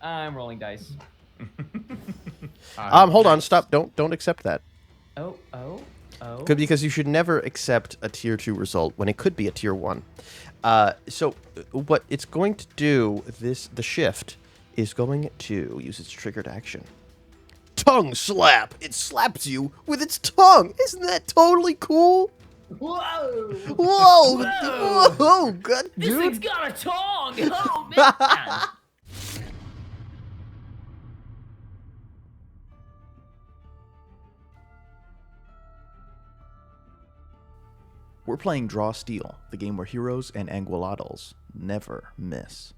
I'm rolling dice. Hold on, stop. Don't accept that. Oh. Because you should never accept a tier 2 result when it could be a tier 1. So what it's going to do, the shift, is going to use its triggered action. Tongue slap! It slaps you with its tongue! Isn't that totally cool? Whoa! Whoa! God, This dude. thing's got a tongue! Oh, man! We're playing Draw Steel, the game where heroes and anguilados never miss.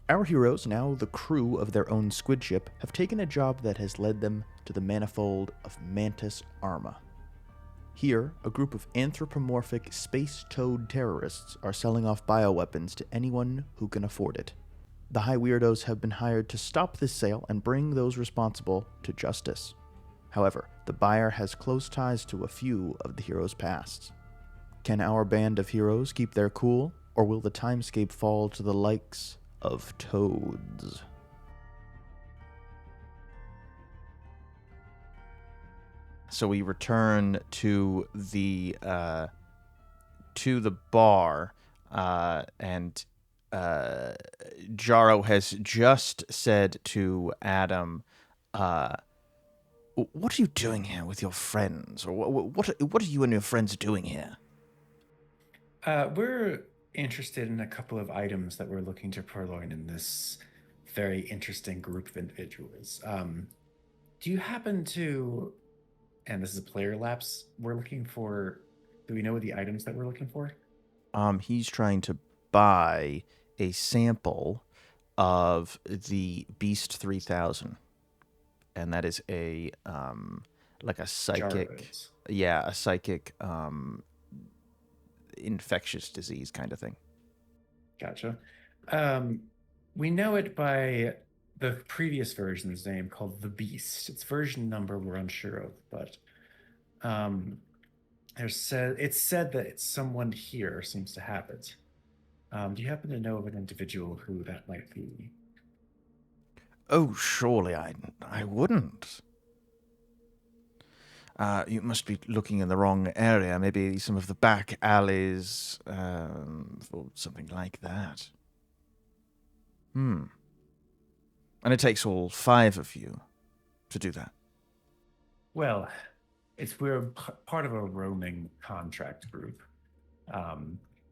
Our heroes, now the crew of their own squid ship, have taken a job that has led them to the manifold of Mantis Arma. Here, a group of anthropomorphic space toad terrorists are selling off bioweapons to anyone who can afford it. The High Weirdos have been hired to stop this sale and bring those responsible to justice. However, the buyer has close ties to a few of the heroes' pasts. Can our band of heroes keep their cool, or will the timescape fall to the likes of toads? So we return to the bar, and Jaro has just said to Adam, "What are you doing here with your friends? Or what are you and your friends doing here?" We're interested in a couple of items that we're looking to purloin in this very interesting group of individuals. Do you happen to, and this is a player lapse, we're looking for, do we know the items that we're looking for? He's trying to buy a sample of the Beast 3000. And that is a, like a psychic, a psychic, infectious disease kind of thing. Gotcha. We know it by the previous version's name called the Beast. Its version number we're unsure of, but it's said that someone here seems to have it. Do you happen to know of an individual who that might be? Oh, surely I wouldn't. You must be looking in the wrong area. Maybe some of the back alleys, or something like that. And it takes all 5 of you to do that. Well, we're part of a roaming contract group.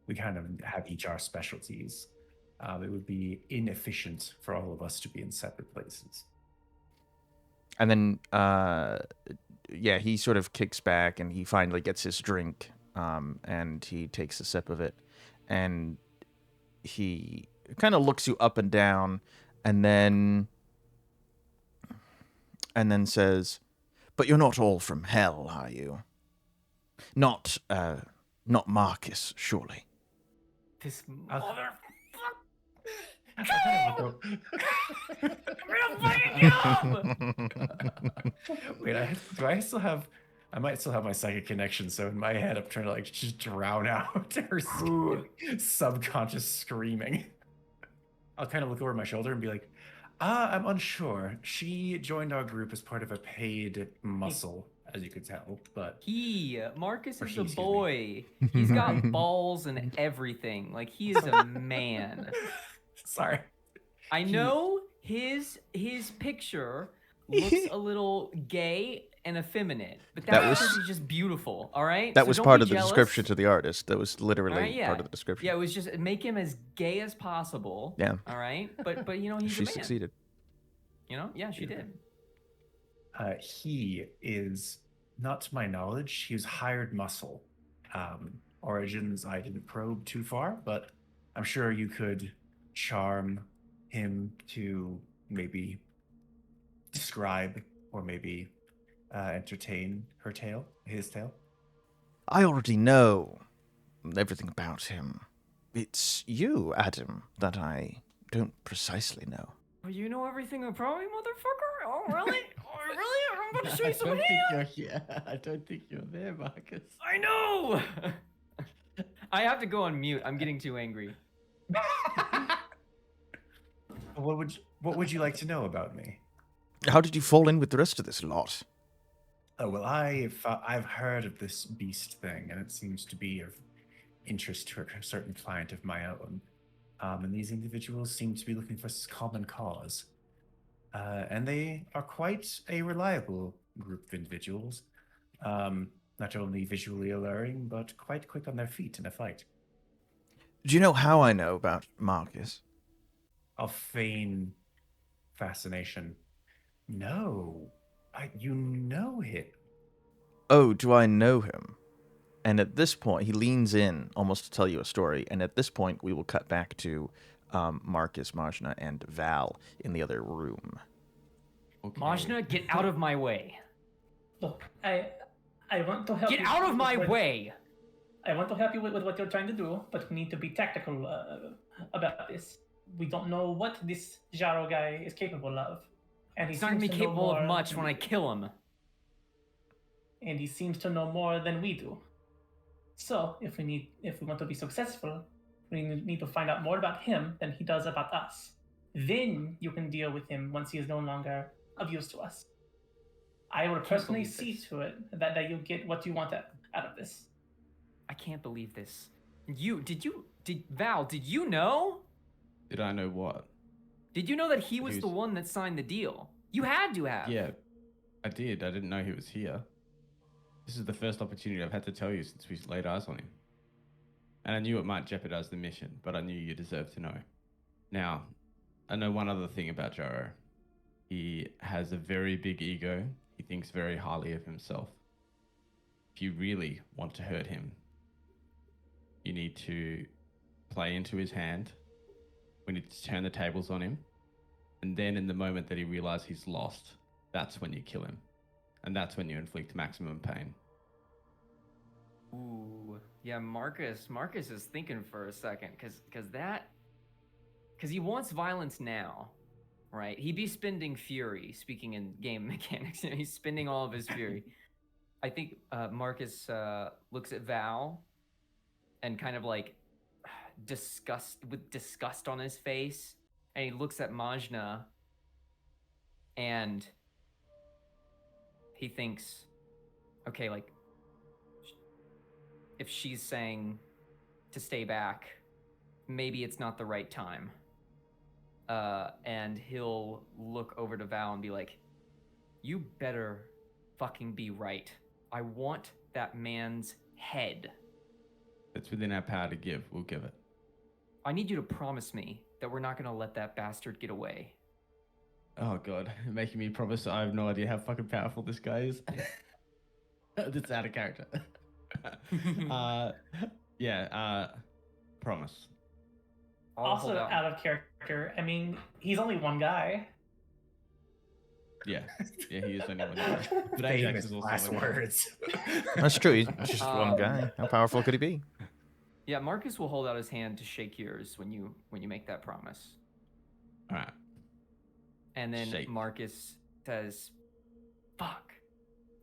We kind of have each our specialties. It would be inefficient for all of us to be in separate places. And then, he sort of kicks back and he finally gets his drink, and he takes a sip of it. And he kind of looks you up and down and then says, "But you're not all from hell, are you? Not Marcus, surely." This motherfucker! I'm gonna fucking Wait, I might still have my psychic connection, so in my head I'm trying to just drown out her subconscious screaming. I'll kind of look over my shoulder and be like, I'm unsure. She joined our group as part of a paid muscle, as you could tell, but... Marcus is a boy. He's got balls and everything. Like, he is a man. Sorry. I know his picture looks a little gay and effeminate, but because he's just beautiful, all right? That was part of the description to the artist. That was literally part of the description. Yeah, it was just make him as gay as possible. Yeah. All right? But he's a man. She succeeded. Yeah, she did. He is, not to my knowledge, he was hired muscle. Origins I didn't probe too far, but I'm sure you could charm him to maybe describe or maybe entertain his tale. I already know everything about him. It's you, Adam, that I don't precisely know. Well, you know everything about me, motherfucker? Oh, really? Oh, really? I'm about to show you some hands. I don't think you're there, Marcus. I know! I have to go on mute. I'm getting too angry. What would you like to know about me? How did you fall in with the rest of this lot? Oh well, I've heard of this beast thing, and it seems to be of interest to a certain client of my own. And these individuals seem to be looking for common cause. And they are quite a reliable group of individuals. Not only visually alluring, but quite quick on their feet in a fight. Do you know how I know about Marcus? I'll feign fascination. No, you know him. Oh, do I know him? And at this point, he leans in almost to tell you a story. And at this point, we will cut back to Marcus, Mazchna, and Val in the other room. Okay. Mazchna, get out of my way. Look, I want to help you. Get out of my way! I want to help you with what you're trying to do, but we need to be tactical about this. We don't know what this Jaro guy is capable of. And He's not gonna be seems to know capable of more much than when we I do. kill him. And he seems to know more than we do. So, if we want to be successful, we need to find out more about him than he does about us. Then you can deal with him once he is no longer of use to us. I will personally believe see this. to it that you get what you want out of this. I can't believe this. Val, did you know? Did I know what? Did you know that he was He the was- one that signed the deal? You had to have. Yeah, I did. I didn't know he was here. This is the first opportunity I've had to tell you since we laid eyes on him. And I knew it might jeopardize the mission, but I knew you deserved to know. Now, I know one other thing about Jaro. He has a very big ego. He thinks very highly of himself. If you really want to hurt him, you need to play into his hand. We need to turn the tables on him. And then in the moment that he realizes he's lost, that's when you kill him. And that's when you inflict maximum pain. Ooh, yeah, Marcus is thinking for a second, because he wants violence now, right? He'd be spending fury, speaking in game mechanics. He's spending all of his fury. I think Marcus looks at Val and kind of like disgust on his face, and he looks at Mazchna and he thinks, okay, like, if she's saying to stay back, maybe it's not the right time. And he'll look over to Val and be like, you better fucking be right. I want that man's head. It's within our power to give. We'll give it. I need you to promise me that we're not gonna let that bastard get away. Oh god, you're making me promise. I have no idea how fucking powerful this guy is. That's out of character. Promise. I'll Also hold out. out of character. I mean, he's only one guy. Yeah, he is only one guy. But Ajax Famous is also last one guy. words. That's true. He's just one guy. How powerful could he be? Yeah, Marcus will hold out his hand to shake yours when you make that promise. All right. And then Shake. Marcus says, fuck,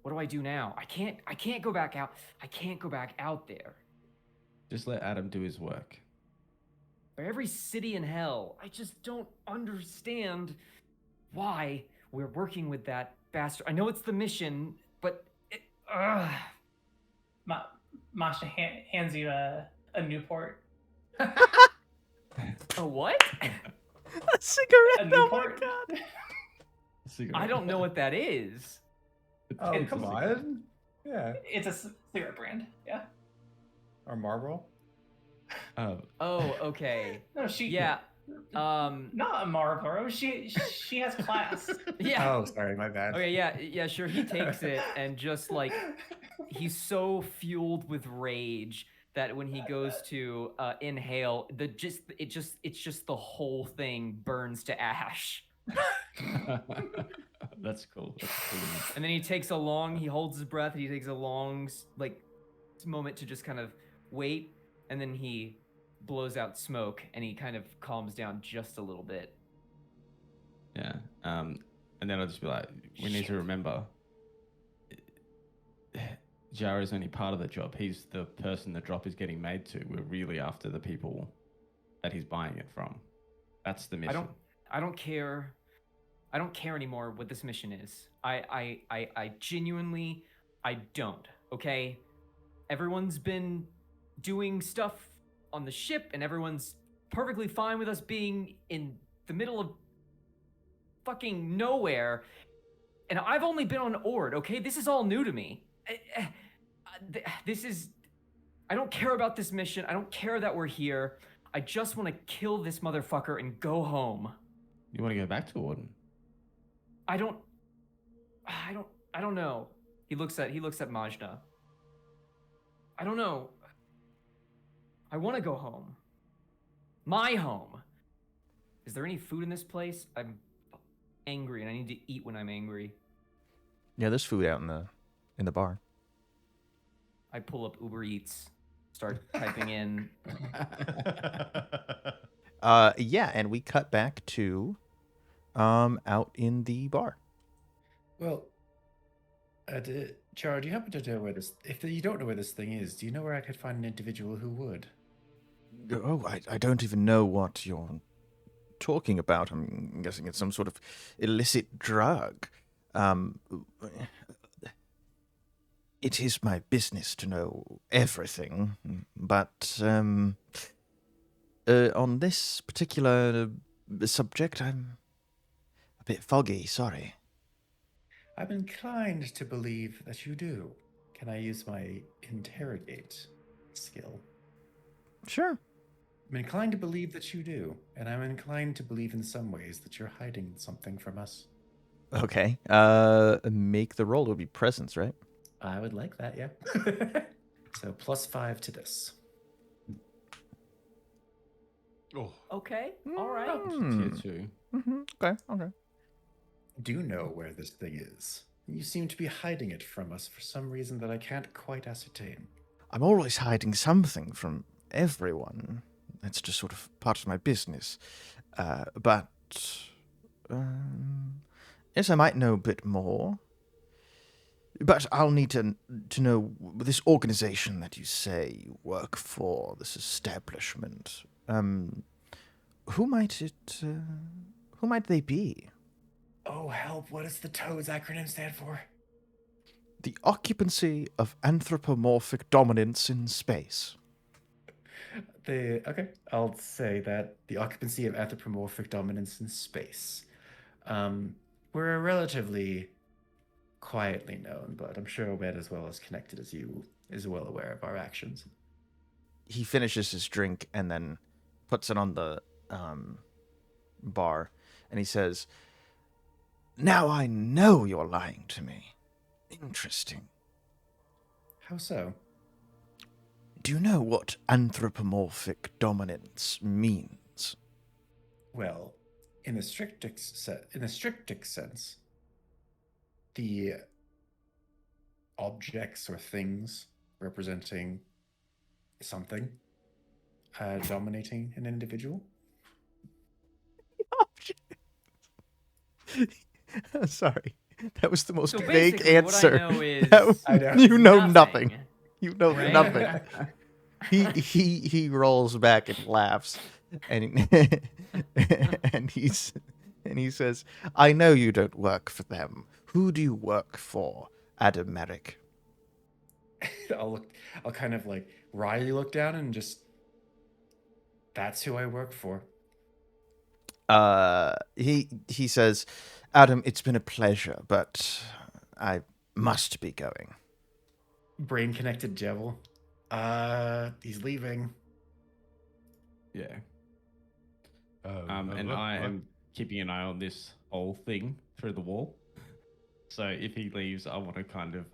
what do I do now? I can't go back out. I can't go back out there. Just let Adam do his work. For every city in hell, I just don't understand why we're working with that bastard. I know it's the mission, but Masha hands you a Newport. a what? A cigarette. A Oh my Newport? god. Cigarette. I don't know what that is. Oh, It's a come cigarette. on. Yeah. It's a cigarette brand. Yeah. Or Marlboro. Oh, okay. No, she. Yeah. Not a Marlboro. She has class. Yeah. Oh, sorry, my bad. Okay, yeah, sure. He takes it and just like he's so fueled with rage that when he goes to inhale, it's just the whole thing burns to ash. That's cool. That's cool. And then he holds his breath, and he takes a long like moment to just kind of wait, and then he blows out smoke, and he kind of calms down just a little bit. Yeah. And then I'll just be like, we need to remember, Jaro's only part of the job. He's the person the drop is getting made to. We're really after the people that he's buying it from. That's the mission. I don't care. I don't care anymore what this mission is. I genuinely, I don't. Okay, everyone's been doing stuff on the ship, and everyone's perfectly fine with us being in the middle of fucking nowhere. And I've only been on Ord. Okay, this is all new to me. This is. I don't care about this mission. I don't care that we're here. I just want to kill this motherfucker and go home. You want to go back to Warden? I don't know. He looks at Mazchna. I don't know. I want to go home. My home. Is there any food in this place? I'm angry and I need to eat when I'm angry. Yeah, there's food out in the bar. I pull up Uber Eats, start typing in. Yeah, and we cut back to out in the bar. Well, Char, do you happen to know where this? If you don't know where this thing is, do you know where I could find an individual who would? Oh, I don't even know what you're talking about. I'm guessing it's some sort of illicit drug. It is my business to know everything, but on this particular subject, I'm a bit foggy, sorry. I'm inclined to believe that you do. Can I use my interrogate skill? Sure. I'm inclined to believe that you do, and I'm inclined to believe in some ways that you're hiding something from us. Okay. Make the roll. It would be presence, right? I would like that, yeah. So +5 to this. Oh, Okay, all right. Tier 2. Mm-hmm. Okay. Do know where this thing is. You seem to be hiding it from us for some reason that I can't quite ascertain. I'm always hiding something from everyone. That's just sort of part of my business. But yes, I might know a bit more. But I'll need to know this organization that you say you work for, this establishment. Who might they be? Oh, help. What does the T.O.A.D.S acronym stand for? The occupancy of anthropomorphic dominance in space. Okay, I'll say that the occupancy of anthropomorphic dominance in space. We're relatively quietly known, but I'm sure Obed, as well as connected as you, is well aware of our actions. He finishes his drink and then puts it on the bar, and he says, "Now I know you're lying to me. Interesting. How so? Do you know what anthropomorphic dominance means?" Well, in the strictest sense, the objects or things representing something dominating an individual. Sorry. That was the most So vague basically, answer. what I know is I know. You know nothing. nothing. You know Right? nothing. He rolls back and laughs, and and he says, "I know you don't work for them. Who do you work for, Adam Meric?" I'll kind of like wryly look down and just, that's who I work for. He says, "Adam, it's been a pleasure, but I must be going." Brain connected Djevel. He's leaving. Yeah. what- And I what? am keeping an eye on this whole thing through the wall. So if he leaves, I want to kind of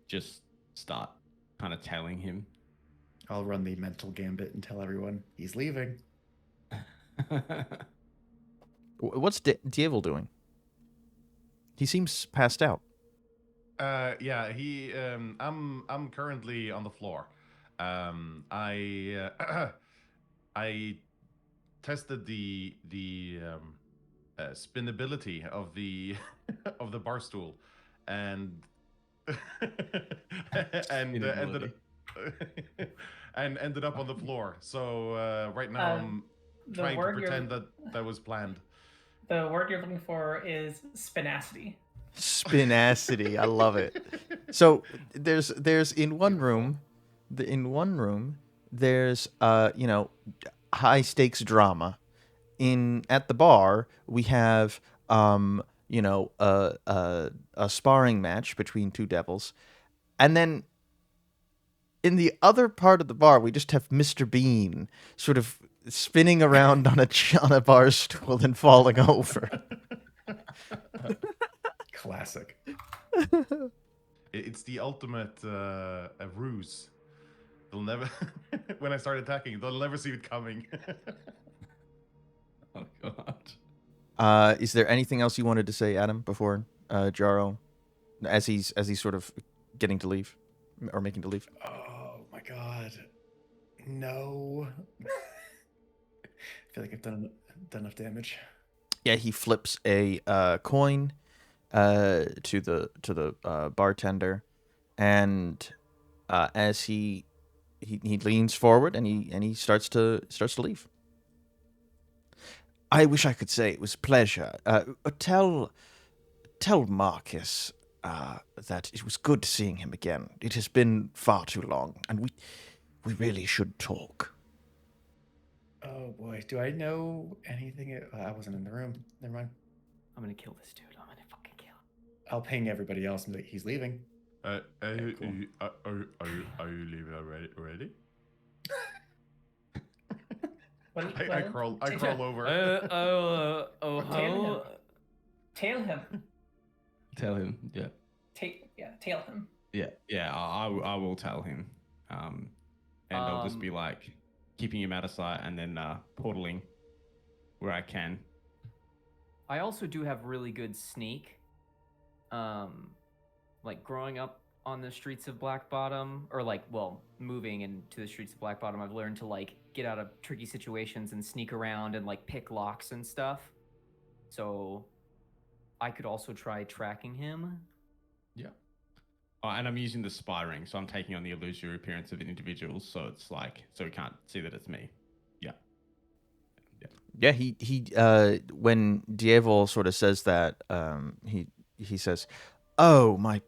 just start kind of tailing him. I'll run the mental gambit and tell everyone he's leaving. What's Djevel doing? He seems passed out. Yeah, he. I'm currently on the floor. I I tested the spinability of the of the bar stool, and and ended Spinability. and ended up on the floor. So right now trying to word you're- pretend that was planned. The word you're looking for is spinacity. Spinacity. I love it. So there's in one room, there's high stakes drama. At the bar we have a sparring match between two devils, and then in the other part of the bar we just have Mr. Bean sort of spinning around on a bar stool and falling over. Classic. It's the ultimate ruse. They'll never. When I start attacking, they'll never see it coming. Oh god. Is there anything else you wanted to say, Adam, before Jaro, as he's sort of getting to leave or making to leave? Oh my god. No. I feel like I've done enough damage. Yeah, he flips a coin to the bartender, and as he leans forward and he starts to leave. I wish I could say it was pleasure. Tell Marcus that it was good seeing him again. It has been far too long, and we really should talk. Oh boy, do I know anything? I wasn't in the room. Never mind. I'm gonna kill this dude. I'm gonna fucking kill him. I'll ping everybody else and be like, he's leaving. Are you leaving already? I crawl over. Tail him. Tell him. Yeah. Tail him. Yeah. I will tell him. And I'll just be like keeping him out of sight and then portaling where I can. I also do have really good sneak. Like growing up on the streets of Black Bottom, or moving into the streets of Black Bottom, I've learned to like get out of tricky situations and sneak around and like pick locks and stuff. So I could also try tracking him. Yeah. And I'm using the spy ring, so I'm taking on the illusory appearance of individuals, so it's like, so he can't see that it's me. Yeah. Yeah, he when Djevel sort of says that, he says, "Oh, my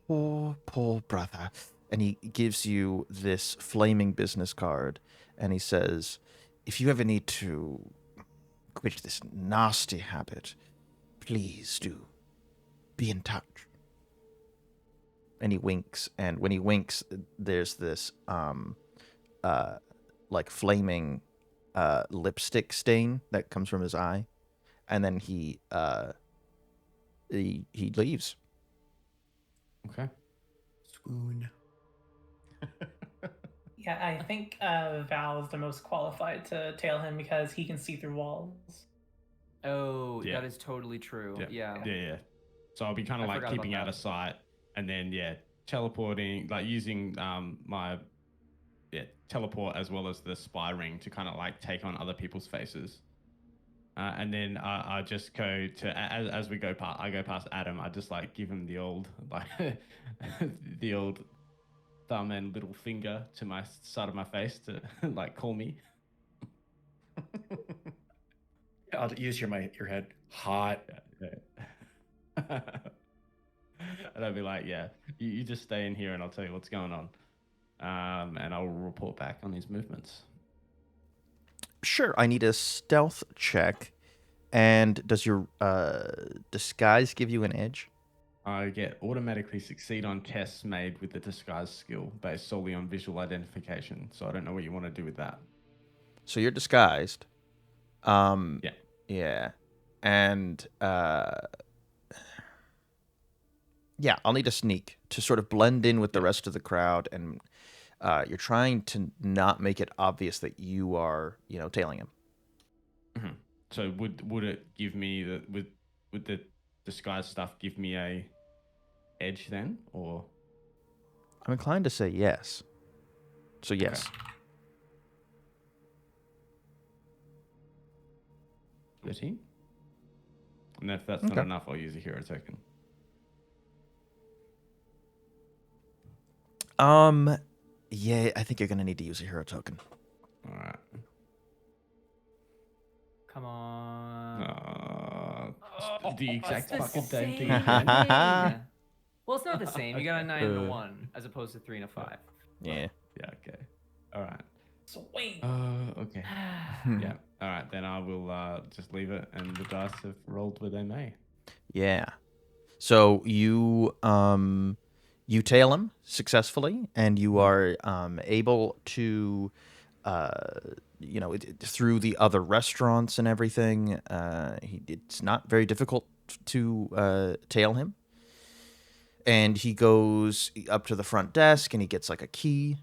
poor brother," and he gives you this flaming business card, and he says, "If you ever need to quit this nasty habit, please do be in touch." And he winks, and when he winks, there's this like flaming lipstick stain that comes from his eye, and then he leaves. Okay. Swoon. Yeah, I think Val is the most qualified to tail him because he can see through walls. Oh, Yeah. that is totally true. Yeah. So I'll be kind of I like forgot keeping about out that. of sight, and then teleporting, like using my teleport as well as the spy ring to kind of like take on other people's faces. And then I just go to as we go past. I go past Adam. I just like give him the old the old thumb and little finger to my side of my face to like call me. I'll use your head. Hot. Yeah. And I'll be like, you just stay in here and I'll tell you what's going on. And I'll report back on his movements. Sure, I need a stealth check. And does your disguise give you an edge? I automatically succeed on tests made with the disguise skill based solely on visual identification. So I don't know what you want to do with that. So you're disguised. Yeah. Yeah. And I'll need a sneak to sort of blend in with the rest of the crowd, and you're trying to not make it obvious that you are, tailing him. Mm-hmm. So would it give me would the disguise stuff give me a edge then, or? I'm inclined to say yes. So yes. Okay. 13. And if that's not enough, I'll use a hero token. Yeah, I think you're gonna need to use a hero token. All right. The exact It's the fucking same thing same again. thing. Well, it's not the same. You got a 9 and a Uh. 1 as opposed to 3 and a 5. Yeah. Yeah, okay. All right. Sweet. Okay. Yeah. All right, then I will just leave it, and the dice have rolled where they may. Yeah. So you tail him successfully, and you are able to through the other restaurants and everything. It's not very difficult to tail him, and he goes up to the front desk and he gets like a key,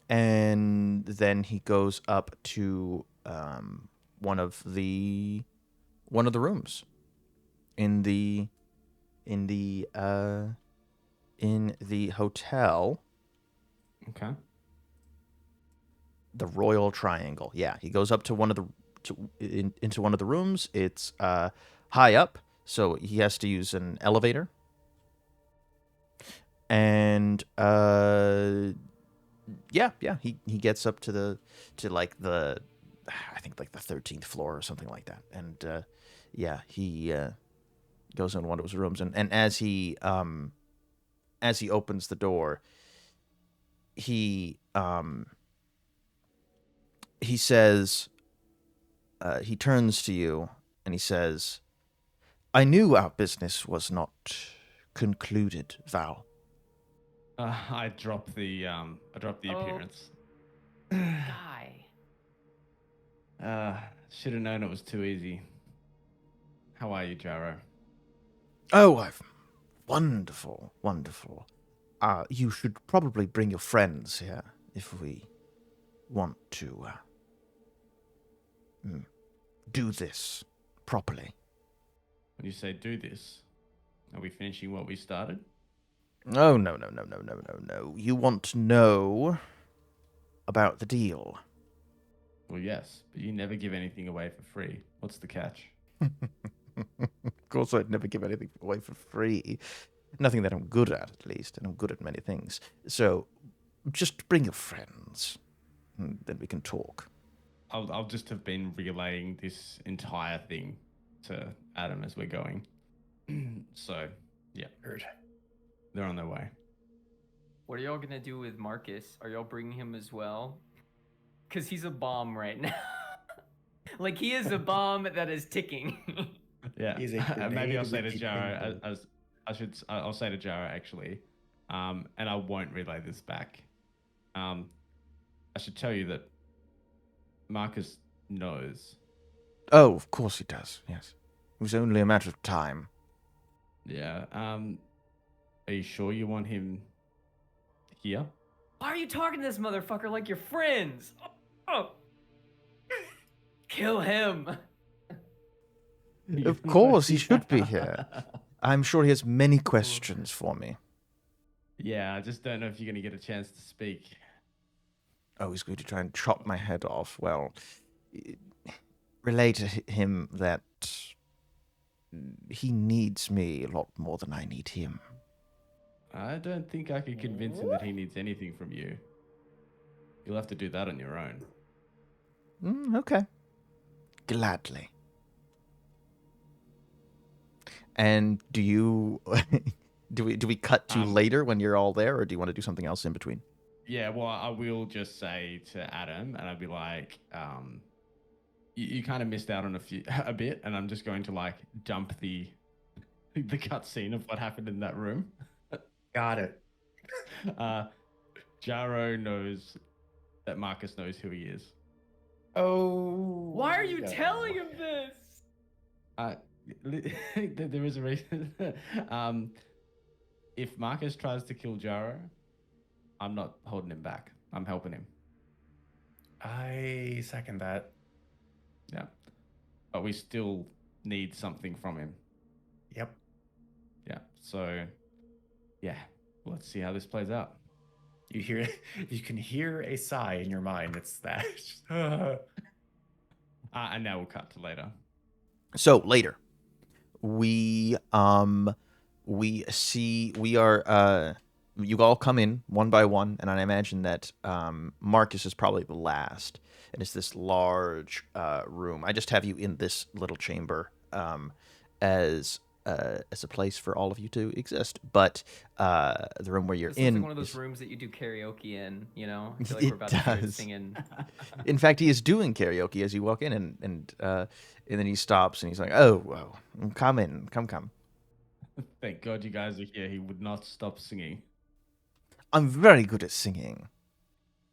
and then he goes up to one of the rooms in the hotel, Okay. the Royal Triangle. Yeah, he goes up to one of the into one of the rooms. It's high up, so he has to use an elevator. And he gets up to like the I think like the 13th floor or something like that. And he goes in one of his rooms, and as he opens the door, he says, he turns to you and he says, "I knew our business was not concluded, Val." I drop the appearance. Guy. Should have known it was too easy. How are you, Jaro? Oh, I'm wonderful, wonderful. You should probably bring your friends here if we want to do this properly. When you say do this, are we finishing what we started? Oh, no. You want to know about the deal. Well, yes, but you never give anything away for free. What's the catch? Of course, I'd never give anything away for free. Nothing that I'm good at least, and I'm good at many things. So, just bring your friends, and then we can talk. I'll just have been relaying this entire thing to Adam as we're going. So, yeah, Heard. they're on their way. What are y'all gonna do with Marcus? Are y'all bringing him as well? Because he's a bomb right now. Like, he is a bomb that is ticking. Yeah, He's a maybe I'll grenade say to with Jaro, potential. I'll say to Jaro actually, and I won't relay this back. I should tell you that Marcus knows. Oh, of course he does, yes. It was only a matter of time. Yeah. Are you sure you want him here? Why are you talking to this motherfucker like you're friends? Oh. Kill him. Of course, he should be here. I'm sure he has many questions for me. Yeah, I just don't know if you're going to get a chance to speak. Oh, he's going to try and chop my head off. Well, relay to him that he needs me a lot more than I need him. I don't think I could convince him that he needs anything from you. You'll have to do that on your own. Okay. Gladly. And do you do we cut to later when you're all there, or do you want to do something else in between? Yeah, well, I will just say to Adam, and I'll be like, you kind of missed out on a bit, and I'm just going to like dump the cutscene of what happened in that room. Got it. Jaro knows that Marcus knows who he is. Oh. Why are you telling him this? There is a reason. If Marcus tries to kill Jaro, I'm not holding him back. I'm helping him. I second that. Yeah. But we still need something from him. Yep. Yeah. So, yeah. Let's see how this plays out. You can hear a sigh in your mind. It's that. And now we'll cut to later. So later, we you all come in one by one, and I imagine that Marcus is probably the last. And it's this large room. I just have you in this little chamber as a place for all of you to exist. But the room where you're This in looks like one of those is- rooms that you do karaoke in. You know, I feel like It we're about to start does. singing. In fact, he is doing karaoke as you walk in, and then he stops and he's like, "Oh, well, come in, come. Thank God you guys are here. He would not stop singing. I'm very good at singing."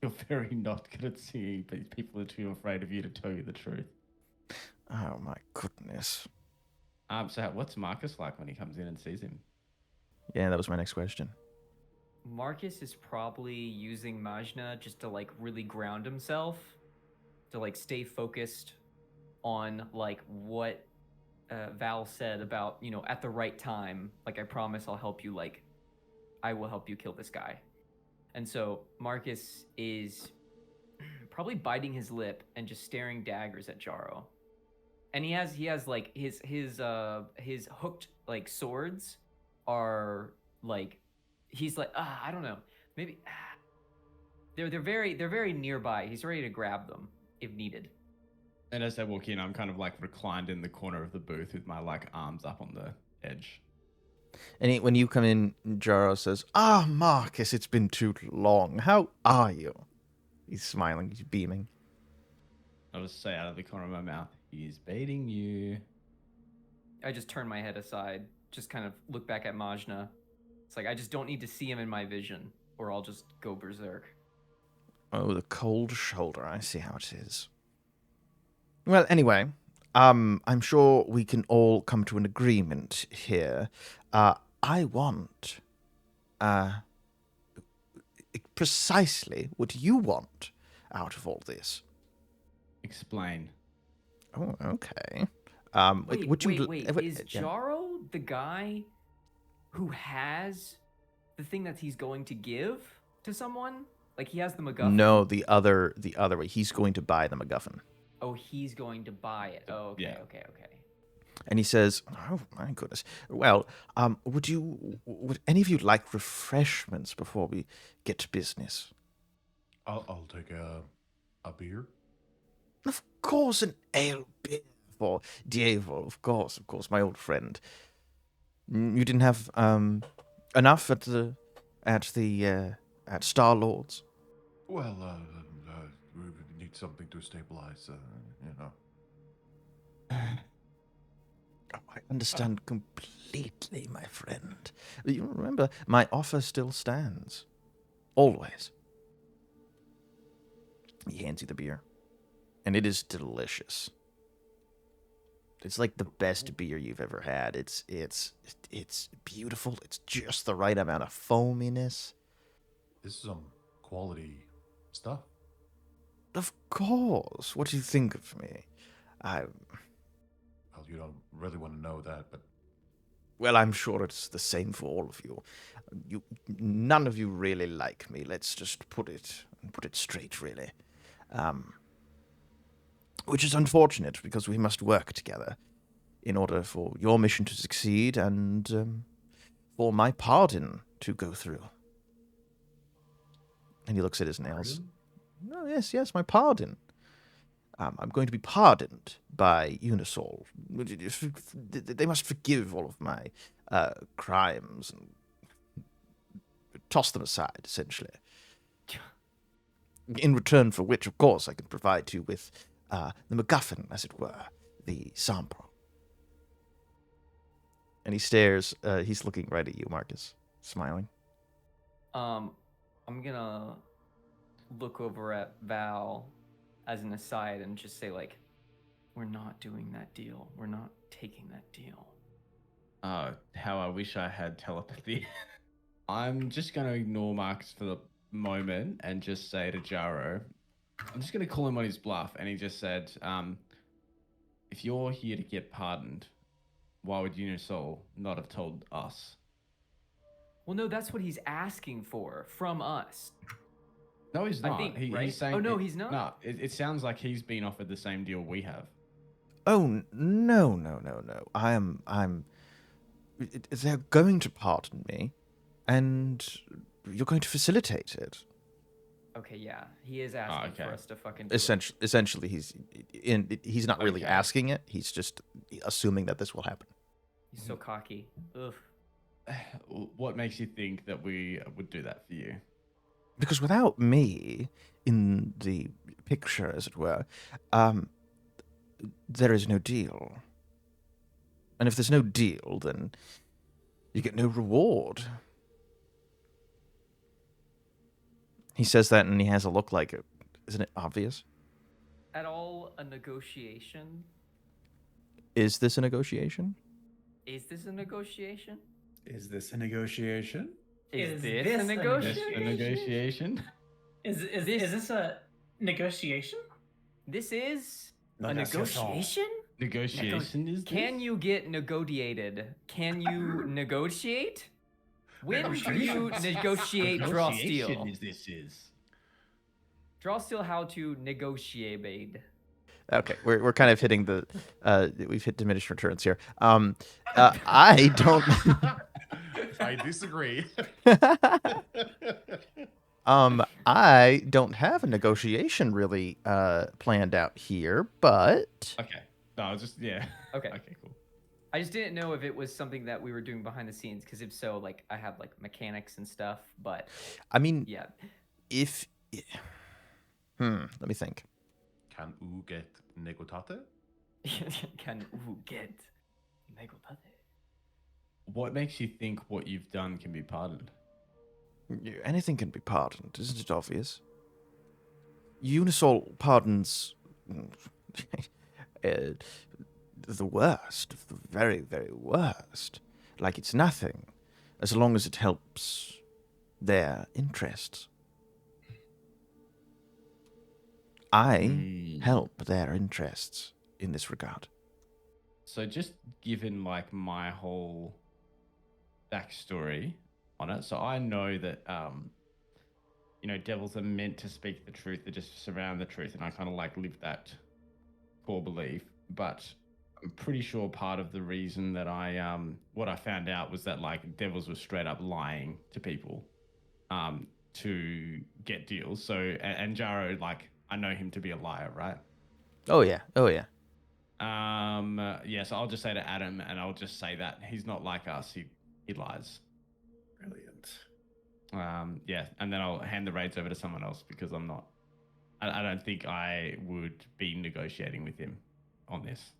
You're very not good at singing, but people are too afraid of you to tell you the truth. Oh my goodness. So what's Marcus like when he comes in and sees him? Yeah, that was my next question. Marcus is probably using Mazchna just to like really ground himself, to like stay focused on like what Val said about, you know, at the right time, like I promise I'll help you, like I will help you kill this guy. And so Marcus is probably biting his lip and just staring daggers at Jaro. And he has like his hooked like swords are like, he's like, I don't know, maybe they're very nearby. He's ready to grab them if needed. And as they walk in, I'm kind of like reclined in the corner of the booth with my like arms up on the edge. And when you come in, Jaro says, "Ah, Marcus, it's been too long. How are you?" He's smiling, he's beaming. I'll just say out of the corner of my mouth, he's baiting you. I just turn my head aside, just kind of look back at Mazchna. It's like I just don't need to see him in my vision, or I'll just go berserk. Oh, the cold shoulder. I see how it is. Well, anyway, I'm sure we can all come to an agreement here. I want precisely what you want out of all this. Explain. Oh, okay. Wait, would you wait. Is yeah. Jaro the guy who has the thing that he's going to give to someone? Like he has the MacGuffin? No, the other way. He's going to buy the MacGuffin. Oh, he's going to buy it. Oh, okay, Yeah. okay. And he says, "Oh my goodness. Well, would any of you like refreshments before we get to business?" I'll take a beer. Of course, an ale beer for Djevel. Of course, my old friend. You didn't have enough at Star Lords. Well, we need something to stabilize. You know. Oh, I understand completely, my friend. You remember, my offer still stands. Always. He hands you the beer. And it is delicious. It's like the best beer you've ever had. It's beautiful. It's just the right amount of foaminess. This is some quality stuff. Of course. What do you think of me? Well, you don't really want to know that, but Well, I'm sure it's the same for all of you. None of you really like me. Let's just put it straight, really. Which is unfortunate because we must work together in order for your mission to succeed and for my pardon to go through. And he looks at his nails. pardon? Oh, yes, my pardon. I'm going to be pardoned by Unisol. They must forgive all of my crimes and toss them aside, essentially. In return for which, of course, I can provide you with the MacGuffin, as it were, the sample. And he stares. He's looking right at you, Marcus, smiling. I'm gonna look over at Val as an aside and just say, like, we're not doing that deal. We're not taking that deal. How I wish I had telepathy. I'm just going to ignore Marcus for the moment and just say to Jaro, I'm just going to call him on his bluff. And he just said, if you're here to get pardoned, why would Unisol not have told us? Well, no, that's what he's asking for from us. No, he's I not. think, right? He's saying, Oh, no, he's not? No, it sounds like he's been offered the same deal we have. Oh, no. They're going to pardon me, and you're going to facilitate it. Okay, yeah, he is asking for okay. us to fucking do it. Essentially, he's not really Okay. asking it. He's just assuming that this will happen. He's so cocky. Ugh. What makes you think that we would do that for you? Because without me in the picture, as it were, there is no deal. And if there's no deal, then you get no reward. He says that and he has a look like it. Isn't it obvious? At all a negotiation? Is this a negotiation? Is this a negotiation? Is this a negotiation? Is Is this this a a negotiation? A negotiation? Is this a negotiation? This is No, a that's negotiation? Negotiation is this? Can you get negotiated? Can you negotiate? When do you negotiate draw Negotiation steel? is this is. Draw steel how to negotiate. Okay, we're kind of hitting the we've hit diminished returns here. I don't I disagree. I don't have a negotiation really planned out here, but Okay. No, I was just yeah. Okay. Okay, cool. I just didn't know if it was something that we were doing behind the scenes, because if so, like I have like mechanics and stuff, but I mean, yeah. if let me think. Can u get negotate? Can you get negotate? What makes you think what you've done can be pardoned? Anything can be pardoned, isn't it obvious? Unisol pardons the worst of the very, very worst. Like it's nothing, as long as it helps their interests. I help their interests in this regard. So just given like my whole backstory on it, so I know that devils are meant to speak the truth, they just surround the truth, and I kind of like live that core belief. But I'm pretty sure part of the reason that what I found out was that like devils were straight up lying to people to get deals. So and Jaro, like I know him to be a liar, right? Oh yeah. So I'll just say to Adam, and I'll just say that he's not like us. He lies. Brilliant. And then I'll hand the raids over to someone else because I don't think I would be negotiating with him on this.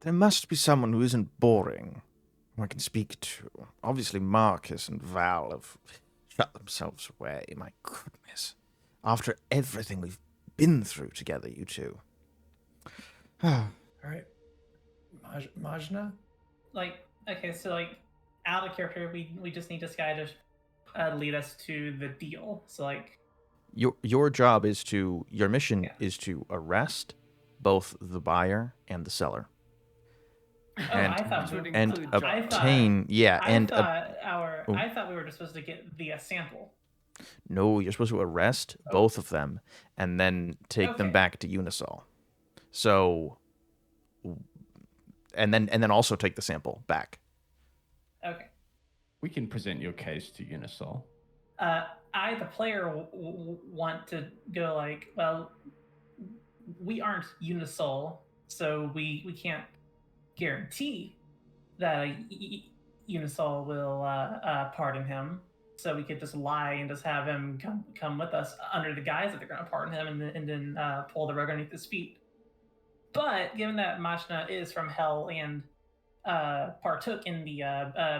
There must be someone who isn't boring, who I can speak to. Obviously, Marcus and Val have shut themselves away. My goodness. After everything we've been through together, you two. All right. Mazchna? Out of character, we just need this guy to lead us to the deal. So like, your job is your mission is to arrest both the buyer and the seller. I thought we were just supposed to get the sample. No, you're supposed to arrest both of them and then take them back to Unisol. So, and then also take the sample back. Okay. We can present your case to Unisol. I, the player, want to go like, well, we aren't Unisol, so we can't guarantee that Unisol will pardon him. So we could just lie and just have him come with us under the guise that they're going to pardon him and then pull the rug underneath his feet. But given that Mazchna is from Hell and partook in the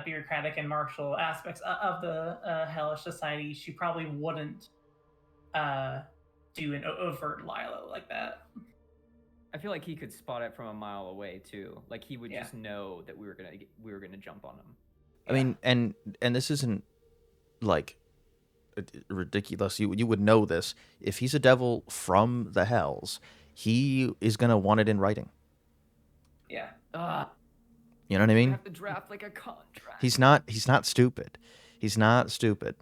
bureaucratic and martial aspects of the hellish society, she probably wouldn't do an overt lie like that. I feel like he could spot it from a mile away too. Like he would just know that we were gonna jump on him. I mean, and this isn't like ridiculous. You would know this. If he's a devil from the hells, he is gonna want it in writing. Yeah. You know what I mean? You have to draft like a contract. He's not stupid. He's not stupid.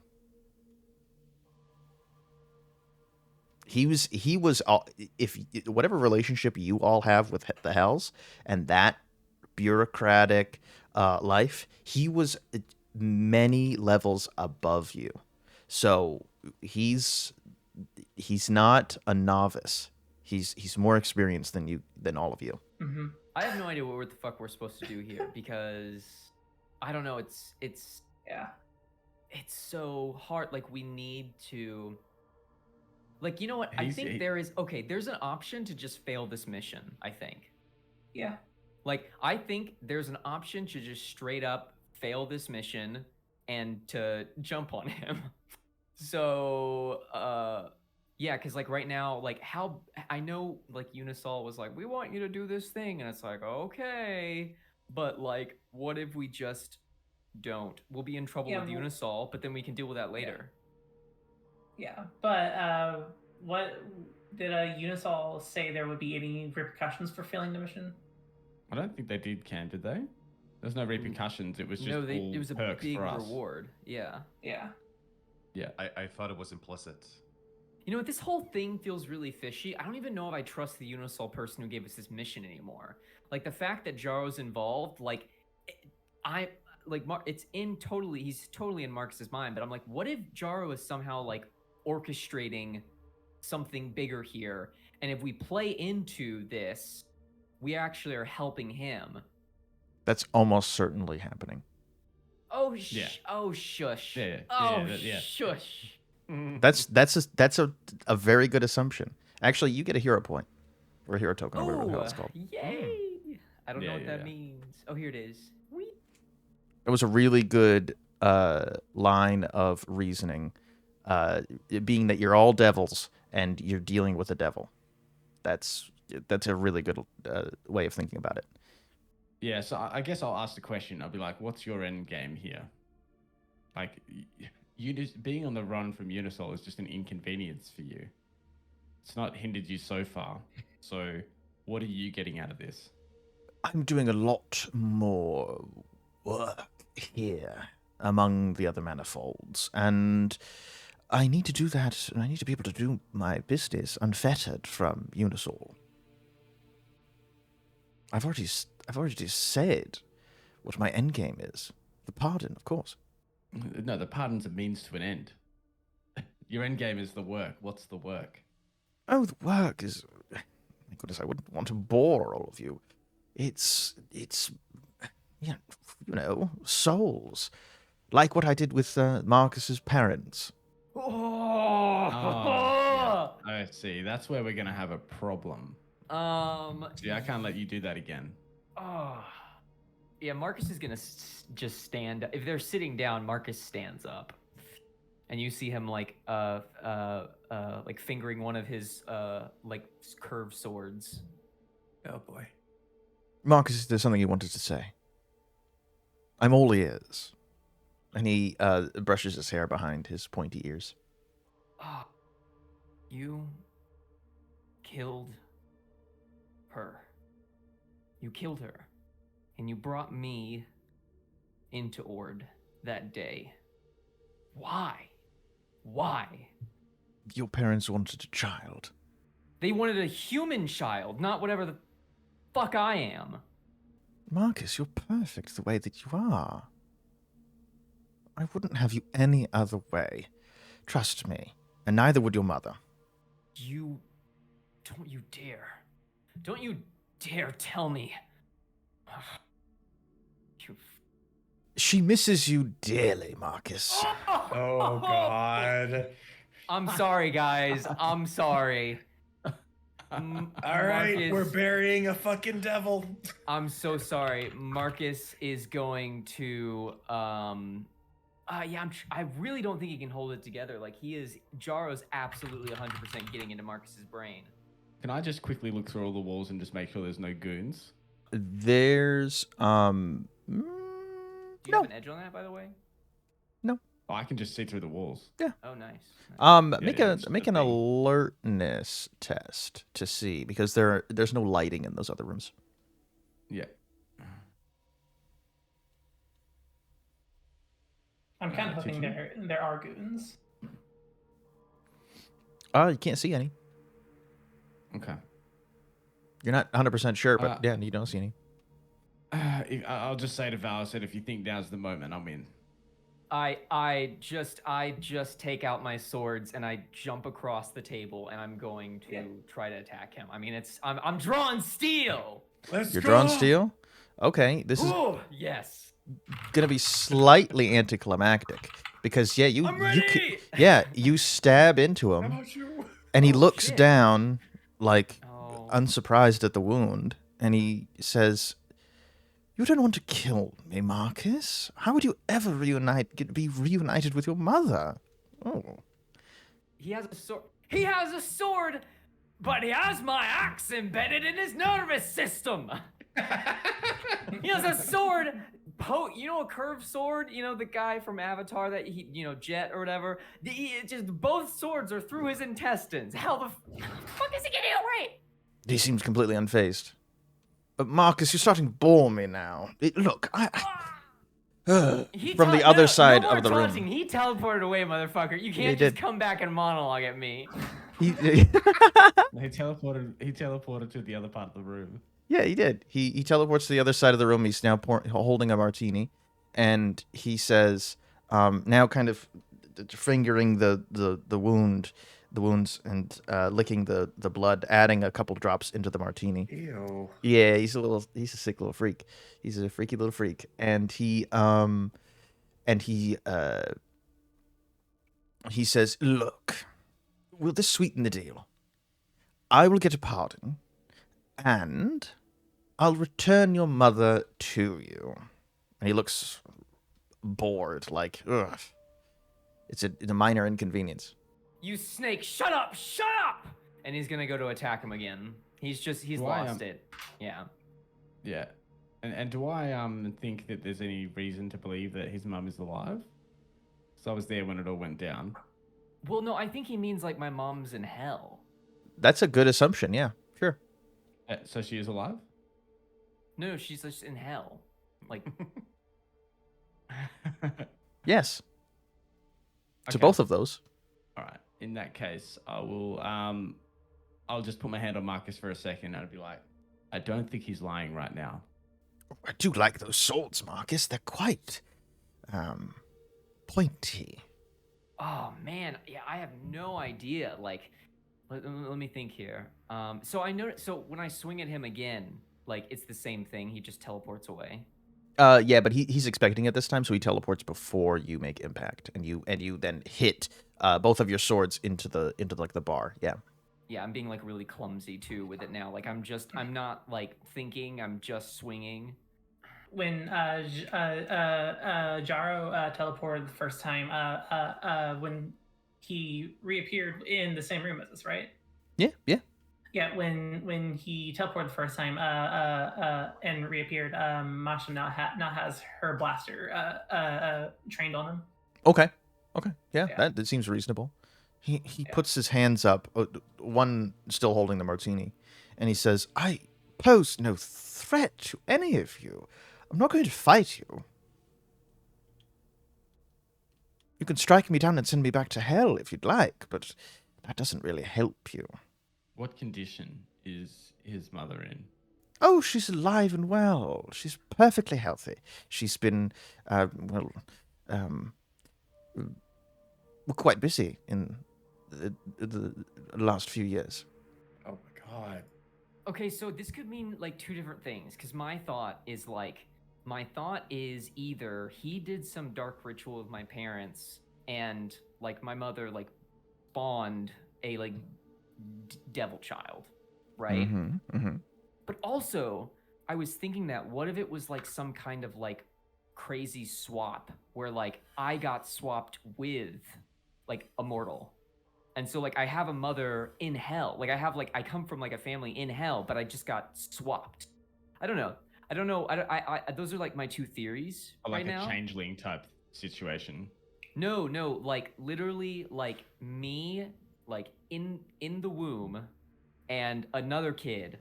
He was if whatever relationship you all have with the hells and that bureaucratic life, he was many levels above you. So he's not a novice. He's more experienced than all of you. Mm-hmm. I have no idea what the fuck we're supposed to do here because I don't know. It's Yeah. it's so hard. Like we need to. Like you know what? I He's- think he- there's an option to just fail this mission. I think. Yeah. Like I think there's an option to just straight up fail this mission and to jump on him. So yeah, because like right now, like how I know like Unisol was like, we want you to do this thing, and it's like, okay, but like what if we just don't? We'll be in trouble Yeah, with well- Unisol, but then we can deal with that later. Yeah. But what did Unisol say there would be any repercussions for failing the mission? I don't think they did, Cam, did they? There's no repercussions. It was just No, all it was a perks big for us. reward. Yeah. Yeah. Yeah. I thought it was implicit. You know what? This whole thing feels really fishy. I don't even know if I trust the Unisol person who gave us this mission anymore. Like the fact that Jaro's involved, like he's totally in Marcus's mind. But I'm like, what if Jaro is somehow like orchestrating something bigger here? And if we play into this, we actually are helping him. That's almost certainly happening. Oh Yeah. Oh shush. Yeah, yeah, Oh yeah. shush. That's a very good assumption. Actually, you get a hero point or a hero token, or whatever the hell it's called. Yay! I don't know Yeah, what yeah, that yeah. means. Oh, here it is. Whee! It was a really good line of reasoning, it being that you're all devils and you're dealing with a devil. That's a really good way of thinking about it. Yeah, so I guess I'll ask the question. I'll be like, what's your end game here? Like, you just being on the run from Unisol is just an inconvenience for you. It's not hindered you so far. So, what are you getting out of this? I'm doing a lot more work here among the other manifolds, and I need to do that, and I need to be able to do my business unfettered from Unisol. I've already said what my endgame is. The pardon, of course. No, the pardon's a means to an end. Your end game is the work. What's the work? Oh, the work is... My goodness, I wouldn't want to bore all of you. It's you know, souls. Like what I did with Marcus's parents. Oh. yeah. I see. That's where we're going to have a problem. Um. See, I can't let you do that again. Oh. Yeah, Marcus is gonna just stand. If they're sitting down, Marcus stands up, and you see him like fingering one of his like curved swords. Oh boy. Marcus, is there something you wanted to say? I'm all ears. And he brushes his hair behind his pointy ears. Oh, you killed her. You killed her. And you brought me into Ord that day. Why? Why? Your parents wanted a child. They wanted a human child, not whatever the fuck I am. Marcus, you're perfect the way that you are. I wouldn't have you any other way. Trust me. And neither would your mother. Don't you dare. Don't you dare tell me. You... She misses you dearly, Marcus. Oh god. I'm sorry, guys. I'm sorry. All right, Marcus, we're burying a fucking devil. I'm so sorry. Marcus is going to I really don't think he can hold it together. Like Jaro's absolutely 100% getting into Marcus's brain. Can I just quickly look through all the walls and just make sure there's no goons? There's Do you no. have an edge on that, by the way? Oh, I can just see through the walls. Oh, nice. Make yeah, it's make the an thing. alertness test to see, because there's no lighting in those other rooms. Yeah. I'm kind of hoping Tactician? there are goons. You can't see any. Okay. You're not 100% sure, but Uh, yeah, you don't see any. I'll just say to Val, I said, if you think now's the moment, I'm in. I just take out my swords and I jump across the table and I'm going to try to attack him. I mean, I'm drawing steel. Let's You're go! drawn steel? Okay, this is Ooh, yes. gonna be slightly anticlimactic because you I'm you ready! you stab into How him about you? and he Oh, looks shit. down like Oh. unsurprised at the wound and he says, "You don't want to kill me, Marcus. How would you ever be reunited with your mother?" Oh, He has a sword. He has a sword, but he has my axe embedded in his nervous system. He has a sword. You know, a curved sword. You know, the guy from Avatar that Jet or whatever. Just both swords are through his intestines. How the fuck is he gonna do it right? he seems completely unfazed. Marcus, you're starting to bore me now. Look, from the other side no more of the taunting. room. He teleported away, motherfucker. You he can't just did. come back and monologue at me. He He teleported to the other part of the room. Yeah, he did. He teleports to the other side of the room. He's now holding a martini, and he says, now kind of fingering the wounds and licking the blood, adding a couple drops into the martini. Ew. Yeah, he's a sick little freak. He's a freaky little freak, and he says, "Look, will this sweeten the deal? I will get a pardon. And I'll return your mother to you." And he looks bored, like, ugh. It's a minor inconvenience. You snake, shut up! Shut up! And he's gonna go to attack him again. He's Do I, lost it. Yeah. Yeah. And do I think that there's any reason to believe that his mum is alive? So I was there when it all went down. Well, no, I think he means like my mom's in hell. That's a good assumption, yeah, sure. So she is alive? No, she's just in hell. Like, Yes. To Okay. both of those. All right. In that case, I will. I'll just put my hand on Marcus for a second, and I'll be like, I don't think he's lying right now. I do like those swords, Marcus. They're quite, pointy. oh man, yeah, I have no idea. Like, let me think here. So I know. So when I swing at him again, like it's the same thing. He just teleports away. Yeah, but he's expecting it this time, so he teleports before you make impact, and you then hit both of your swords into like the bar. Yeah. Yeah, I'm being like really clumsy too with it now. Like I'm not like thinking. I'm just swinging. When Jaro teleported the first time, when he reappeared in the same room as us, right? Yeah. Yeah, when he teleported the first time and reappeared, Mazchna now has her blaster trained on him. Okay. Yeah, Yeah. that seems reasonable. He puts his hands up, one still holding the martini, and he says, "I pose no threat to any of you. I'm not going to fight you. You can strike me down and send me back to hell if you'd like, but that doesn't really help you." What condition is his mother in? "Oh, she's alive and well. She's perfectly healthy. She's been, we're quite busy in the last few years." Oh my god. Okay, so this could mean like two different things. Because my thought is either he did some dark ritual with my parents, and like my mother like spawned a like devil child, right? Mm-hmm. But also, I was thinking that what if it was like some kind of like crazy swap where like I got swapped with like a mortal. And so like I have a mother in hell. Like I come from like a family in hell, but I just got swapped. I don't know. I those are like my two theories Or like right now. a changeling type situation. No, like literally like me like in the womb and another kid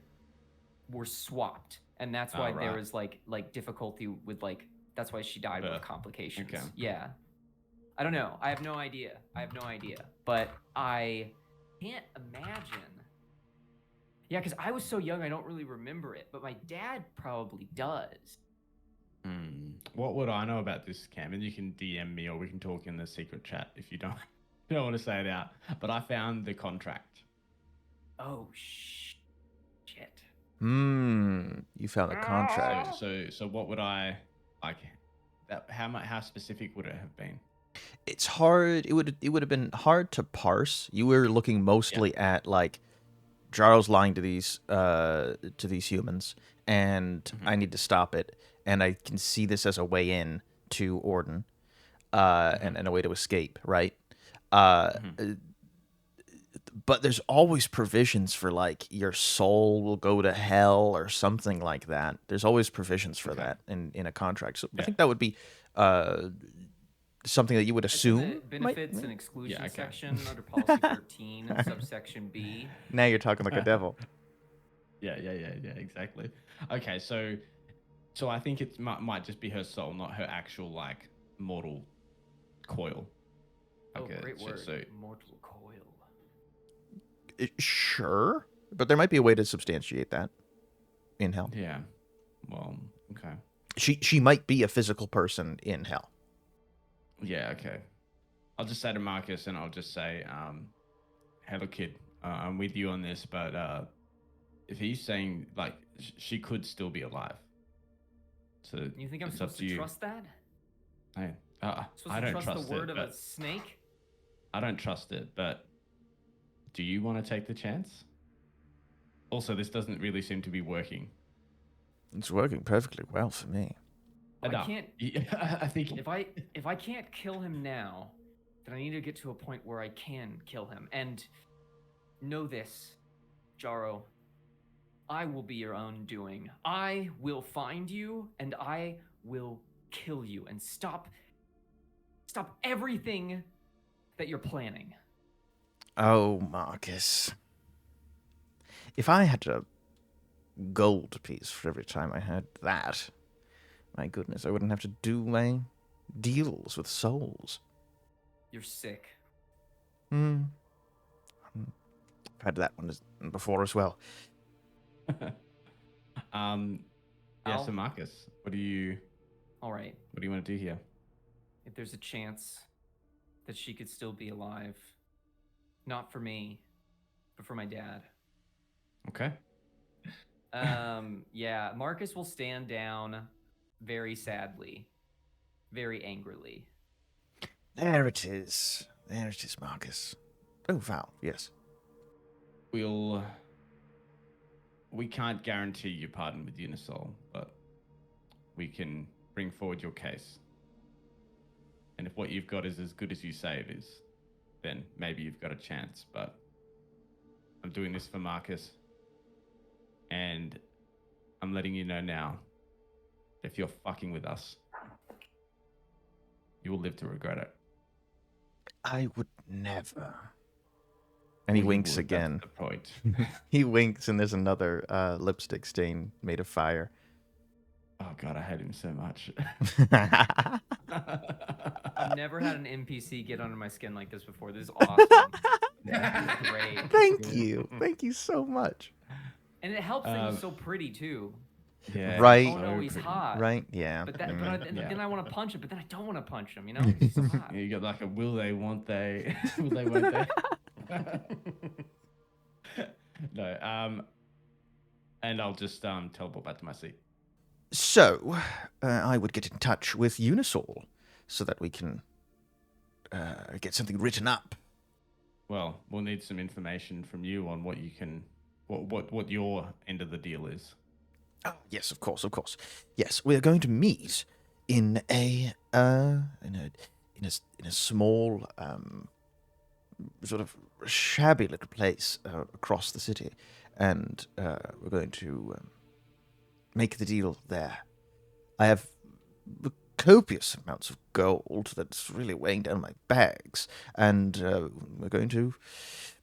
were swapped. And that's why there right. was like difficulty with like that's why she died with complications. Okay. Yeah. I don't know. I have no idea. But I can't imagine. Yeah, because I was so young, I don't really remember it. But my dad probably does. What would I know about this, Cam? And you can DM me or we can talk in the secret chat if you don't, you don't want to say it out. But I found the contract. Oh shit. You found the contract. So what would I like? That how specific would it have been? It's hard. It would have been hard to parse. You were looking mostly at like Jarl's lying to these humans, and I need to stop it. And I can see this as a way in to Orden, and a way to escape, right? But there's always provisions for like your soul will go to hell or something like that. There's always provisions for that in a contract. So I think that would be something that you would assume. Benefits and exclusion section under policy 13, subsection B. Now you're talking like a devil. Yeah, exactly. Okay, so I think it might just be her soul, not her actual like mortal coil. Okay, Great word. So, mortal coil. Sure, but there might be a way to substantiate that in hell. Yeah. Well, okay. She might be a physical person in hell. Yeah, okay. I'll just say to Marcus, and I'll just say, hello, kid. I'm with you on this, but if he's saying like she could still be alive, so You think I'm it's up supposed to trust that? I Supposed don't to trust the word it, of a snake? I don't trust it, but do you want to take the chance? Also, this doesn't really seem to be working. It's working perfectly well for me. I can't. I think If I can't kill him now, then I need to get to a point where I can kill him. And know this, Jaro. I will be your own doing. I will find you, and I will kill you, and stop everything that you're planning. Oh, Marcus. If I had a gold piece for every time I had that, my goodness, I wouldn't have to do my deals with souls. You're sick. I've had that one before as well. So Marcus, All right. what do you want to do here? If there's a chance that she could still be alive, not for me, but for my dad. Okay. Yeah, Marcus will stand down very sadly, very angrily. There it is. There it is, Marcus. Oh, Val, yes. We can't guarantee your pardon with Unisol, but we can bring forward your case. And if what you've got is as good as you say it is, then maybe you've got a chance. But I'm doing this for Marcus, and I'm letting you know now, if you're fucking with us, you will live to regret it. I would never. And he winks again. That's the point. He winks, and there's another lipstick stain made of fire. Oh god, I hate him so much. I've never had an NPC get under my skin like this before. This is awesome. This is great. Thank you. Thank you so much. And it helps that he's so pretty too. Yeah. Right. Oh no, he's hot. Right? Yeah. But then I want to punch him, but then I don't want to punch him. You know, Mm. he's so hot. You got like a will they, won't they, will they, won't they? No. And I'll just teleport back to my seat. So, I would get in touch with Unisol so that we can get something written up. Well, we'll need some information from you on what you can, what your end of the deal is. Oh, yes, of course. Yes, we're going to meet in a small sort of shabby little place across the city, and we're going to make the deal there. I have copious amounts of gold that's really weighing down my bags, and we're going to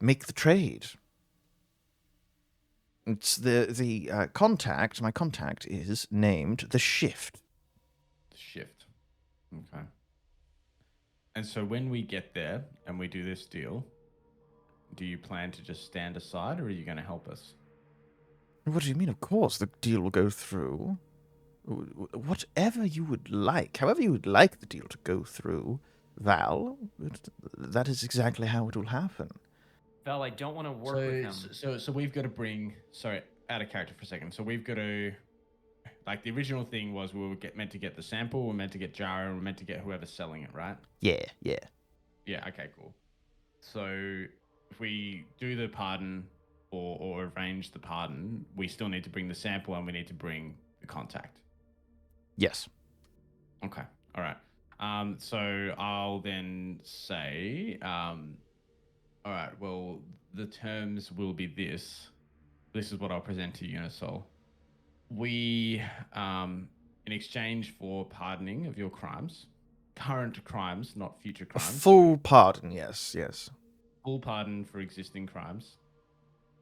make the trade. It's the contact. My contact is named the Shift. Shift. Okay. And so when we get there and we do this deal, do you plan to just stand aside, or are you going to help us? What do you mean? Of course, the deal will go through. Whatever you would like, however you would like the deal to go through, Val, that is exactly how it will happen. Val, I don't want to work with him. So we've got to bring. Sorry, out of character for a second. So we've got to. Like the original thing was we were meant to get the sample, we're meant to get Jaro, we're meant to get whoever's selling it, right? Yeah. Yeah. Okay. Cool. So if we do the pardon or arrange the pardon, we still need to bring the sample and we need to bring the contact. Yes. Okay. All right. So I'll then say, all right. Well, the terms will be this. This is what I'll present to Unisol. We, in exchange for pardoning of your crimes, current crimes, not future A crimes. full pardon, yes. Full pardon for existing crimes.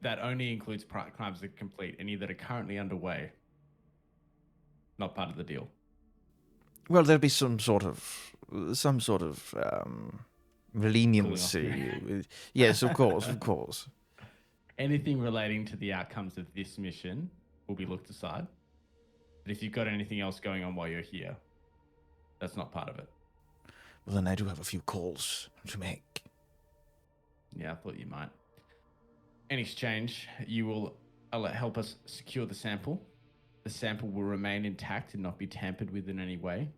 That only includes crimes that are complete. Any that are currently underway, not part of the deal. Well, there'll be some sort of leniency. Yes, of course. Anything relating to the outcomes of this mission will be looked aside. But if you've got anything else going on while you're here, that's not part of it. Well, then I do have a few calls to make. Yeah, I thought you might. In exchange, you will help us secure the sample. The sample will remain intact and not be tampered with in any way.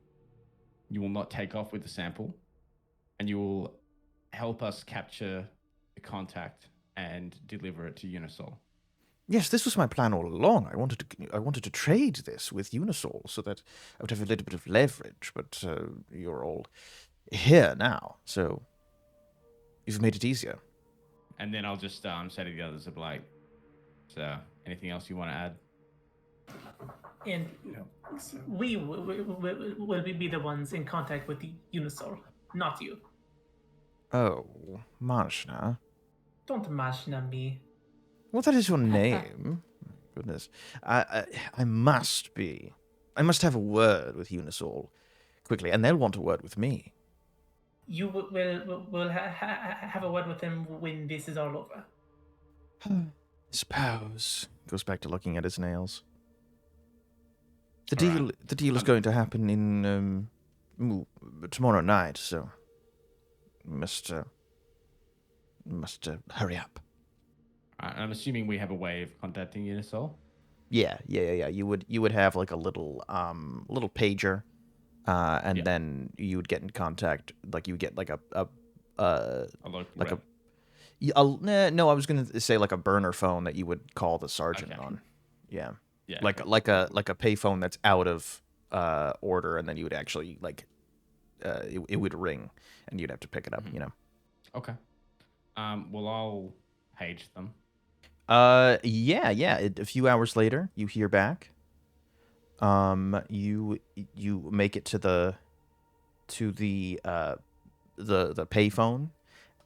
You will not take off with the sample. And you will help us capture the contact and deliver it to Unisol. Yes, this was my plan all along. I wanted to trade this with Unisol so that I would have a little bit of leverage, but you're all here now, so you've made it easier. And then I'll just say to the others, I'll be like, so anything else you want to add? And we will be the ones in contact with the Unisol, not you. Oh, Mazchna. Don't Mazchna me. Well, that is your name. Goodness. I must have a word with Unisol quickly, and they'll want a word with me. You will have a word with them when this is all over. I suppose. Goes back to looking at his nails. The deal is going to happen in tomorrow night, so must hurry up. I'm assuming we have a way of contacting Unisol. Yeah. You would have like a little pager, and then you would get in contact. Like you would get like a local like rep. no, I was gonna say like a burner phone that you would call the sergeant on. Yeah. Yeah. Like a payphone that's out of order, and then you would actually like it would ring, and you'd have to pick it up. Mm-hmm. You know. Okay. Well, I'll page them. Yeah. A few hours later, you hear back. You make it to the payphone,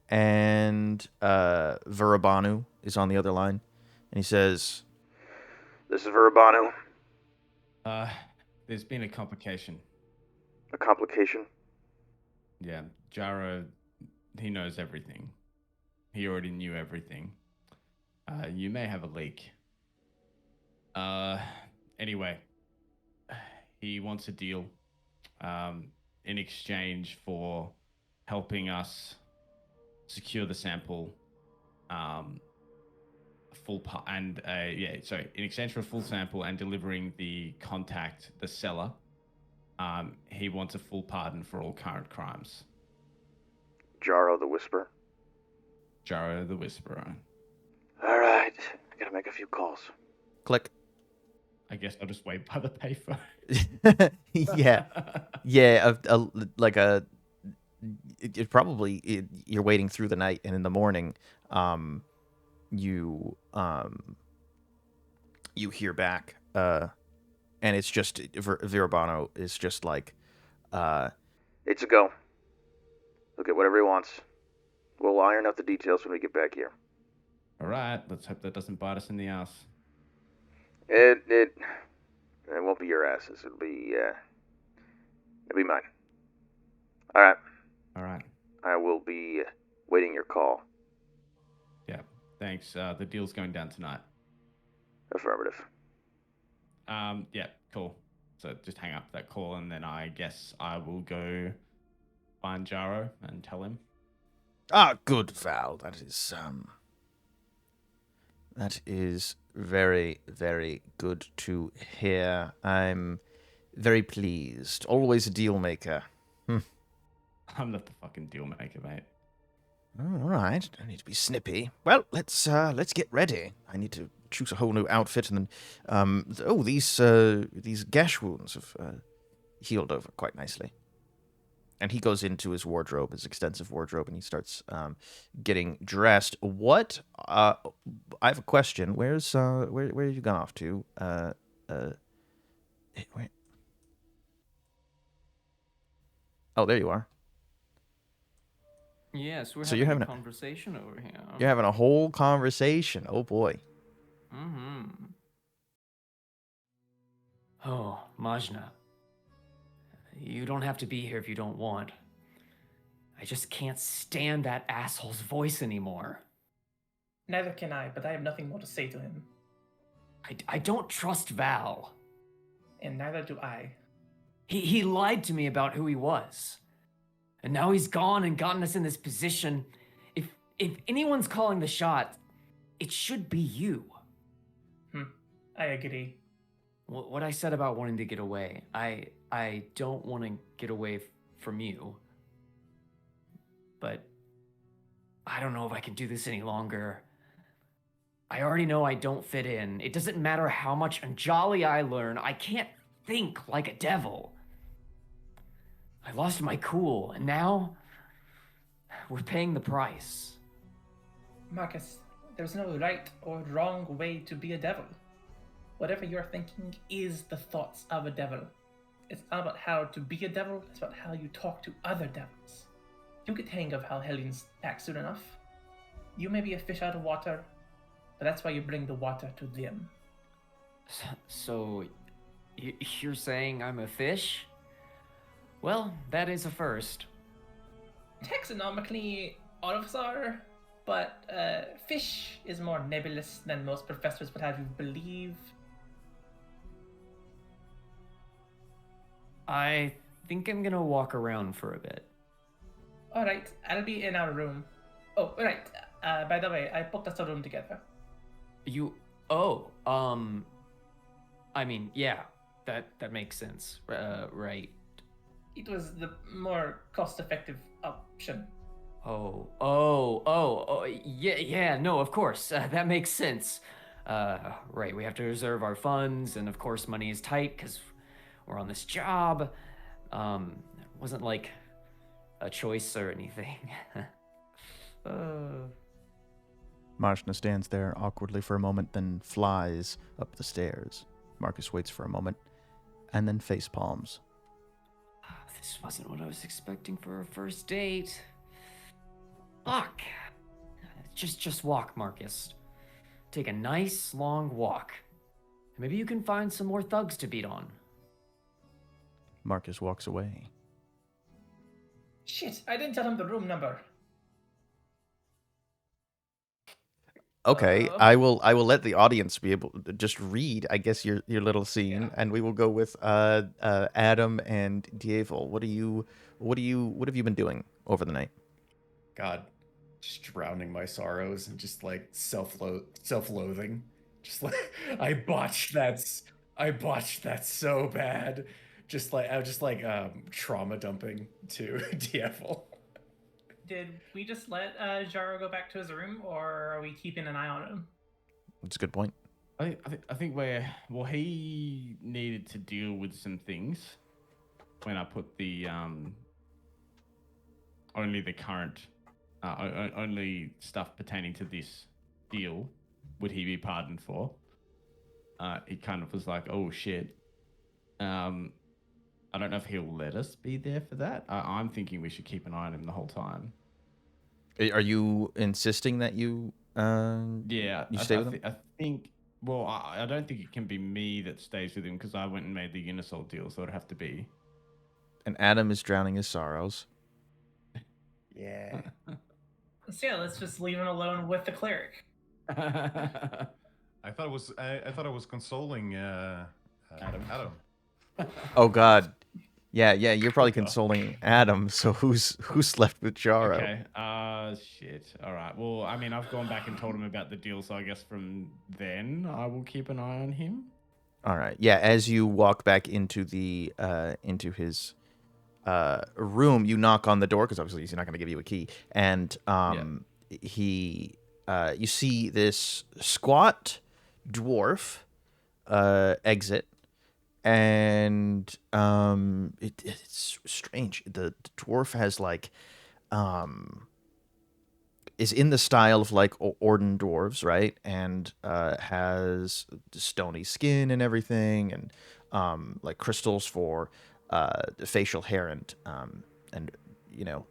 and Virabanu is on the other line, and he says, "This is Virabanu. There's been a complication. A complication? Yeah, Jaro, he knows everything. He already knew everything. You may have a leak. Anyway, he wants a deal in exchange for helping us secure the sample in exchange for a full sample and delivering the contact, the seller, he wants a full pardon for all current crimes. Jaro the Whisperer. Jaro the Whisperer. All right, I gotta make a few calls. Click. I guess I'll just wait by the payphone. You're waiting through the night, and in the morning, you hear back, and it's just Virabano is just like, it's a go. He'll get whatever he wants. We'll iron out the details when we get back here. All right, let's hope that doesn't bite us in the ass. It won't be your asses. It'll be mine. All right. I will be waiting your call. Yeah, thanks. The deal's going down tonight. Affirmative. Yeah, cool. to just hang up that call, and then I guess I will go find Jaro and tell him. Ah, good, Val. That is very, very good to hear. I'm very pleased. Always a deal maker. I'm not the fucking deal maker, mate. Oh, all right. Don't need to be snippy. Well, let's get ready. I need to choose a whole new outfit, and then these gash wounds have healed over quite nicely. And he goes into his wardrobe, his extensive wardrobe, and he starts getting dressed. What? I have a question. Where have you gone off to? Wait. Oh, there you are. Yes, we're So having you're a having a- conversation over here. You're having a whole conversation. Oh boy. Mm-hmm. Oh, Mazchna. You don't have to be here if you don't want. I just can't stand that asshole's voice anymore. Neither can I, but I have nothing more to say to him. I don't trust Val. And neither do I. He lied to me about who he was. And now he's gone and gotten us in this position. If anyone's calling the shot, it should be you. I agree. What I said about wanting to get away, I don't want to get away from you. But I don't know if I can do this any longer. I already know I don't fit in. It doesn't matter how much Anjali I learn, I can't think like a devil. I lost my cool, and now we're paying the price. Marcus, there's no right or wrong way to be a devil. Whatever you're thinking is the thoughts of a devil. It's not about how to be a devil, it's about how you talk to other devils. You'll get the hang of how Hellions act soon enough. You may be a fish out of water, but that's why you bring the water to them. So, you're saying I'm a fish? Well, that is a first. Taxonomically, all of us are, but fish is more nebulous than most professors would have you believe. I think I'm gonna walk around for a bit. Alright, I'll be in our room. Oh, right. By the way, I booked us a room together. I mean, yeah, that makes sense, right? It was the more cost-effective option. Yeah, no, of course, that makes sense. Right, we have to reserve our funds, and of course money is tight, because we're on this job. It wasn't like a choice or anything. Mazchna stands there awkwardly for a moment, then flies up the stairs. Marcus waits for a moment, and then face palms. This wasn't what I was expecting for a first date. Fuck. Just walk, Marcus. Take a nice, long walk. Maybe you can find some more thugs to beat on. Marcus walks away. Shit, I didn't tell him the room number. Okay, I will let the audience be able to just read, I guess, your little scene, and we will go with Adam and Djevel. What have you been doing over the night? God, just drowning my sorrows and just like self-loathing. Just like I botched that so bad. Just like I was just like trauma dumping to Djevel. Did we just let Jaro go back to his room, or are we keeping an eye on him? That's a good point. I think he needed to deal with some things when I put the only the current only stuff pertaining to this deal would he be pardoned for. He kind of was like, oh shit. I don't know if he'll let us be there for that. I'm thinking we should keep an eye on him the whole time. Are you insisting that you Yeah, you stay with him? I think. Well, I don't think it can be me that stays with him because I went and made the Unisol deal, so it'd have to be. And Adam is drowning his sorrows. Yeah. So yeah, let's just leave him alone with the cleric. I thought it was consoling Adam. Oh God. Yeah, you're probably God. consoling Adam, so who's left with Jaro? Okay. Shit. All right. Well, I mean, I've gone back and told him about the deal, so I guess from then I will keep an eye on him. All right. Yeah, as you walk back into the into his room, you knock on the door because obviously he's not going to give you a key, and he you see this squat dwarf exit, and it's strange. The dwarf has like is in the style of like Orden dwarves, right? And has stony skin and everything, and like crystals for facial hair and you know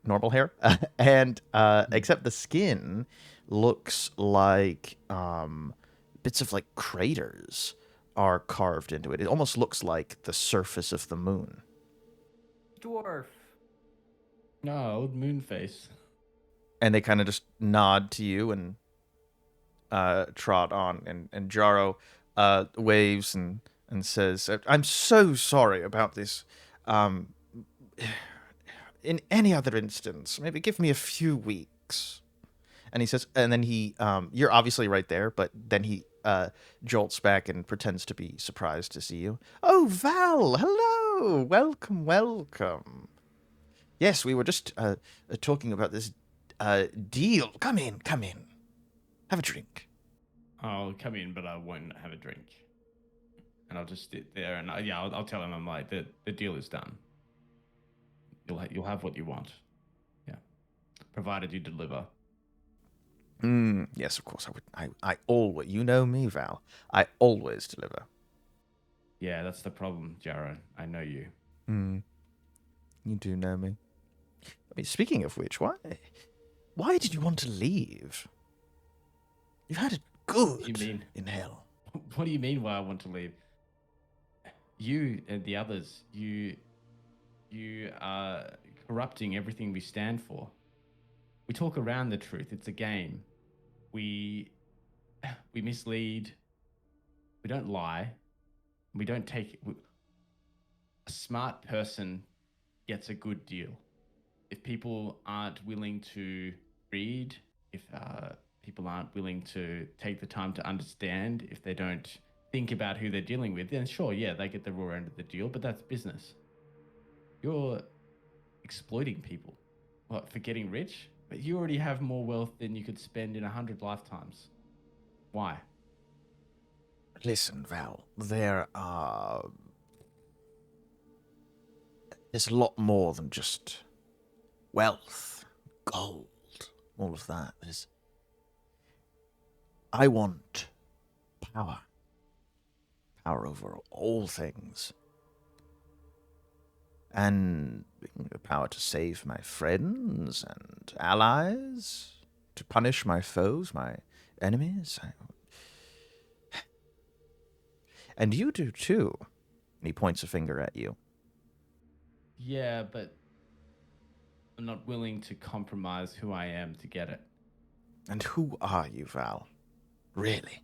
normal hair, and except the skin looks like bits of like craters are carved into it. It almost looks like the surface of the moon. Dwarf. No, old Moonface. And they kind of just nod to you and trot on. And Jaro waves and says, "I'm so sorry about this. In any other instance, maybe give me a few weeks." And he says, and then he, you're obviously right there, but then he jolts back and pretends to be surprised to see you. "Oh, Val, hello, welcome. Yes, we were just talking about this deal. Come in, have a drink." I'll come in, but I won't have a drink. And I'll just sit there and I'll tell him I'm like the deal is done. You'll have what you want. Yeah, provided you deliver. Yes, of course I would. I always, you know me, Val. I always deliver. Yeah, that's the problem, Jaro. I know you. You do know me. I mean, speaking of which, why did you want to leave? You've had it good. What do you mean? In hell? What do you mean why I want to leave? You and the others, you are corrupting everything we stand for. We talk around the truth. It's a game. We mislead. We don't lie. We don't take... A smart person gets a good deal. If people aren't willing to read, if people aren't willing to take the time to understand, if they don't think about who they're dealing with, then sure, yeah, they get the raw end of the deal, but that's business. You're exploiting people. What, for getting rich? But you already have more wealth than you could spend in 100 lifetimes. Why? Listen, Val, there's a lot more than just wealth, gold, all of that. I want power. Power over all things. And the power to save my friends and allies, to punish my foes, my enemies. And you do too. And he points a finger at you. Yeah, but I'm not willing to compromise who I am to get it. And who are you, Val? Really?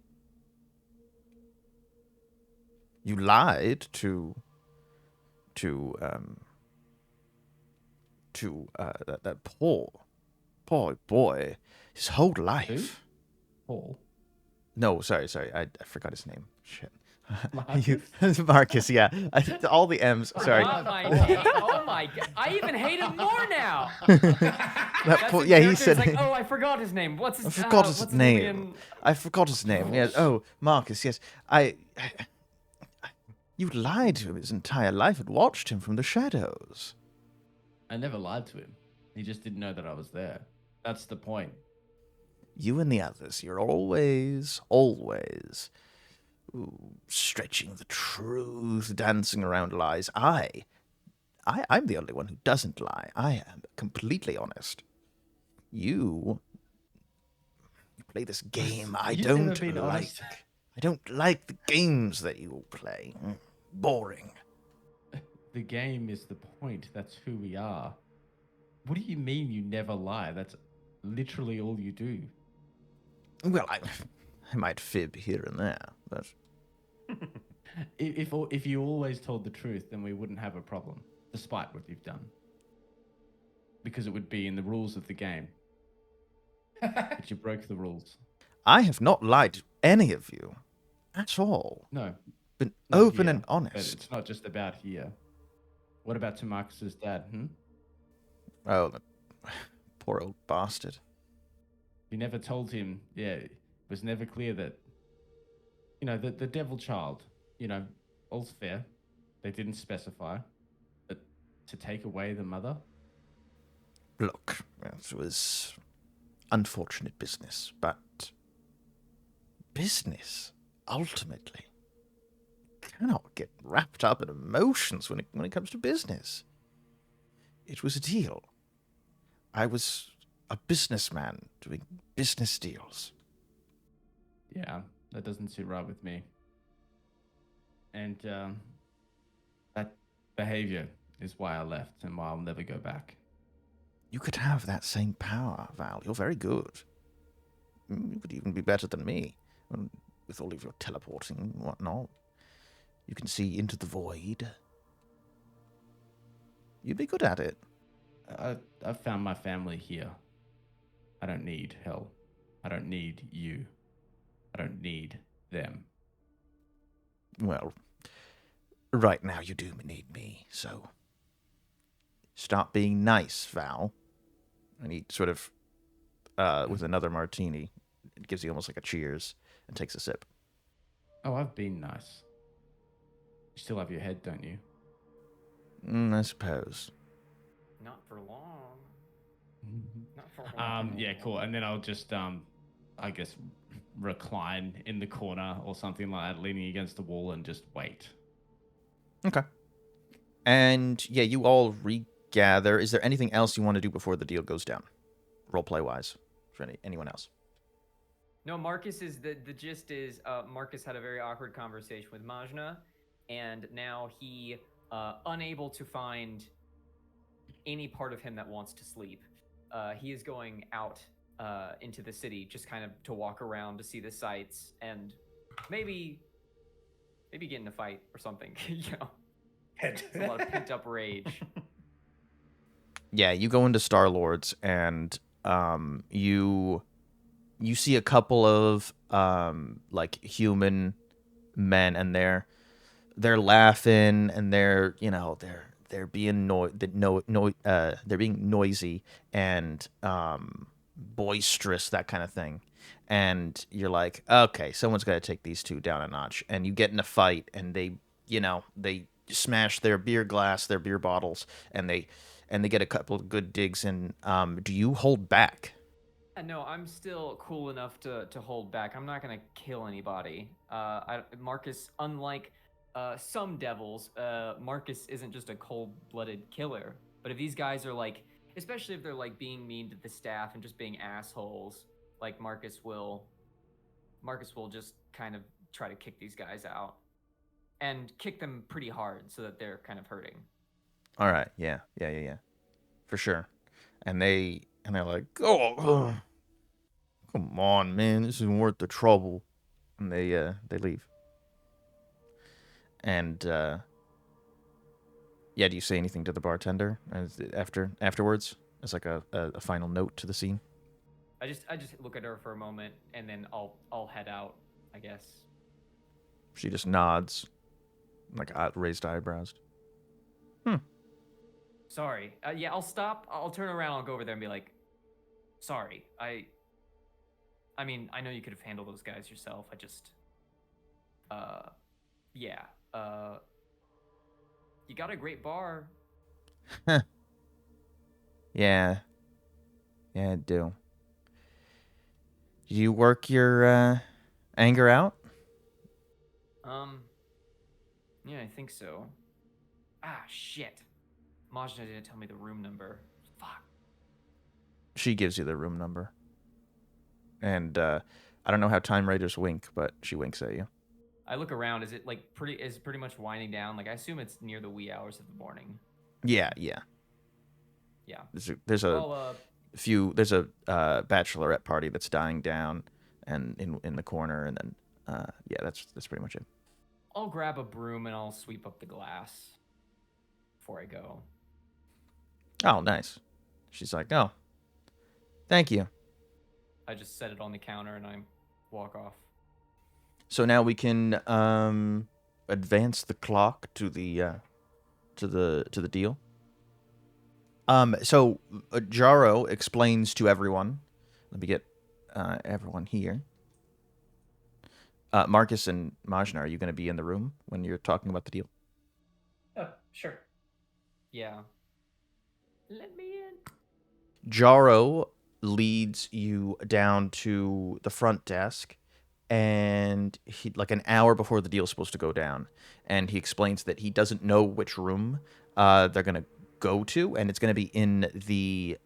You lied to that poor boy his whole life. Who? Paul? No, sorry, I forgot his name. Shit. Marcus? Marcus, yeah. All the M's. Sorry. Oh my god! I even hate him more now. He said. Like, oh, I forgot his name. What's his? I forgot his what's name. again? I forgot his name. Yes. Oh, Marcus. Yes. You lied to him his entire life and watched him from the shadows. I never lied to him. He just didn't know that I was there. That's the point. You and the others, you're always stretching the truth, dancing around lies. I'm the only one who doesn't lie. I am completely honest. You play this game I don't like. Honest. I don't like the games that you play. Boring. The game is the point. That's who we are. What do you mean you never lie? That's literally all you do. Well, I might fib here and there, but If you always told the truth, then we wouldn't have a problem, despite what you've done. Because it would be in the rules of the game. But you broke the rules. I have not lied to any of you at all. No, Been not open here, and but honest. it's not just about here. What about to Marcus's dad? Oh, the poor old bastard. You never told him. Yeah, it was never clear that. The devil child. All's fair. They didn't specify, but to take away the mother. Look, it was unfortunate business, but business, ultimately, cannot get wrapped up in emotions when it comes to business. It was a deal. I was a businessman doing business deals. Yeah, that doesn't sit right with me. And that behavior is why I left and why I'll never go back. You could have that same power, Val. You're very good. You could even be better than me, with all of your teleporting and whatnot. You can see into the void. You'd be good at it. I found my family here. I don't need hell. I don't need you. I don't need them. Well, right now you do need me, so stop being nice, Val. And he sort of, with another martini, gives you almost like a cheers and takes a sip. Oh, I've been nice. You still have your head, don't you? I suppose. Not for long. Not for long. Yeah, cool. And then I'll just, I guess, recline in the corner or something like that, leaning against the wall and just wait. Okay. And yeah, you all regather. Is there anything else you want to do before the deal goes down, roleplay wise, for anyone else? No, Marcus is the gist is Marcus had a very awkward conversation with Mazchna, and now he unable to find any part of him that wants to sleep. He is going out into the city just kind of to walk around to see the sights and maybe get in a fight or something. It's a lot of pent up rage. Yeah, you go into Star-Lord's and you see a couple of like human men, and they're laughing and they're being they're being noisy and boisterous, that kind of thing. And you're like, okay, someone's got to take these two down a notch. And you get in a fight, and they smash their beer glass, their beer bottles, and they get a couple of good digs in. Do you hold back? No, I'm still cool enough to hold back. I'm not gonna kill anybody. Marcus, unlike some devils, Marcus isn't just a cold-blooded killer. But if these guys are like, especially if they're like being mean to the staff and just being assholes, like Marcus will just kind of try to kick these guys out and kick them pretty hard so that they're kind of hurting. All right, yeah, for sure. And they're like, oh, come on, man, this isn't worth the trouble. And they leave. And do you say anything to the bartender afterwards as like a final note to the scene? I just look at her for a moment and then I'll head out, I guess. She just nods, like raised eyebrows. Sorry. Yeah, I'll stop. I'll turn around. I'll go over there and be like, sorry. I mean, I know you could have handled those guys yourself. I just, yeah. You got a great bar. Yeah, I do. Did you work your anger out? Yeah, I think so. Ah, shit. Mazchna didn't tell me the room number. Fuck. She gives you the room number. And I don't know how Time Raiders wink, but she winks at you. I look around. Is it like pretty much winding down? Like I assume it's near the wee hours of the morning. Yeah. Yeah. There's a bachelorette party that's dying down, and in the corner, and then that's pretty much it. I'll grab a broom and I'll sweep up the glass before I go. Oh, nice. She's like, oh, thank you. I just set it on the counter and I walk off. So now we can advance the clock to the deal. So Jaro explains to everyone. Let me get everyone here. Marcus and Mazchna, are you going to be in the room when you're talking about the deal? Oh, sure. Yeah. Let me in. Jaro leads you down to the front desk, and he, like an hour before the deal's supposed to go down, and he explains that he doesn't know which room they're going to go to, and it's going to be in the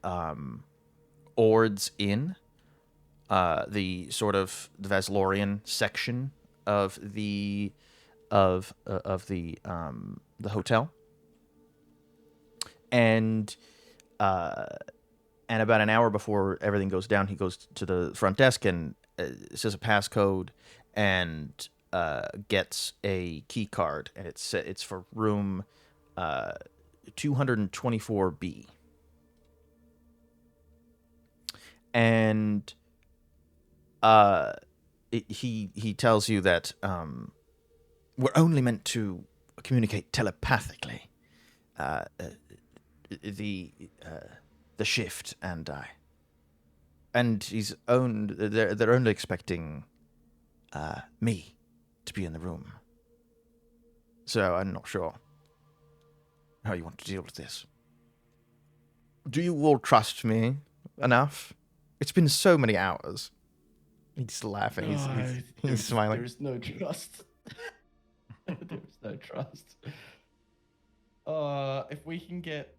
Ord's Inn, the sort of the Vaslorian section of the hotel, and about an hour before everything goes down, he goes to the front desk and says a passcode and gets a key card, and it's for room 224B. And he tells you that we're only meant to communicate telepathically. The shift and I. And they're only expecting me to be in the room. So I'm not sure how you want to deal with this. Do you all trust me enough? It's been so many hours. He's laughing. He's smiling. There's no trust. There's no trust. If we can get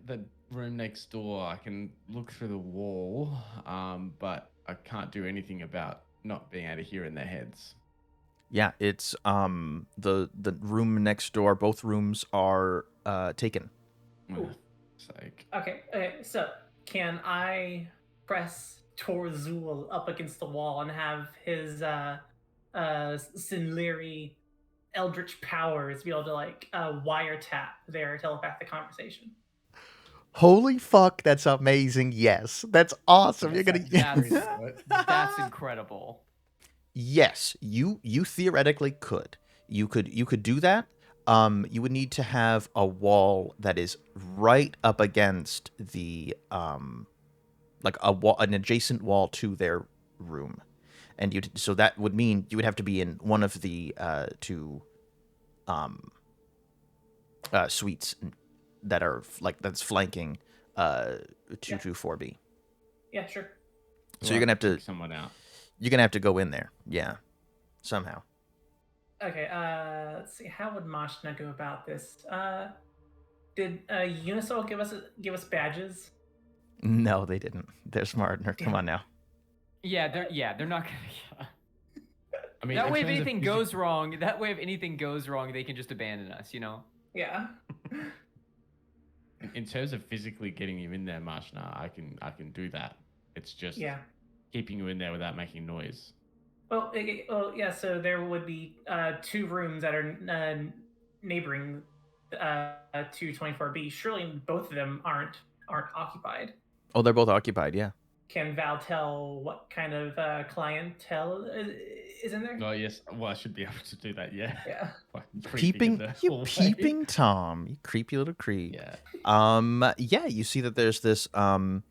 the room next door, I can look through the wall, but I can't do anything about not being able to hear in their heads. Yeah, it's the room next door. Both rooms are taken. Sake. Okay, so can I press Torzul up against the wall and have his Sinleri eldritch powers be able to like wiretap their telepathic conversation? Holy fuck, that's amazing. Yes, that's awesome. You're gonna. That's incredible. Yes, you theoretically could. You could do that. You would need to have a wall that is right up against the like an adjacent wall to their room, and so that would mean you would have to be in one of the two suites that are that's flanking 224B. Yeah, sure. So you're gonna have to kick someone out. You're gonna have to go in there, yeah, somehow. Okay, let's see. How would Mazchna go about this? Did Unisol give us badges? No, they didn't. They're smart. Come on now. Yeah, they're not gonna. I mean, that way, if anything goes wrong, they can just abandon us. You know. Yeah. In terms of physically getting you in there, Mazchna, I can do that. It's just keeping you in there without making noise. Well, yeah. So there would be two rooms that are neighboring 224B. Surely both of them aren't occupied. Oh, they're both occupied. Yeah. Can Val tell what kind of clientele is in there? Oh yes. Well, I should be able to do that. Yeah. Yeah. Peeping Tom, you creepy little creep. Yeah. Yeah. You see that there's this woad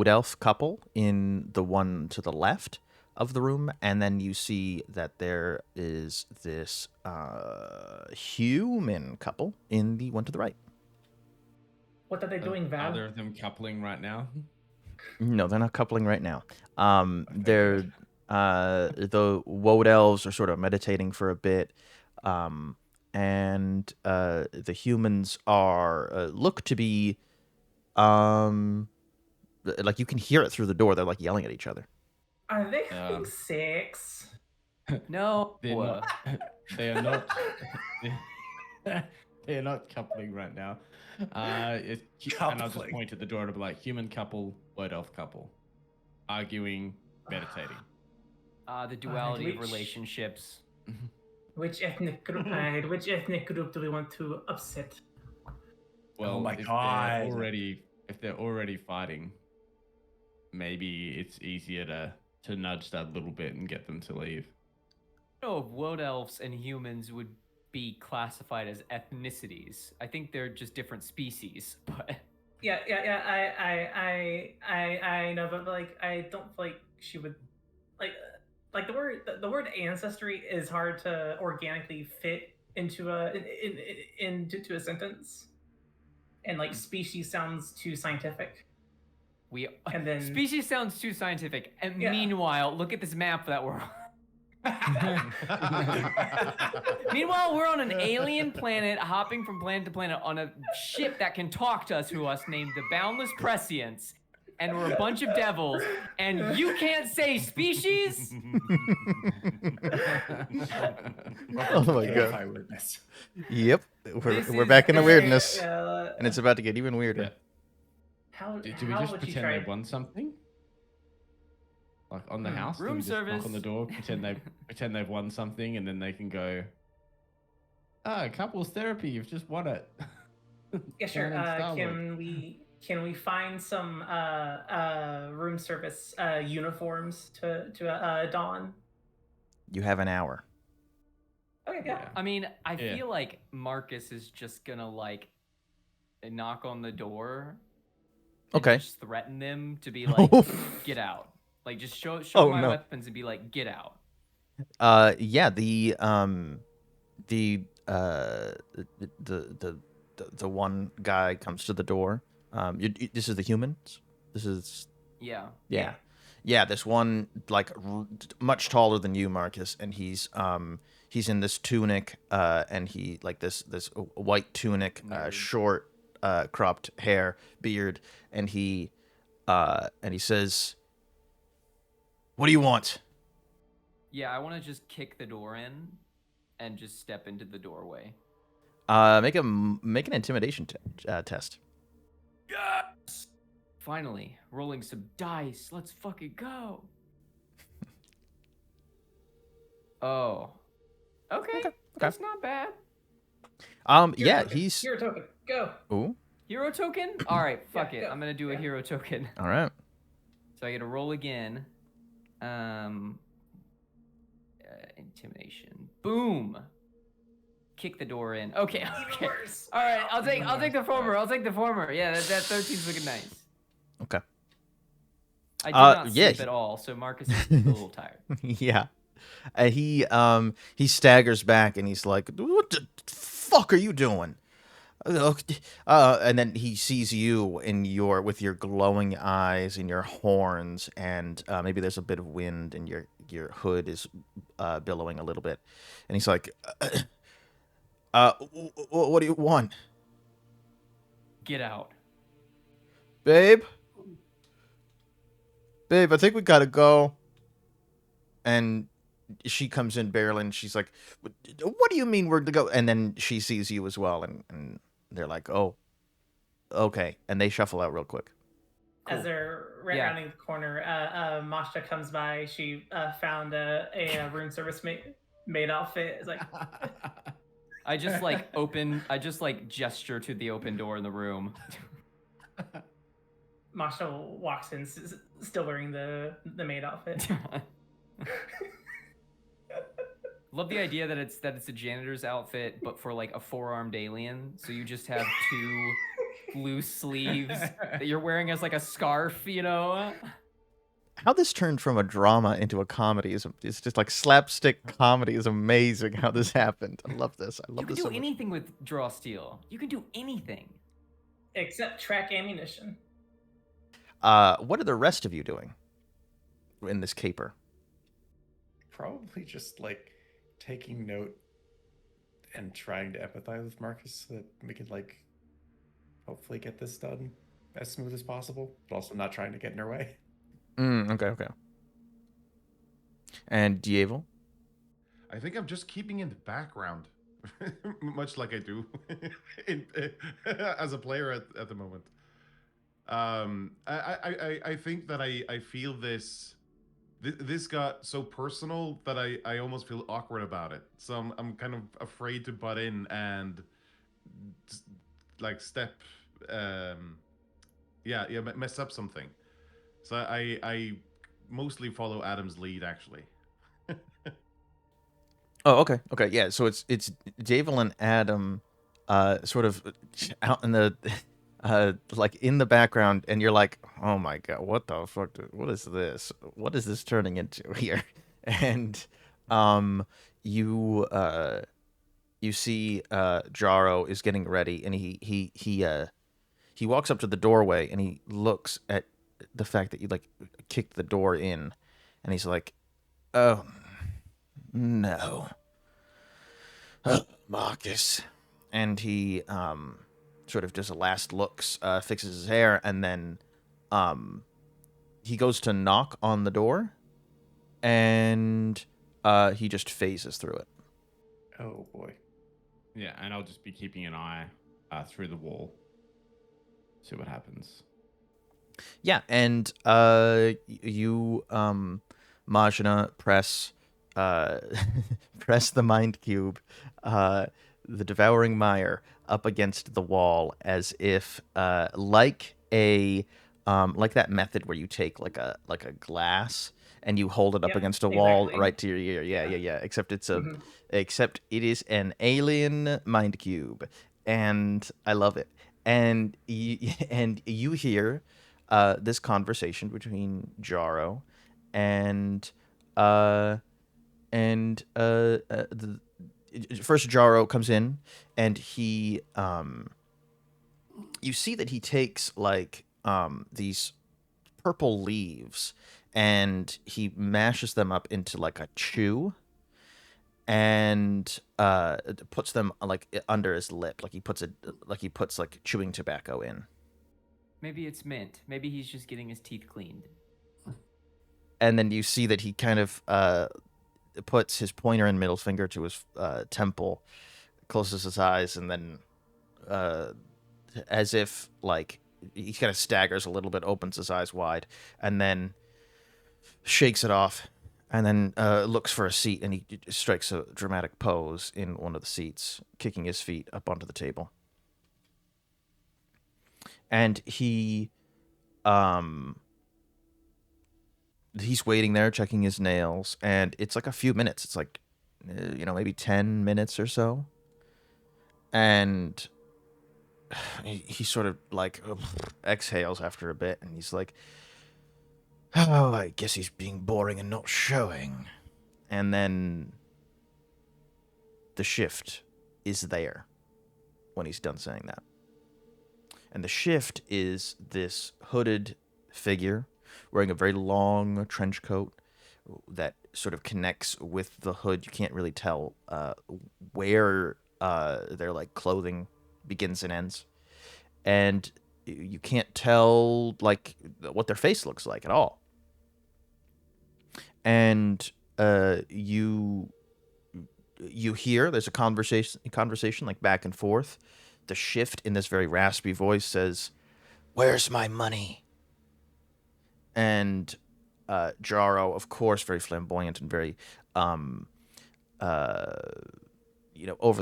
elf couple in the one to the left of the room, and then you see that there is this human couple in the one to the right. What are they doing, Val? Either of them coupling right now? No, they're not coupling right now. They're the woad elves are sort of meditating for a bit, and the humans are look to be like you can hear it through the door. They're like yelling at each other. Are they having sex? No, They're not. They are not. They are not coupling right now. And I'll just point at the door to be like, human couple, woad elf couple, arguing, meditating. The duality of relationships. Which ethnic group? Which ethnic group do we want to upset? Well, my if God. they're already fighting, maybe it's easier to nudge that a little bit and get them to leave. I don't know if wood elves and humans would be classified as ethnicities. I think they're just different species, but Yeah. I know, but like, I don't feel like she would like the word ancestry is hard to organically fit into into a sentence, and like species sounds too scientific. we And then species sounds too scientific. And Yeah. meanwhile, look at this map that we're on. Meanwhile, we're on an alien planet, hopping from planet to planet on a ship that can talk to us named the Boundless Prescience, and we're a bunch of devils, and you can't say species? Oh my god. Verify witness. Yep. This We're is back in the a- weirdness. Yeah, And it's about to get even weirder. Yeah. how Do we how just would you pretend try? they won something? Like on the house? Do Room we just service. knock on the door, pretend they've won something, and then they can go, couples therapy, you've just won it. Yeah, sure. Down in Starwood. Can we find some room service uniforms to don? You have an hour. Okay, yeah. I mean, I Yeah. feel like Marcus is just gonna like knock on the door. And Okay. Just threaten them to be like, get out. Like just show Oh, my no. weapons and be like, get out. Yeah, the one guy comes to the door. This is the humans. This is Yeah. yeah. This one like much taller than you, Marcus, and he's in this tunic, and he like this white tunic, Nerd. short, cropped hair, beard, and he says, "What do you want?" Yeah, I want to just kick the door in and just step into the doorway. Make an intimidation test. Yes! Finally, rolling some dice. Let's fucking go. Oh. Okay. That's not bad. Yeah, token. he's. Hero token. Go. Ooh. Hero token? All right, fuck Yeah, it. go. I'm going to do a hero token. All right. So I get to roll again. Intimidation. Boom. Kick the door in. Okay. Okay. Worse. All right. I'll take the former. I'll take the former. Yeah, that 13's looking nice. Okay. I did not yeah, sleep at all, so Marcus is a little tired. Yeah. He staggers back and he's like, "What the fuck are you doing?" And then he sees you with your glowing eyes and your horns, and maybe there's a bit of wind and your hood is billowing a little bit, and he's like, "What do you want, Get out. babe? Babe, I think we gotta go." And she comes in barreling. She's like, "What do you mean we're to go?" And then she sees you as well, and they're like, "Oh, okay." And they shuffle out real quick. Cool. As they're Yeah. rounding the corner, Mazchna comes by. She found a room service maid outfit. It's like, I just like gesture to the open door in the room. Mazchna walks in, still wearing the maid outfit. Love the idea that it's a janitor's outfit, but for like a four-armed alien. So you just have two blue sleeves that you're wearing as like a scarf, you know? How this turned from a drama into a comedy is just like slapstick comedy is amazing. How this happened, I love this. I You love can this do so much. anything with draw steel. You can do anything. Except track ammunition. What are the rest of you doing in this caper? Probably just like taking note and trying to empathize with Marcus so that we could like hopefully get this done as smooth as possible, but also not trying to get in her way. Okay. And Djevel? I think I'm just keeping in the background, much like I do as a player at the moment. I think that I feel this this got so personal that I almost feel awkward about it. So I'm kind of afraid to butt in and like step, um, yeah, mess up something. So I mostly follow Adam's lead actually. Oh, okay, yeah. So it's Djevel and Adam, sort of out in the, like in the background, and you're like, oh my god, what the fuck? What is this? What is this turning into here? And, you you see, Jaro is getting ready, and he walks up to the doorway, and he looks at the fact that you like kicked the door in, and he's like, oh no. Marcus. And he sort of does a last looks, fixes his hair, and then he goes to knock on the door, and he just phases through it. Oh boy. Yeah, and I'll just be keeping an eye through the wall. See what happens. Yeah, and you, Mazchna, press press the mind cube, the devouring mire, up against the wall, as if like a like that method where you take like a glass and you hold it up Yep, against a wall exactly. right to your ear. Yeah, Yeah. yeah. Except it's a Mhm. except it is an alien mind cube, and I love it. And and you hear this conversation between Jaro and uh the first Jaro comes in, and he you see that he takes like these purple leaves, and he mashes them up into like a chew, and puts them like under his lip, like he puts like chewing tobacco in. Maybe it's mint. Maybe he's just getting his teeth cleaned. And then you see that he kind of puts his pointer and middle finger to his temple, closes his eyes, and then as if like he kind of staggers a little bit, opens his eyes wide, and then shakes it off, and then looks for a seat, and he strikes a dramatic pose in one of the seats, kicking his feet up onto the table. And he's waiting there, checking his nails, and it's like a few minutes. It's like, maybe 10 minutes or so. And he sort of like exhales after a bit, and he's like, oh, I guess he's being boring and not showing. And then the shift is there when he's done saying that. And the shift is this hooded figure wearing a very long trench coat that sort of connects with the hood. You can't really tell where their like clothing begins and ends, and you can't tell like what their face looks like at all. And you hear there's a conversation like back and forth. The shift in this very raspy voice says, "Where's my money?" And Jaro, of course, very flamboyant and very over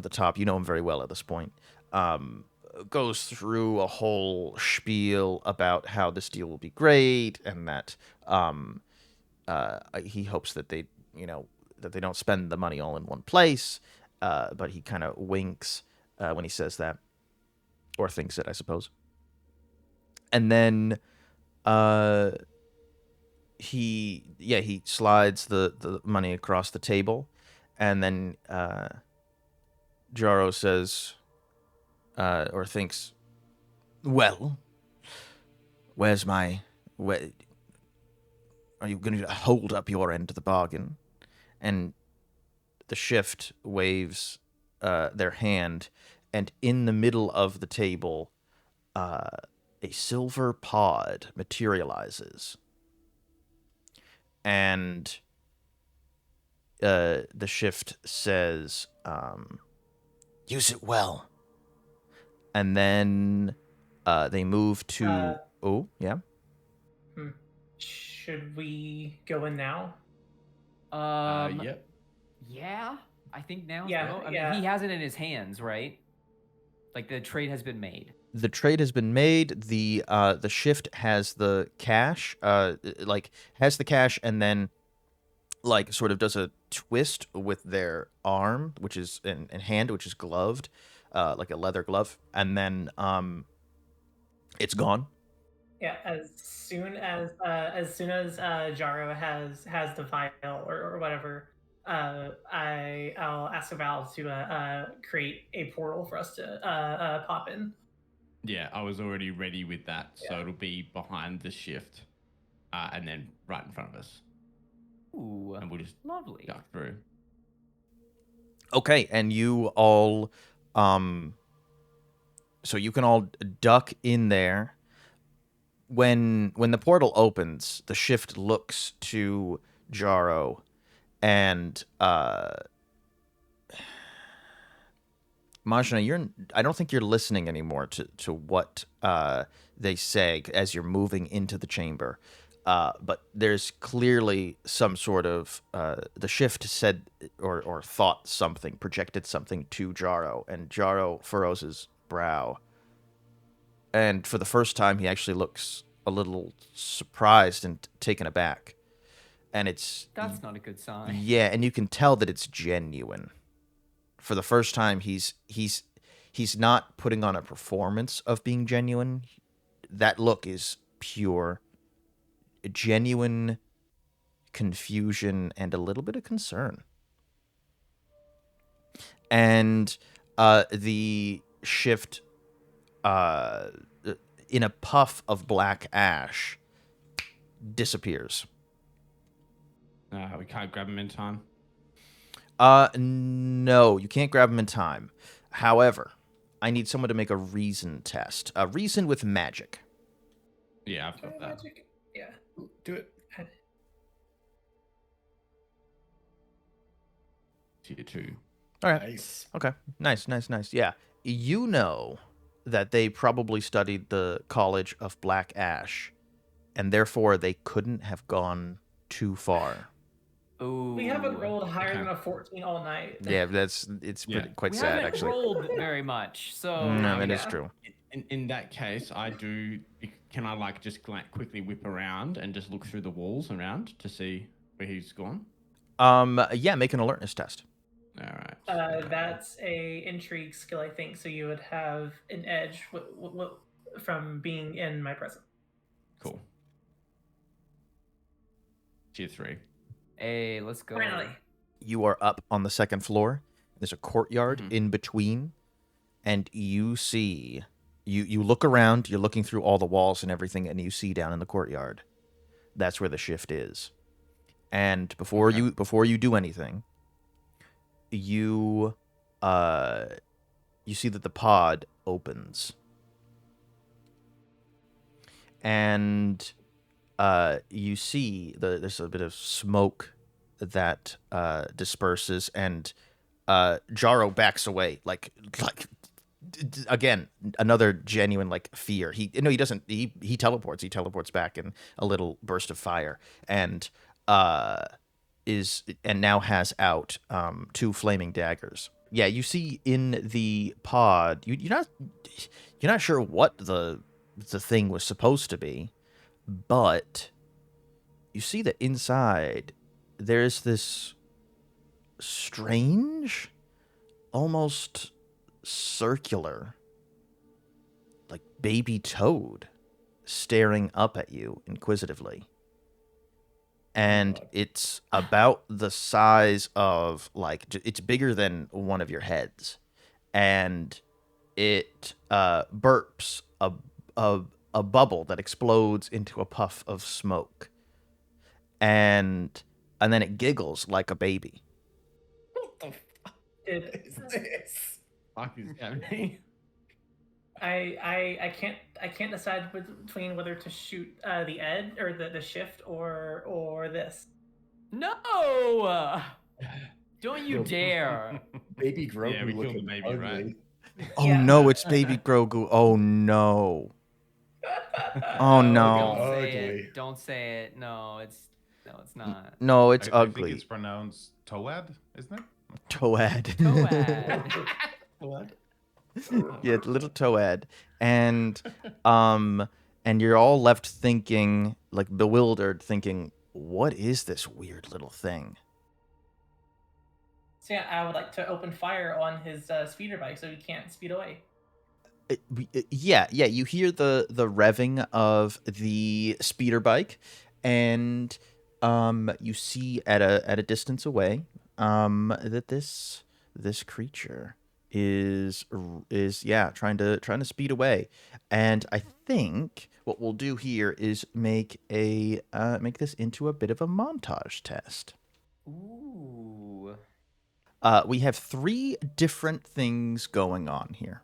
the top. You know him very well at this point. Goes through a whole spiel about how this deal will be great, and that he hopes that that they don't spend the money all in one place. But he kind of winks when he says that, or thinks it, I suppose. And then he slides the money across the table, and then Jaro says, or thinks, well, where are you going to hold up your end of the bargain? And the shift waves their hand, and in the middle of the table, a silver pod materializes. And the shift says, use it well. And then they move to... oh, yeah? should we go in now? Yep. Yeah, I think now. Yeah, I yeah. mean, he has it in his hands, right? Like the trade has been made. The trade has been made. The shift has the cash, like has the cash, and then like sort of does a twist with their arm, which is and hand, which is gloved, like a leather glove, and then it's gone. Yeah, as soon as Jaro has the vial or whatever, I'll ask Val to create a portal for us to pop in. Yeah, I was already ready with that, so Yeah. it'll be behind the shift, and then right in front of us, Ooh, and we'll just lovely. duck through. Okay, and you all, so you can all duck in there. When the portal opens, the shift looks to Jaro, and Mazchna, I don't think you're listening anymore to what they say as you're moving into the chamber. But there's clearly some sort of the shift said or thought something, projected something to Jaro, and Jaro furrows his brow. And for the first time, he actually looks a little surprised and taken aback. And That's not a good sign. yeah, and you can tell that it's genuine. For the first time, he's not putting on a performance of being genuine. That look is pure, genuine confusion and a little bit of concern. And the shift, in a puff of black ash, disappears. We can't grab him in time. No, you can't grab him in time. However, I need someone to make a reason test. A reason with magic. Yeah, I've got that. Magic. Yeah. Do it. Had- Tier 2. All right. Nice. Okay. Nice. Yeah. You know that they probably studied the College of Black Ash, and therefore they couldn't have gone too far. Ooh. We haven't rolled higher okay. than a 14 all night. Yeah, it's Yeah. quite We sad, haven't actually. rolled very much, so No, that is yeah. true. In that case, I do. Can I like just quickly whip around and just look through the walls around to see where he's gone? Yeah, make an alertness test. All right. That's a intrigue skill, I think. So you would have an edge from being in my presence. Cool. Tier 3. Hey, let's go. Finally. You are up on the second floor. There's a courtyard in between, and you see, you look around, you're looking through all the walls and everything, and you see down in the courtyard. That's where the shift is. And before you do anything, you see that the pod opens. And you see there's a bit of smoke that disperses, and Jaro backs away, like again, another genuine like fear. He doesn't. He teleports. He teleports back in a little burst of fire, and now has out 2 flaming daggers. Yeah, you see in the pod. You're not sure what the thing was supposed to be, but you see that inside there's this strange, almost circular, like baby toad staring up at you inquisitively. And it's about the size of, like, it's bigger than one of your heads. And it burps a bubble that explodes into a puff of smoke. And then it giggles like a baby. What the fuck is this? Fuck is happening? I can't decide between whether to shoot the Ed or the shift or this. No! Don't you dare! Baby Grogu Yeah, we killed looking the baby, ugly. right? Oh Yeah. no, it's baby Grogu. Oh no. Oh, Don't no. say Ugly. it. Don't say it. No, it's not. No, it's I think ugly. it's pronounced T.O.A.D., isn't it? T.O.A.D. T.O.A.D. What? Yeah, little T.O.A.D. And you're all left thinking, like bewildered, thinking, what is this weird little thing? So yeah, I would like to open fire on his speeder bike so he can't speed away. Yeah, you hear the revving of the speeder bike, and you see at a distance away that this creature is trying to speed away. And I think what we'll do here is make this into a bit of a montage test. Ooh. We have 3 different things going on here.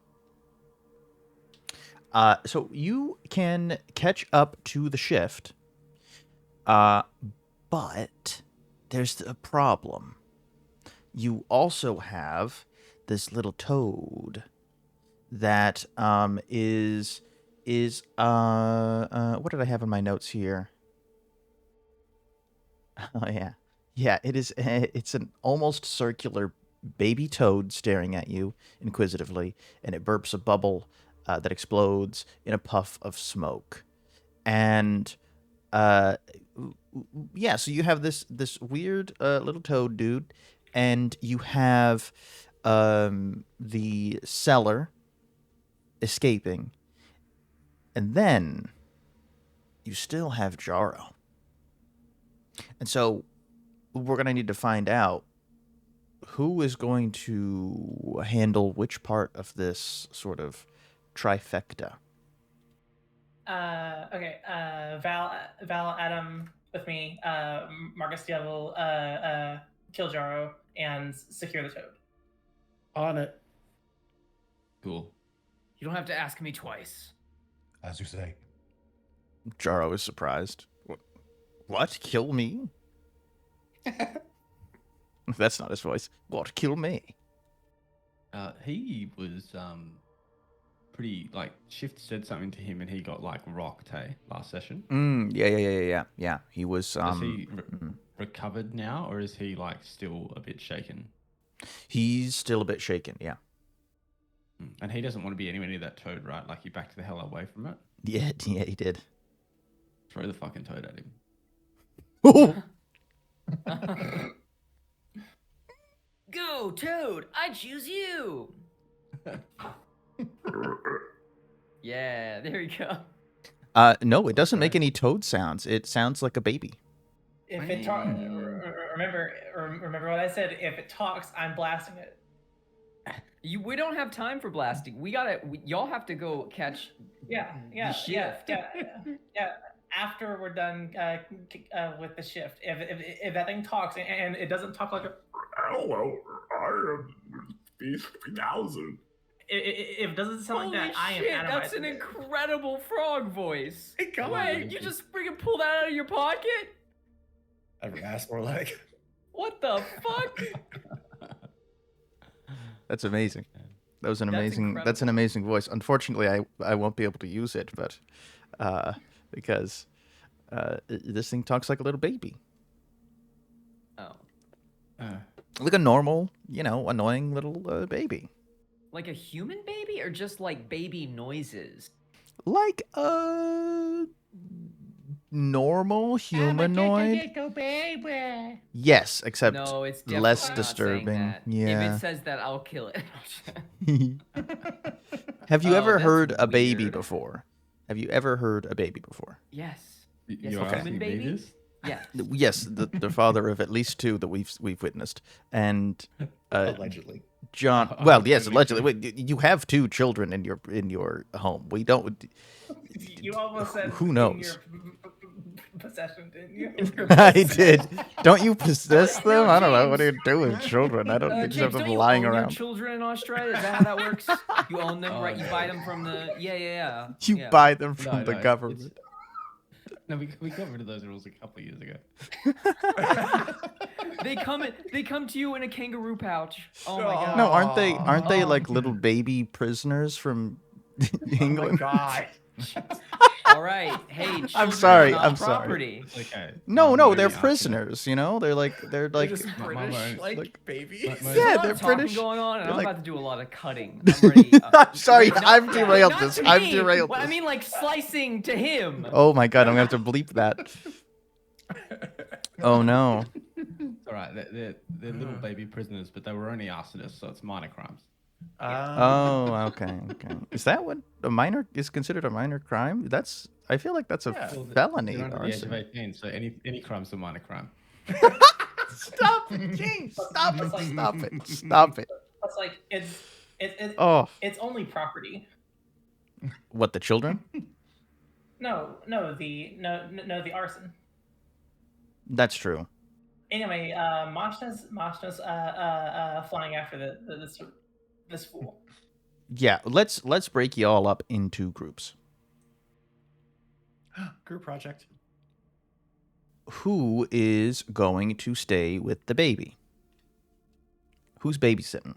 So you can catch up to the shift, but there's a problem. You also have this little toad that is what did I have in my notes here? Oh yeah. It is. It's an almost circular baby toad staring at you inquisitively, and it burps a bubble that explodes in a puff of smoke. And so you have this weird little toad dude, and you have the seller escaping, and then you still have Jaro. And so we're going to need to find out who is going to handle which part of this sort of trifecta. Okay. Val, Adam with me. Marcus Djevel, kill Jaro and secure the toad. On it. Cool. You don't have to ask me twice. As you say. Jaro is surprised. What? Kill me? That's not his voice. What? Kill me? He was pretty like Shift said something to him and he got like rocked, hey, last session. Yeah. He was Is he recovered now, or is he like still a bit shaken? He's still a bit shaken, yeah. And he doesn't want to be anywhere near that toad, right? Like he backed the hell away from it. Yeah, he did. Throw the fucking toad at him. Go, Toad! I choose you! Yeah, there you go. No, it doesn't make any toad sounds. It sounds like a baby. If it talks, remember what I said. If it talks, I'm blasting it. We don't have time for blasting. Y'all have to go catch Yeah. shift. Yeah. After we're done with the shift, if that thing talks and it doesn't talk like a hello, I am B3000. If it doesn't sound Holy like that, I am shit, atomizing that's an it. incredible frog voice. Hey, come Wait, on. you just freaking pulled that out of your pocket? Ever asked more like? What the fuck? That's amazing. That was an That's amazing. incredible. That's an amazing voice. Unfortunately, I won't be able to use it, but because this thing talks like a little baby, Oh. like a normal, annoying little baby, Like a human baby or just like baby noises? like a normal humanoid. Yes, except No, it's definitely less not saying disturbing. that. Yeah. If it says that, I'll kill it. Have you Oh, ever that's heard a baby weird. before? Have you ever heard a baby before? Yes. Yes, You're a Okay. asking human me baby? this? Yes. Yes, the father of at least 2 that we've witnessed, and Allegedly. John. Well, yes, allegedly. Wait, you have 2 children in your home. We don't. You almost said Who in knows? your possession, didn't you? I did. Don't you possess them? I don't know. What do you do with children? I don't think you have James, them don't you lying own your around. children in Australia? Is that how that works? You own them, Oh, right? You no, buy yeah. them from the... Yeah. You yeah. buy them from No, the no, government. it's- No, we got rid of those rules a couple of years ago. They come to you in a kangaroo pouch. Oh my god. No, aren't they Oh. like little baby prisoners from Oh my England? god. All right. Hey, children sorry, are not I'm sorry. property. Okay. No, Mum no, won't they're be asking us. prisoners. You know, they're like They're just My British, won't- like babies. There's Yeah, a lot they're of talking British. going on, and They're I'm like- about to do a lot of cutting. I'm ready. I'm sorry, Wait, I've yeah, derailed not this. to I've me. derailed Well, I this. mean, like slicing to him. Oh my god, I'm gonna have to bleep that. Oh no. It's all right. They're little baby prisoners, but they were only arsonists, so it's minor crimes. Oh, okay, okay. Is that what a minor is considered a minor crime? I feel like that's a Yeah. felony. They're under the age of Arson. 18, so any crime's a minor crime. Stop it, James! Stop It's it! like- Stop it! Stop it! It's like it's Oh, it's only property. what, the children? No, the arson. That's true. Anyway, Mazchna's flying after this fool. Yeah, let's break y'all up into groups. Group project. Who is going to stay with the baby? Who's babysitting?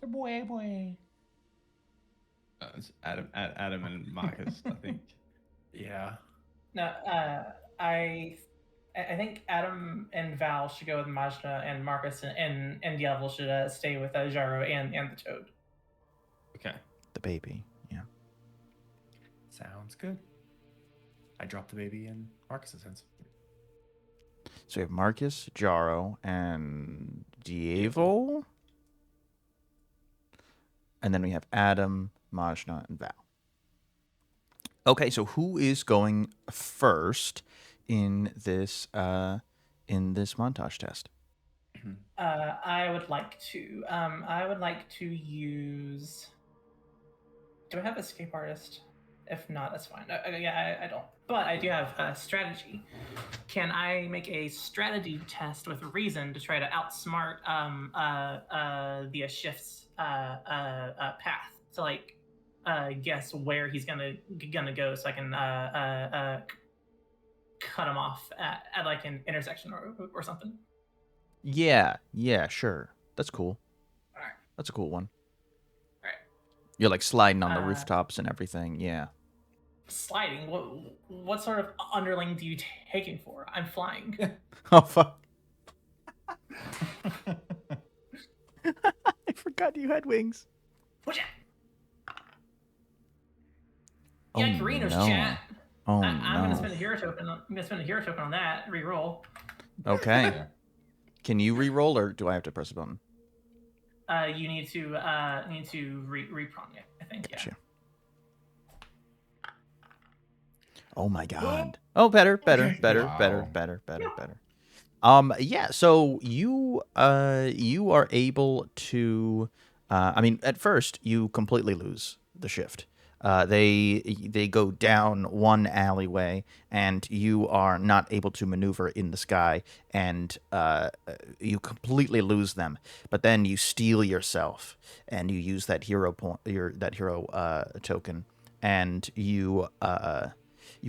The boy. It's Adam and Marcus, I think. Yeah. No, I think Adam and Val should go with Mazchna, and Marcus and Djevel should stay with Jaro and the Toad. Okay. The baby. Yeah. Sounds good. I dropped the baby in Marcus's hands. So we have Marcus, Jaro, and Djevel. And then we have Adam, Mazchna, and Val. Okay, so who is going first in this montage test? I would like to use. Do I have escape artist? If not, that's fine. Yeah, I don't. But I do have a strategy. Can I make a strategy test with reason to try to outsmart the shift's path to like guess where he's gonna go, so I can cut him off at like an intersection or something. Yeah, sure. That's cool. Alright. That's a cool one. Alright. You're like sliding on the Uh, rooftops and everything. Yeah. Sliding? What sort of underling do you take him for? I'm flying. Oh fuck! I forgot you had wings. Watch out! Oh, Yeah, Karina's no. chat. Oh I'm gonna no. spend a hero token. I'm gonna spend a hero token on that. Reroll. Okay. Can you re-roll, or do I have to press a button? You need to reprong it. I think. Yeah. Gotcha. Oh my god. Oh, better. Yeah, so you are able to I mean, at first you completely lose the shift. They go down one alleyway, and you are not able to maneuver in the sky, and you completely lose them. But then you steal yourself, and you use that hero token, and you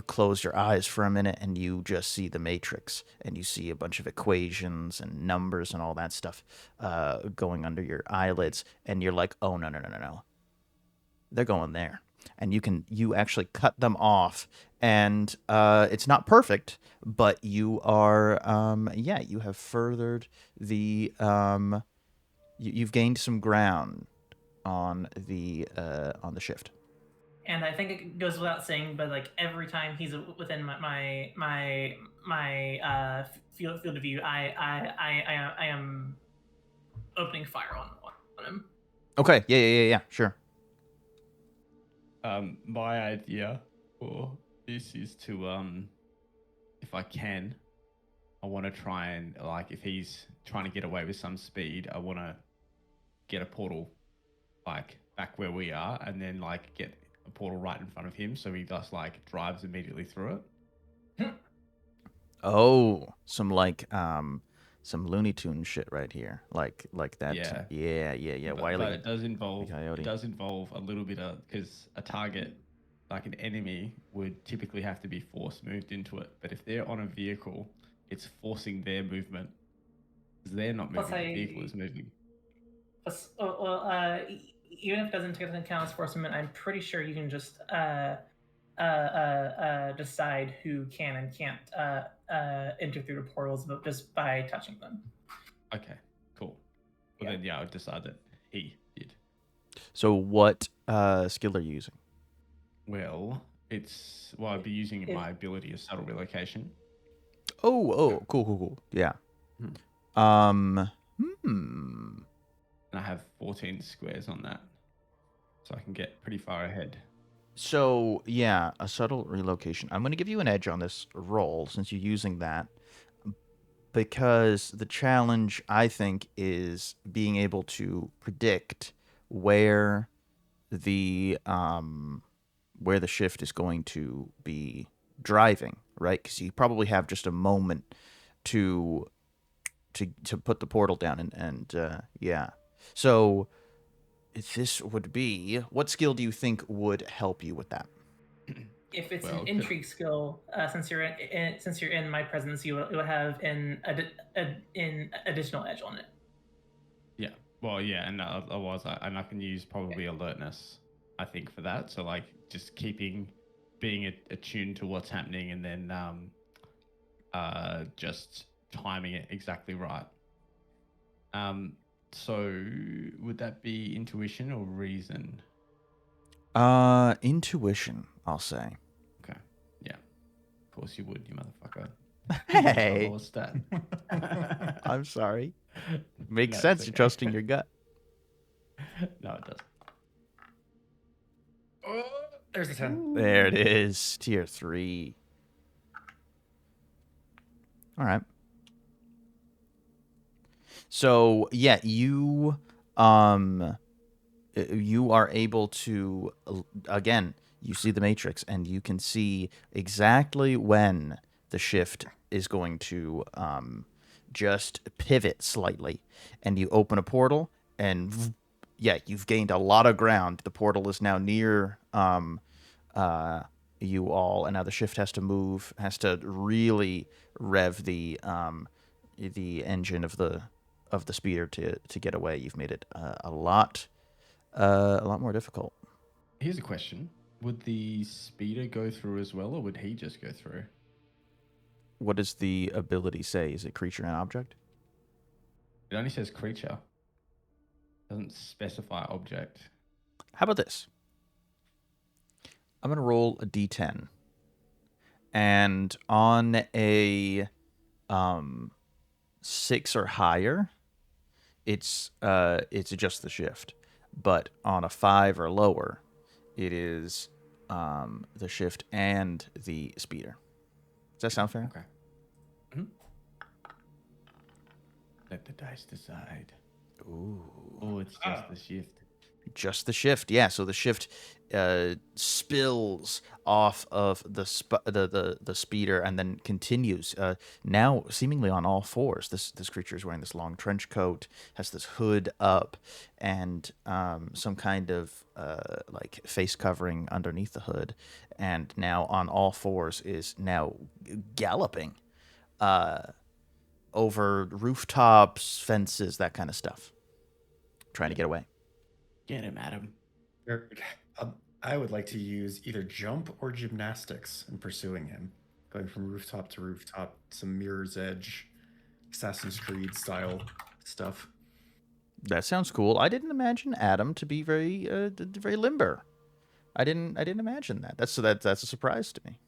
close your eyes for a minute, and you just see the Matrix, and you see a bunch of equations and numbers and all that stuff going under your eyelids, and you're like, oh no, they're going there. And you actually cut them off, and it's not perfect, but you are you have furthered the you've gained some ground on the shift. And I think it goes without saying, but like every time he's within my field of view, I am opening fire on him. Okay, yeah, sure. My idea for this is to if I can, I want to try and, like, if he's trying to get away with some speed, I want to get a portal like back where we are, and then like get a portal right in front of him, so he just like drives immediately through it. Oh, some Looney Tune shit right here, like that. Yeah. But Wiley. it does involve Coyote. a little bit of, because a target like an enemy would typically have to be force moved into it, but if they're on a vehicle, it's forcing their movement. Because they're not moving, the vehicle is moving. Even if it doesn't take into account as force movement, I'm pretty sure you can just decide who can and can't enter through the portals, but just by touching them. Okay, cool. Well, then, yeah, I would decide that he did. So what skill are you using? Well, I'd be using my ability of subtle relocation. Oh, cool. Yeah. And I have 14 squares on that, so I can get pretty far ahead. So, yeah, a subtle relocation. I'm going to give you an edge on this roll since you're using that, because the challenge, I think, is being able to predict where the shift is going to be driving, right? Because you probably have just a moment to put the portal down, and yeah. So this would be, what skill do you think would help you with that? If it's an intrigue skill, since you're in my presence, it would have an additional edge on it. Yeah. Well, yeah, and otherwise, I can use probably alertness, I think, for that. So like just being attuned to what's happening, and then just timing it exactly right. So would that be intuition or reason? Intuition, I'll say. Okay. Yeah. Of course you would, you motherfucker. Hey. What's that? I'm sorry. Makes No, sense. it's You're okay. trusting your gut. No, it doesn't. Oh, there's a 10. There it is. Tier 3. All right. So, yeah, you are able to, again, you see the matrix and you can see exactly when the shift is going to just pivot slightly, and you open a portal, and yeah, you've gained a lot of ground. The portal is now near you all, and now the shift has to really rev the engine of the speeder to get away. You've made it a lot more difficult. Here's a question. Would the speeder go through as well, or would he just go through? What does the ability say? Is it creature and object? It only says creature. Doesn't specify object. How about this? I'm going to roll a d10. And on a 6 or higher, it's just the shift. But on a 5 or lower, it is the shift and the speeder. Does that sound fair? Okay. Mm-hmm. Let the dice decide. Ooh. Oh, it's just the shift. Just the shift, yeah. So the shift spills off of the speeder and then continues. Now seemingly on all fours. This creature is wearing this long trench coat, has this hood up, and some kind of like face covering underneath the hood. And now on all fours is now galloping over rooftops, fences, that kind of stuff, trying to get away. Get him, Adam. I would like to use either jump or gymnastics in pursuing him, going from rooftop to rooftop, some Mirror's Edge, Assassin's Creed style stuff. That sounds cool. I didn't imagine Adam to be very limber. I didn't imagine that. That's a surprise to me.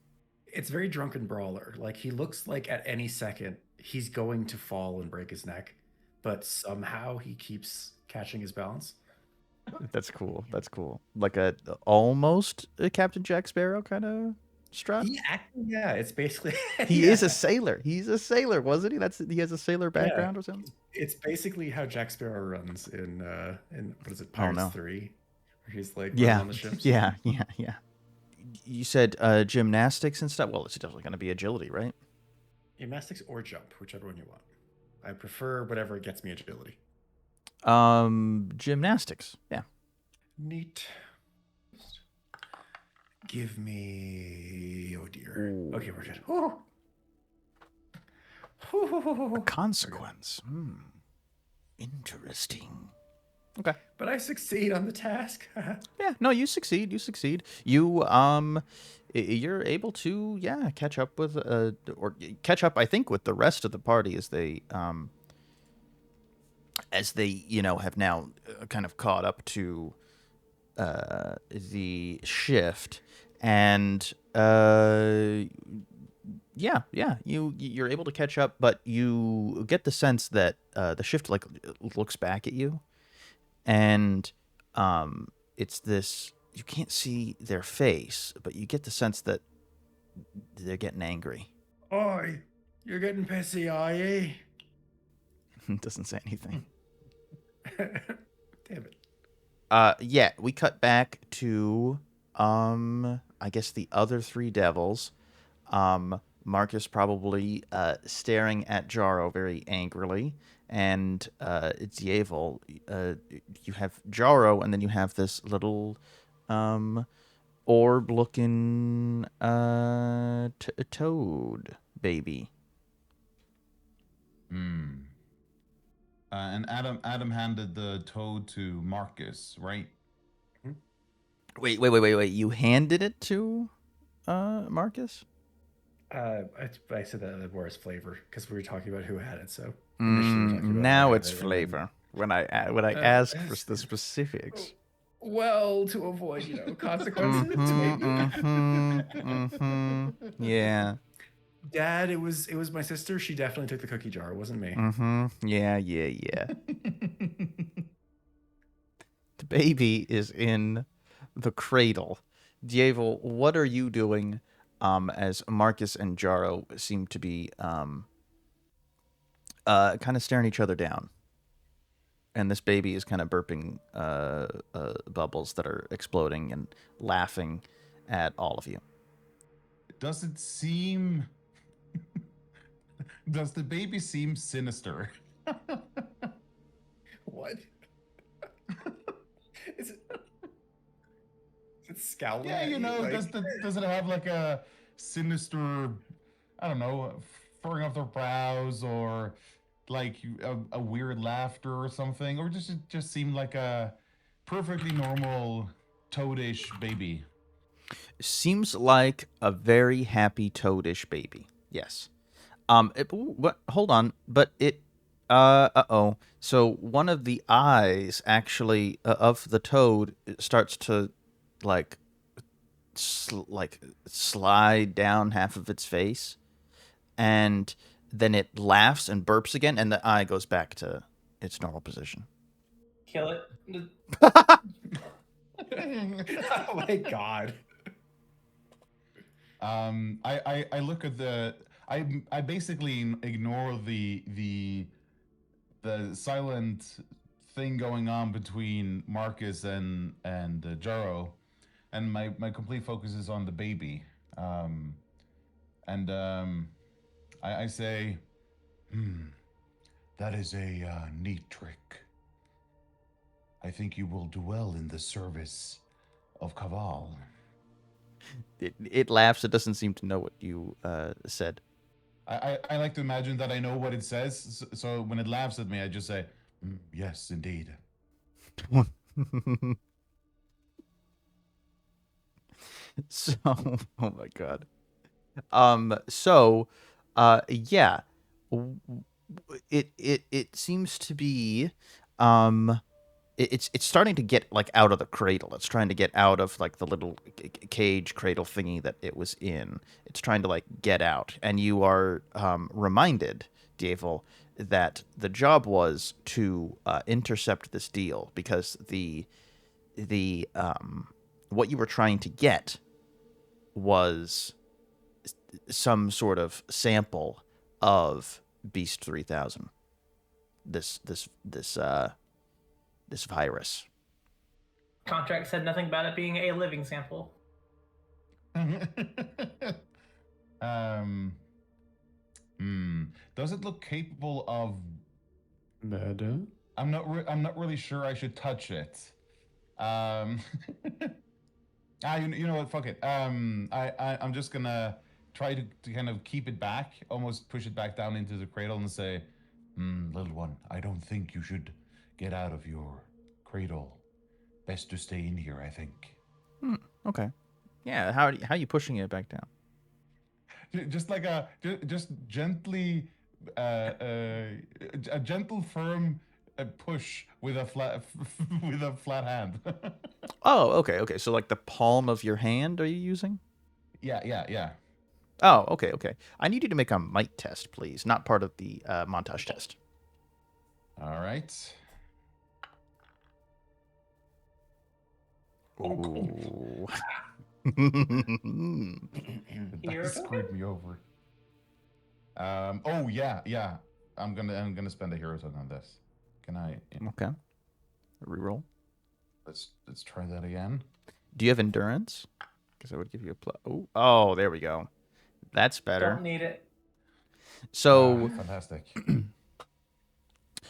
It's very drunken brawler. Like, he looks like at any second he's going to fall and break his neck, but somehow he keeps catching his balance. That's cool. Like almost a Captain Jack Sparrow kind of strut. Yeah, it's basically He is a sailor. He's a sailor, wasn't he? He has a sailor background or something. It's basically how Jack Sparrow runs in what is it, Pirates 3, where he's like running on the ships. Yeah. You said gymnastics and stuff. Well, it's definitely going to be agility, right? Gymnastics or jump, whichever one you want. I prefer whatever gets me agility. Gymnastics. Yeah. Neat. Give me. Oh dear. Ooh. Okay, we're good. A consequence. Interesting. Okay. But I succeed on the task. Yeah. No, you succeed. You you're able to catch up with I think with the rest of the party as they have now kind of caught up to the shift, and you're able to catch up, but you get the sense that the shift like looks back at you, and it's this, you can't see their face, but you get the sense that they're getting angry. Oi, you're getting pissy, are you? Doesn't say anything. Damn it. Yeah, we cut back to I guess the other three devils. Marcus probably staring at Jaro very angrily, and Djevel, you have Jaro, and then you have this little orb-looking toad baby. And Adam handed the toad to Marcus, right? Wait. You handed it to Marcus? I said that the worst flavor because we were talking about who had it. So initially we were talking about now who had it's it, and flavor. When I ask for the specifics. then- well, to avoid consequences. maybe. Yeah. Dad, it was my sister. She definitely took the cookie jar. It wasn't me. Yeah. The baby is in the cradle. Djevel, what are you doing as Marcus and Jaro seem to be kind of staring each other down? And this baby is kind of burping bubbles that are exploding and laughing at all of you. Does it seem... Does the baby seem sinister? What? Is it scowling? Yeah, at like... does it have like a sinister, I don't know, furrowing of their brows, or like a weird laughter or something, or just seem like a perfectly normal toadish baby? Seems like a very happy toadish baby. Yes. Hold on, but it. So one of the eyes actually of the toad starts to, like slide down half of its face, and then it laughs and burps again, and the eye goes back to its normal position. Kill it. Oh my god. I look at the... I basically ignore the silent thing going on between Marcus and Jaro, and my complete focus is on the baby. I say, that is a neat trick. I think you will do well in the service of Cabal. It laughs. It doesn't seem to know what you said. I like to imagine that I know what it says, so when it laughs at me, I just say, yes, indeed. So, oh my god. Yeah, it seems to be, it's starting to get like out of the cradle. It's trying to get out of like the little cage cradle thingy that it was in. It's trying to like get out, and you are reminded, Djevel, that the job was to intercept this deal, because the what you were trying to get was some sort of sample of Beast 3000. This virus. Contract said nothing about it being a living sample. Does it look capable of murder? I'm not really sure I should touch it. You know what? Fuck it. I'm just gonna try to kind of keep it back, almost push it back down into the cradle, and say, little one, I don't think you should get out of your cradle. Best to stay in here, I think. Okay. Yeah, how are you pushing it back down? Just like just gently, a gentle, firm push with a flat with a flat hand. Oh, okay. So like the palm of your hand are you using? Yeah. Oh, okay. I need you to make a might test, please. Not part of the montage test. All right. Ooh. The Hero dice token? screwed me over. Oh yeah. I'm gonna spend a hero token on this. Can I? Yeah. Okay. Reroll. Let's try that again. Do you have endurance? Because I would give you a plus. Oh, there we go. That's better. Don't need it. So, Fantastic.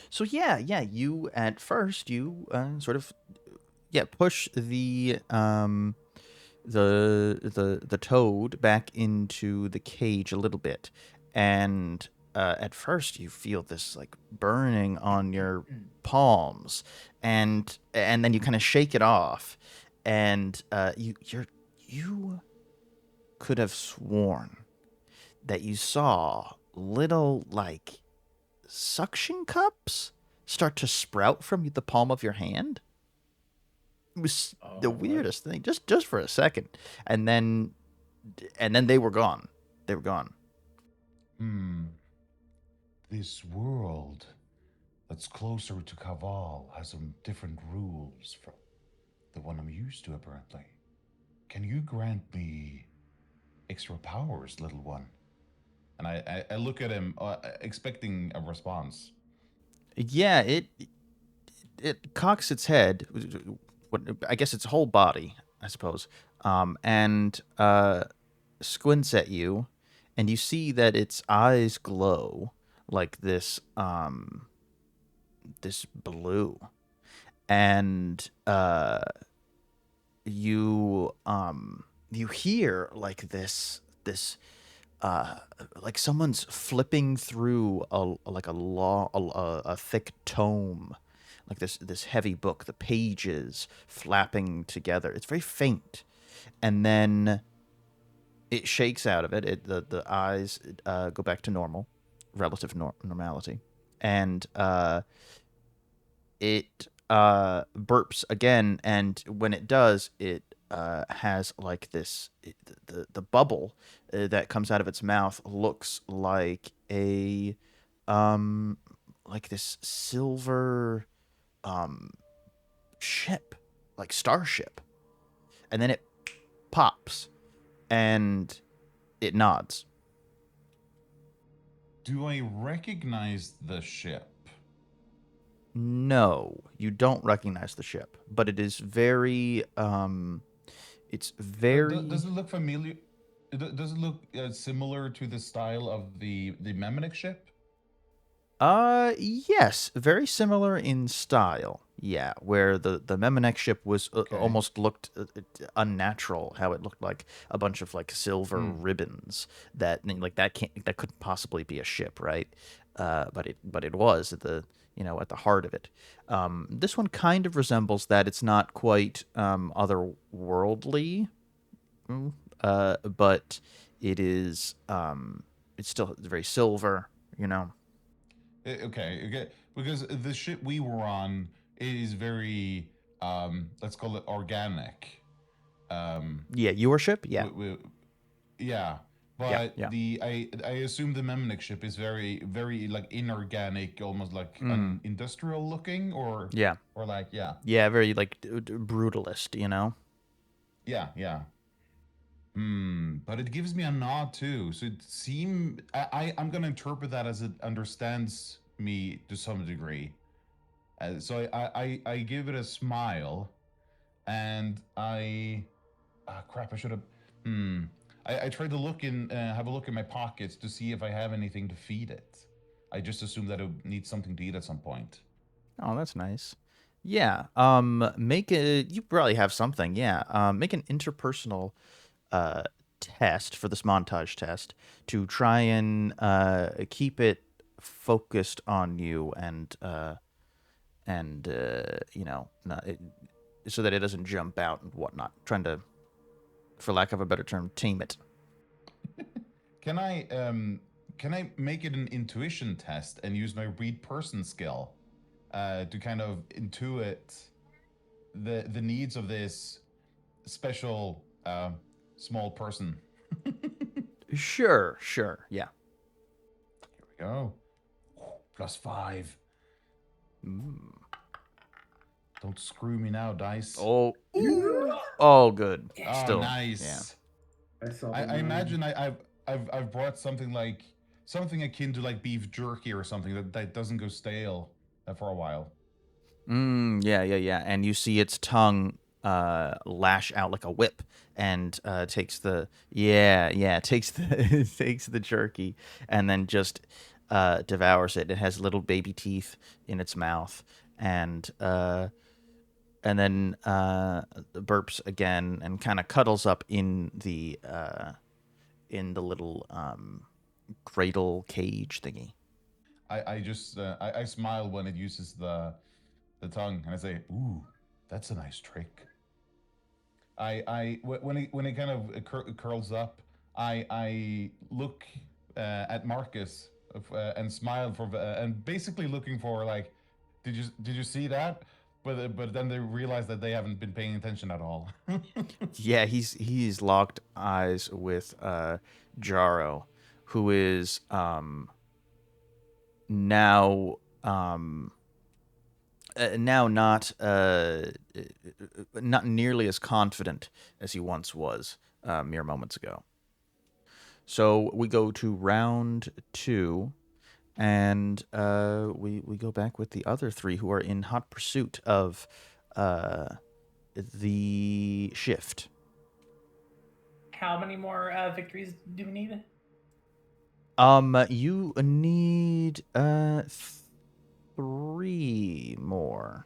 so yeah. You at first you sort of push the toad back into the cage a little bit, and at first you feel this like burning on your palms, and then you kind of shake it off, and you could have sworn that you saw little like suction cups start to sprout from the palm of your hand. It was the weirdest thing, just for a second, and then they were gone. They were gone. This world that's closer to Kaval has some different rules from the one I'm used to, apparently. Can you grant me extra powers, little one? And I look at him, expecting a response. Yeah, it cocks its head, I guess its whole body, I suppose, and squints at you, and you see that its eyes glow like this this blue, and you hear like this like someone's flipping through a thick tome, like this heavy book, the pages flapping together. It's very faint, and then it shakes out of it. The eyes go back to normal, relative normality, and it burps again. And when it does, it has like this. The bubble that comes out of its mouth looks like a like this silver ship, like starship, and then it pops and it nods. Do I recognize the ship? No, you don't recognize the ship, but it is very it's very Does it look familiar? Does it look similar to the style of the Meric ship? yes, very similar in style. Yeah, where the Memenek ship was almost looked unnatural. How it looked like a bunch of like silver ribbons that like that couldn't possibly be a ship, right? But it was at the at the heart of it. This one kind of resembles that. It's not quite otherworldly, but it is it's still very silver. Okay, because the ship we were on is very, let's call it organic. Yeah, your ship. Yeah. Yeah, but yeah. I assume the Meric ship is very like inorganic, almost like industrial looking, or Yeah. or like yeah. Yeah, very like brutalist, Yeah. But it gives me a nod too. So it I'm gonna interpret that as it understands me to some degree. So I give it a smile, and crap. I should have. I tried to have a look in my pockets to see if I have anything to feed it. I just assumed that it needs something to eat at some point. Oh, that's nice. Yeah. You probably have something. Yeah. Make an interpersonal test for this montage test to try and keep it focused on you and so that it doesn't jump out and whatnot. Trying to for lack of a better term, tame it. Can I make it an intuition test and use my read person skill to kind of intuit the needs of this special small person? Sure, yeah. Here we go. +5. Don't screw me now, dice. Oh, good. Oh, Still, nice. I saw. I imagine I've brought something akin to like beef jerky or something that doesn't go stale for a while. Yeah. And you see its tongue lash out like a whip and takes the takes the jerky and then just devours it. It has little baby teeth in its mouth and then burps again and kind of cuddles up in the little cradle cage thingy. I just I smile when it uses the tongue and I say, "Ooh, that's a nice trick." When it kind of curls up, I look at Marcus and smile and basically looking for like, did you see that? But then they realize that they haven't been paying attention at all. Yeah, he's locked eyes with Jaro, who is now not nearly as confident as he once was mere moments ago. So we go to round 2, and we go back with the other 3 who are in hot pursuit of the shift. How many more victories do we need? You need 3 more.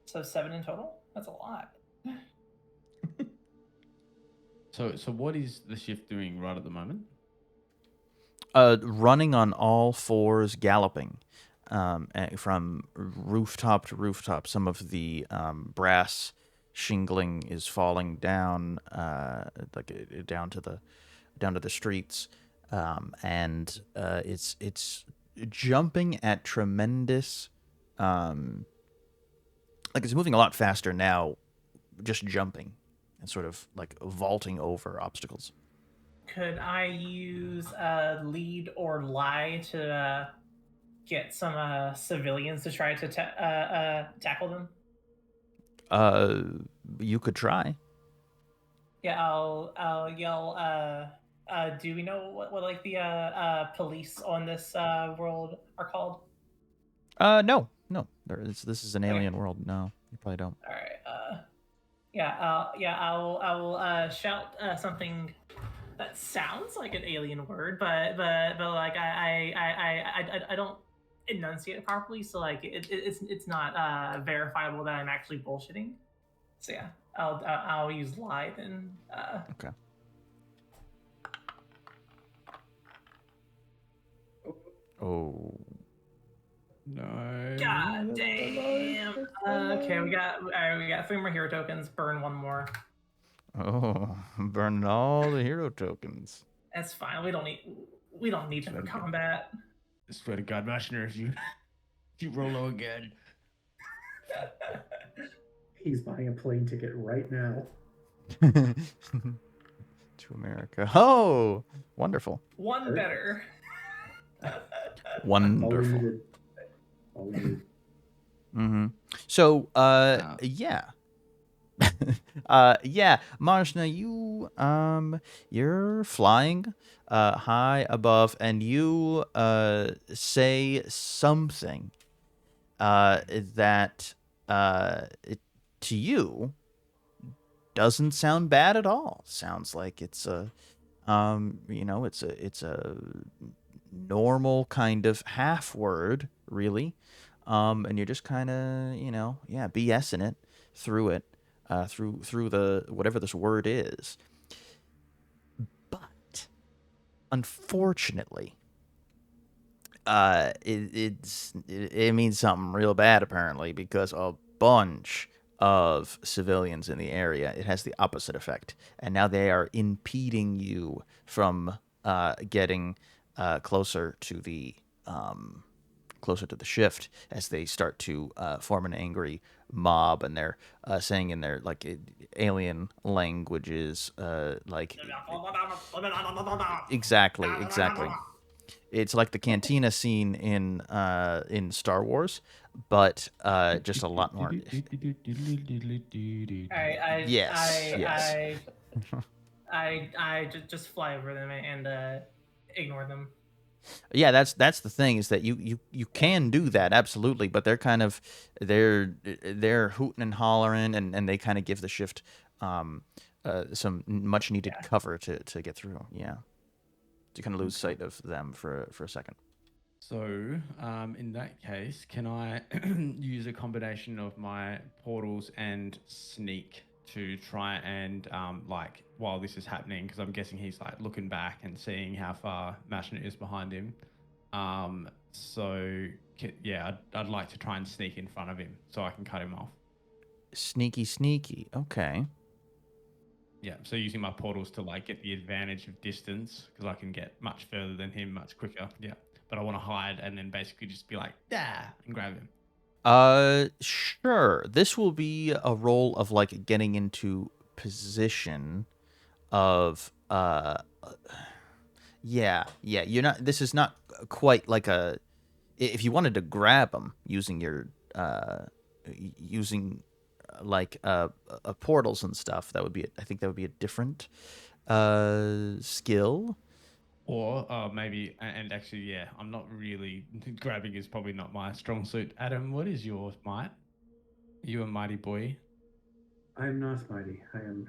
So 7 in total? That's a lot. So what is the shift doing right at the moment? Running on all 4s, galloping from rooftop to rooftop. Some of the brass shingling is falling down, down to the streets, and it's jumping at tremendous, it's moving a lot faster now, just jumping and sort of like vaulting over obstacles. Could I use lead or lie to get some civilians to try to tackle them? You could try. Yeah, I'll yell. Do we know what like the police on this world are called? No. This is an alien world. No, you probably don't. All right. I will shout something that sounds like an alien word, but like I don't enunciate it properly, so like it's not verifiable that I'm actually bullshitting. So yeah, I'll use lie then. Okay. Oh. No. God damn. Okay, we got 3 more hero tokens. Burn 1 more. Oh, burning all the hero tokens. That's fine. We don't need them for combat. I swear to God, Mazchna, if you roll low again. He's buying a plane ticket right now. To America. Oh, wonderful. One better. Wonderful. All we needed. Mm-hmm. So, yeah. Mazchna, you're flying high above, and you say something that to you doesn't sound bad at all. Sounds like it's a it's a normal kind of half word, really. And you're just kind of, BSing it through it, through the whatever this word is. But unfortunately, it means something real bad apparently, because a bunch of civilians in the area, it has the opposite effect. And now they are impeding you from getting closer to the shift as they start to form an angry mob, and they're saying in their like alien languages, like exactly. It's like the cantina scene in Star Wars, but just a lot more. Yes. I just fly over them and ignore them. Yeah, that's the thing, is that you can do that, absolutely, but they're kind of they're hooting and hollering, and they kind of give the shift some much needed cover to get through. Yeah, you kind of lose sight of them for a second. So, in that case, can I use a combination of my portals and sneak to try and, like, while this is happening, because I'm guessing he's, like, looking back and seeing how far Mazchna is behind him. Yeah, I'd like to try and sneak in front of him so I can cut him off. Sneaky. Okay. Yeah, so using my portals to, like, get the advantage of distance, because I can get much further than him much quicker. Yeah. But I want to hide and then basically just be like, and grab him. Sure. This will be a roll of like getting into position of yeah. You're not. This is not quite like a. If you wanted to grab him using your like portals and stuff, that would be. I think that would be a different skill. Or maybe, and actually, yeah, I'm not really, grabbing is probably not my strong suit. Adam, what is your might? Are you a mighty boy? I'm not mighty. I am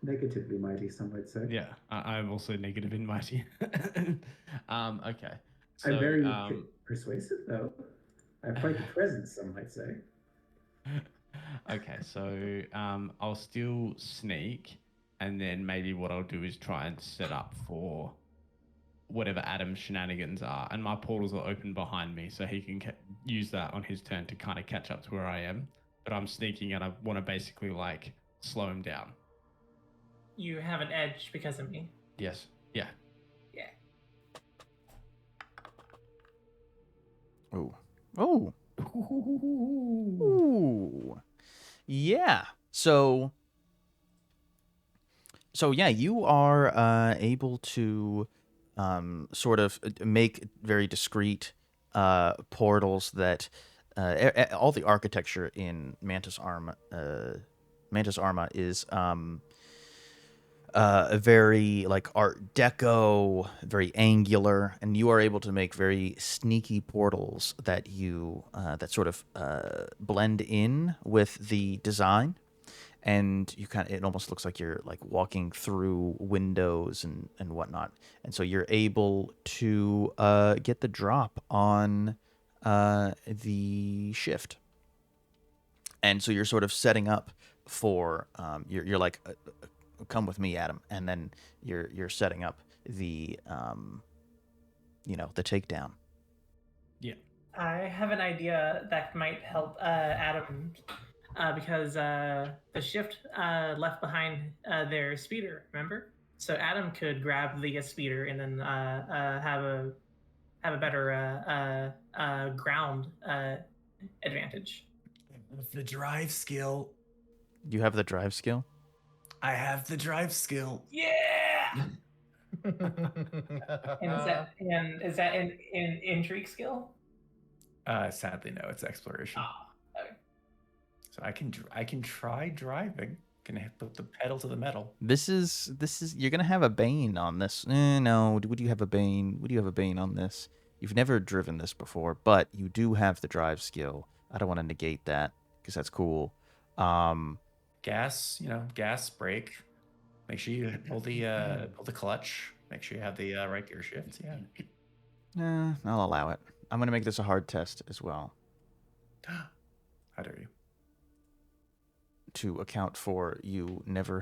negatively mighty, some might say. Yeah, I'm also negative in mighty. Okay. So, I'm very persuasive, though. I have quite the presence, some might say. Okay, so I'll still sneak, and then maybe what I'll do is try and set up for whatever Adam's shenanigans are, and my portals are open behind me, so he can use that on his turn to kind of catch up to where I am. But I'm sneaking, and I want to basically like slow him down. You have an edge because of me. Yes. Yeah. Yeah. Oh. Ooh. Yeah. So yeah, you are able to sort of make very discreet portals that all the architecture in Mantis Arma is very like Art Deco, very angular, and you are able to make very sneaky portals that you that sort of blend in with the design. And you it almost looks like you're like walking through windows and whatnot. And so you're able to get the drop on the shift. And so you're sort of setting up for you're like, come with me, Adam. And then you're setting up the the takedown. Yeah. I have an idea that might help Adam. Because the shift left behind their speeder, remember? So Adam could grab the speeder and then have a better ground advantage. With the drive skill. You have the drive skill? I have the drive skill. Yeah. and is that an intrigue skill? Sadly, no. It's exploration. Oh. So I can try driving. Can I put the pedal to the metal? This is you're gonna have a bane on this. No, would you have a bane? Would you have a bane on this? You've never driven this before, but you do have the drive skill. I don't want to negate that because that's cool. Gas, gas, brake. Make sure you pull the clutch. Make sure you have the right gear shift. Yeah. I'll allow it. I'm gonna make this a hard test as well. How dare you? To account for you never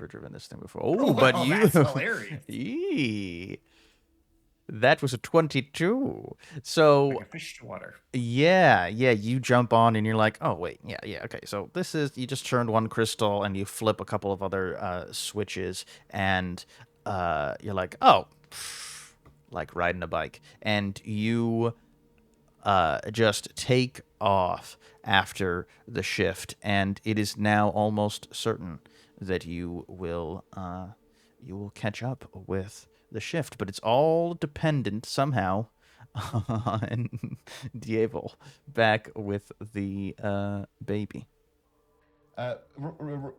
driven this thing before. Oh, but you. That's hilarious. That was a 22. So Like a fish to water. yeah, you jump on and you're like, oh wait, yeah, okay. So this is you just turned one crystal and you flip a couple of other switches and you're like, oh, like riding a bike, and you just take off after the shift, and it is now almost certain that you will catch up with the shift, but it's all dependent somehow on Djevel back with the baby.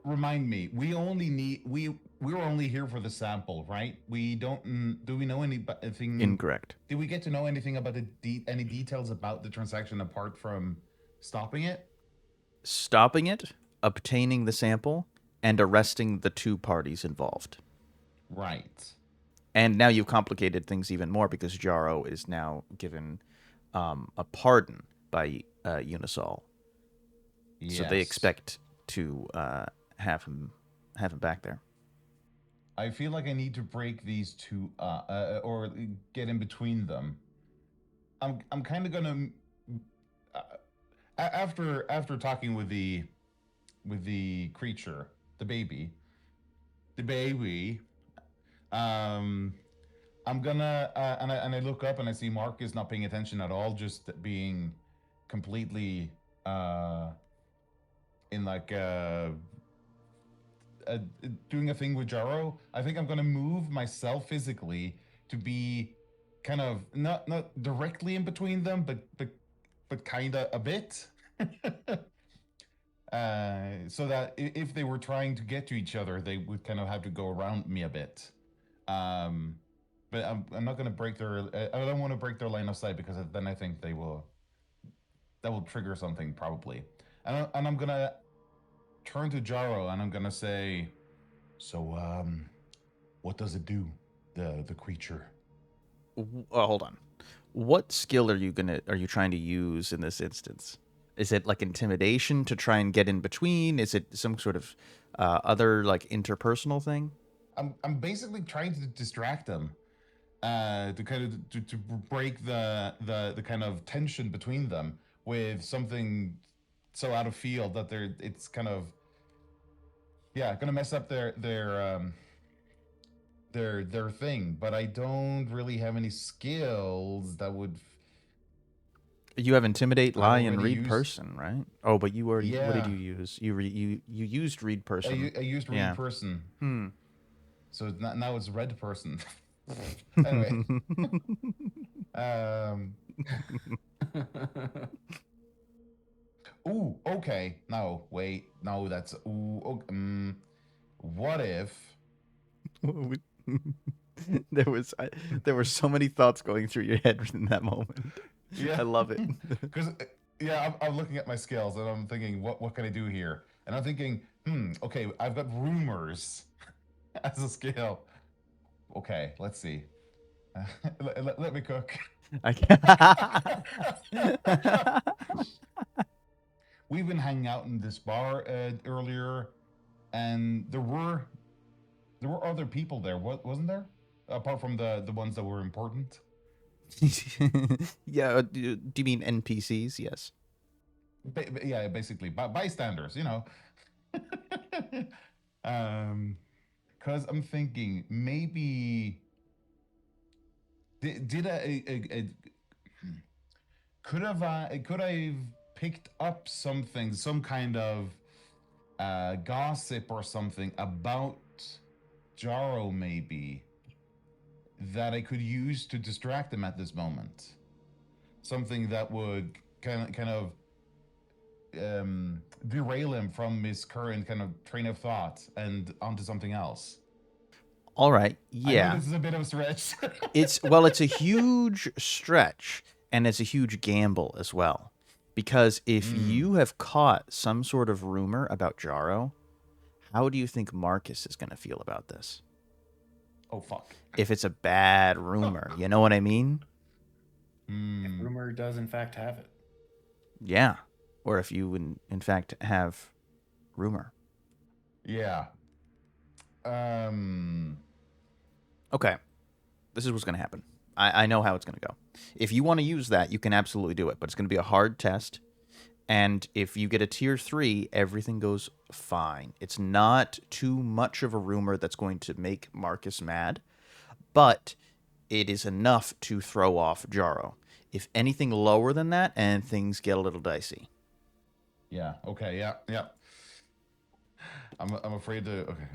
Remind me, we were only here for the sample, right? We don't. Do we know anything? Incorrect. Did we get to know anything about any details about the transaction apart from stopping it? Stopping it, obtaining the sample, and arresting the two parties involved. Right. And now you've complicated things even more because Jaro is now given a pardon by Unisol. Yes. So they expect to have him back there. I feel like I need to break these two or get in between them. I'm kind of gonna after talking with the creature, the baby. I'm gonna and I look up and I see Mark is not paying attention at all, just being completely in like doing a thing with Jaro. I think I'm gonna move myself physically to be kind of not directly in between them, but kind of a bit. So that if they were trying to get to each other, they would kind of have to go around me a bit. But I'm not gonna break their. I don't want to break their line of sight because then I think that will trigger something probably. And I'm gonna turn to Jaro and I'm gonna say, so what does it do, the creature? Hold on. What skill are you trying to use in this instance? Is it like intimidation to try and get in between? Is it some sort of other like interpersonal thing? I'm basically trying to distract them, to kind of to break the kind of tension between them with something so out of field that it's kind of gonna mess up their thing. But I don't really have any skills that would. You have intimidate, lie, and read used... person, right? Oh, but you already. Yeah. What did you use? You used read person. I used read person. So now it's red person. Anyway. Ooh, okay. No, wait. No, that's what if there were so many thoughts going through your head in that moment. Yeah. I love it. Because I'm looking at my skills and I'm thinking, what can I do here? And I'm thinking, okay, I've got rumors as a skill. Okay, let's see. Let me cook. We've been hanging out in this bar earlier, and there were other people there, wasn't there? Apart from the ones that were important. Yeah, do you mean NPCs? Yes. Yeah, basically bystanders, you know. Because I'm thinking maybe did I could I've picked up something, some kind of gossip or something about Jaro maybe that I could use to distract him at this moment. Something that would kind of derail him from his current kind of train of thought and onto something else. All right. Yeah. I know this is a bit of a stretch. It's a huge stretch, and it's a huge gamble as well. Because if you have caught some sort of rumor about Jaro, how do you think Marcus is going to feel about this? Oh, fuck. If it's a bad rumor, you know what I mean? If rumor does in fact have it. Yeah. Or if you in fact have rumor. Yeah. Okay. This is what's going to happen. I know how it's going to go. If you want to use that, you can absolutely do it, but it's going to be a hard test. And if you get a tier 3, everything goes fine. It's not too much of a rumor that's going to make Marcus mad, but it is enough to throw off Jaro. If anything lower than that, and things get a little dicey. Yeah. Okay. Yeah. I'm afraid to. Okay.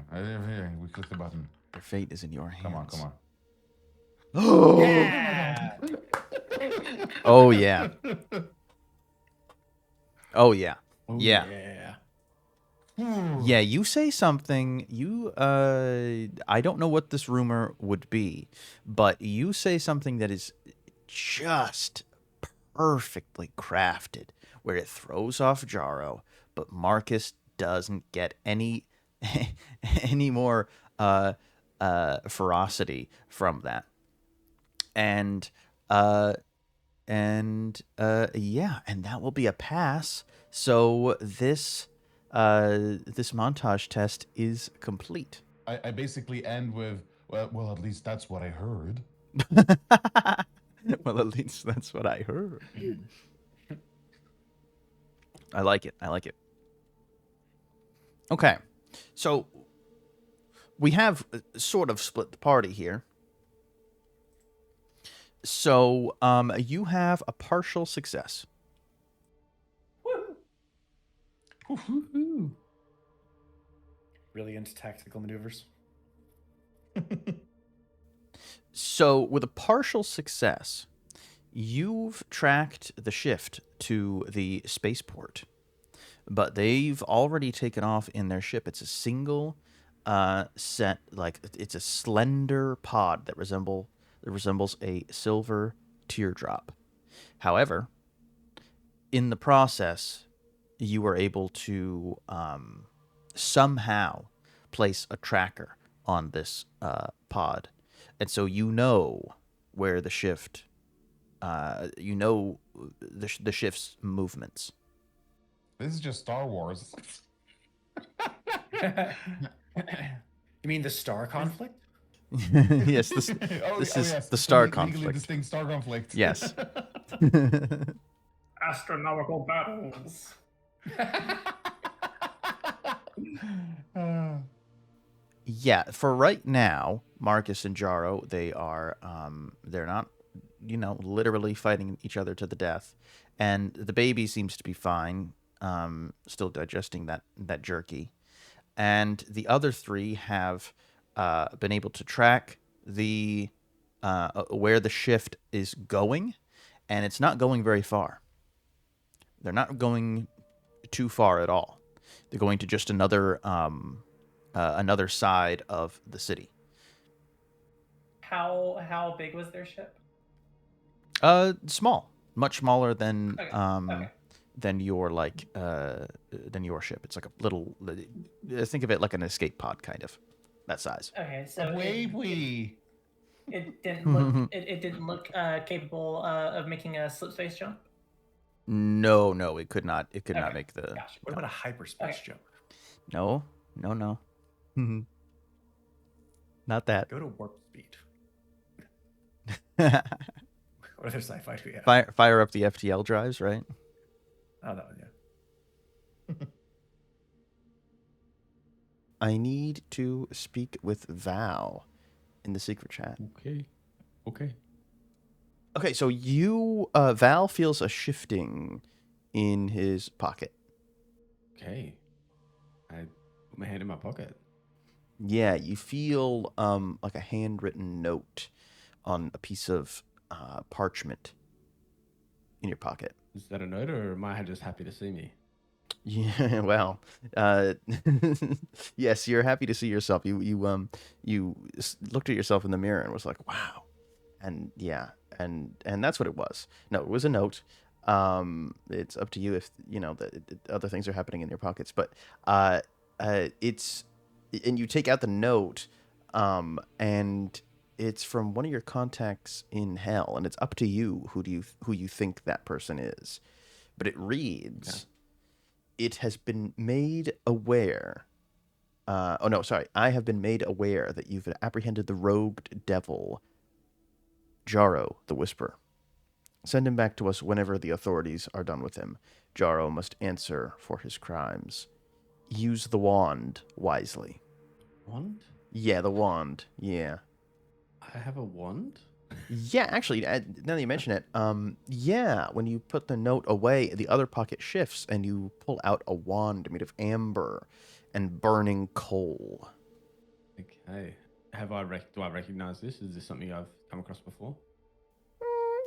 We click the button. Your fate is in your hands. Come on. Yeah. Oh yeah. Oh yeah. Oh, Yeah. yeah. Yeah, you say something, I don't know what this rumor would be, but you say something that is just perfectly crafted, where it throws off Jaro, but Marcus doesn't get any any more ferocity from that. And yeah, and that will be a pass. So this montage test is complete. I basically end with well, at least that's what I heard. Well, at least that's what I heard. I like it. Okay, so we have sort of split the party here. So you have a partial success. Woohoo. Really into tactical maneuvers. So with a partial success, you've tracked the shift to the spaceport, but they've already taken off in their ship. It's a single set, like it's a slender pod that resembles a silver teardrop. However, in the process, you were able to somehow place a tracker on this pod, and so you know where the shift, the shift's movements. This is just Star Wars. You mean the star conflict? Yes, this is the star conflict. Legally distinct star conflict. Yes. Astronomical battles. Yeah, for right now, Marcus and Jaro, they are they're not, literally fighting each other to the death, and the baby seems to be fine, still digesting that jerky, and the other 3 have been able to track the where the shift is going, and it's not going very far. They're not going too far at all. They're going to just another side of the city. How big was their ship? Small, much smaller than Okay. than your than your ship. It's like a little. Think of it like an escape pod, kind of that size. Okay, so it didn't look it didn't look capable of making a slip space jump. No, it could not. It could not Okay, make the. gotcha. What about a hyperspace jump? No. Not that. Go to warp speed. What other sci-fi do we have? Fire up the FTL drives, right? Oh, that one, yeah. I need to speak with Val in the secret chat. Okay, so Val feels a shifting in his pocket. Okay. I put my hand in my pocket. Yeah, you feel like a handwritten note on a piece of parchment in your pocket. Is that a note, or am I just happy to see me? Yeah, well, yes, you're happy to see yourself. You looked at yourself in the mirror and was like, wow, and yeah, and that's what it was. No, it was a note. It's up to you if other things are happening in your pockets, but it's, and you take out the note, and it's from one of your contacts in hell, and it's up to you who you think that person is. But it reads, "It has been made aware. I have been made aware that you've apprehended the rogued devil Jaro, the Whisperer. Send him back to us whenever the authorities are done with him. Jaro must answer for his crimes. Use the wand wisely. Wand? Yeah, the wand. Yeah. I have a wand? Yeah, actually, now that you mention it, yeah, when you put the note away, the other pocket shifts and you pull out a wand made of amber and burning coal. Okay. Do I recognize this? Is this something I've come across before?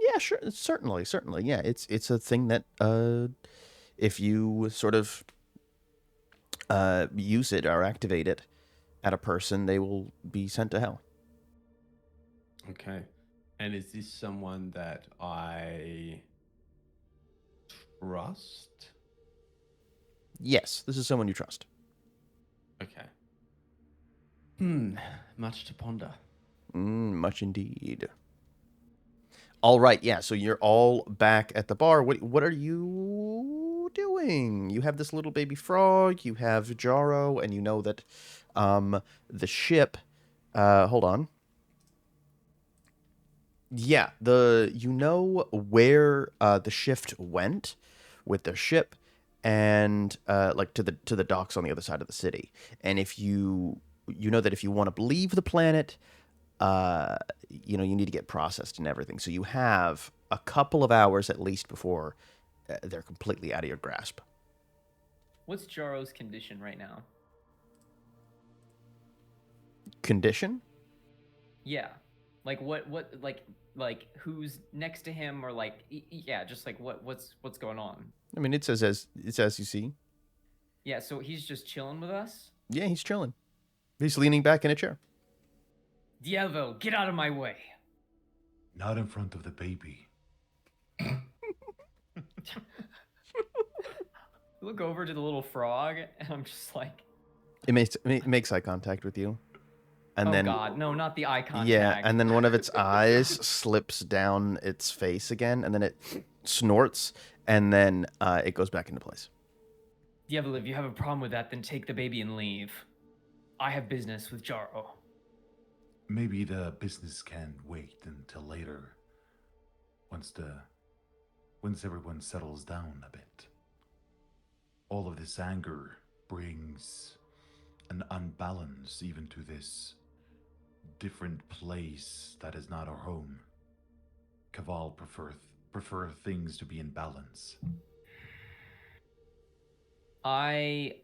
Yeah, sure, certainly. Yeah, it's a thing that if you sort of use it or activate it at a person, they will be sent to hell. Okay. And is this someone that I trust? Yes, this is someone you trust. Okay. Much to ponder. Much indeed. All right, yeah, so you're all back at the bar. What are you doing? You have this little baby frog, you have Jaro, and you know that the ship hold on. Yeah, you know where the shift went with the ship and like to the docks on the other side of the city. And if you know that if you want to leave the planet, you know, you need to get processed and everything. So you have a couple of hours at least before they're completely out of your grasp. What's Jaro's condition right now? Condition? Yeah. Like what like who's next to him, or like yeah, just like what's going on? I mean, it's as you see. Yeah, so he's just chilling with us? Yeah, he's chilling. He's leaning back in a chair. Djevel, get out of my way. Not in front of the baby. Look over to the little frog, and I'm just like, It makes eye contact with you. And oh then, God, no, not the eye contact. yeah, and then one of its eyes slips down its face again, and then it snorts, and then it goes back into place. Djevel, if you have a problem with that, then take the baby and leave. I have business with Jaro. Maybe the business can wait until later. Once everyone settles down a bit. All of this anger brings an unbalance even to this different place that is not our home. Caval prefer things to be in balance. I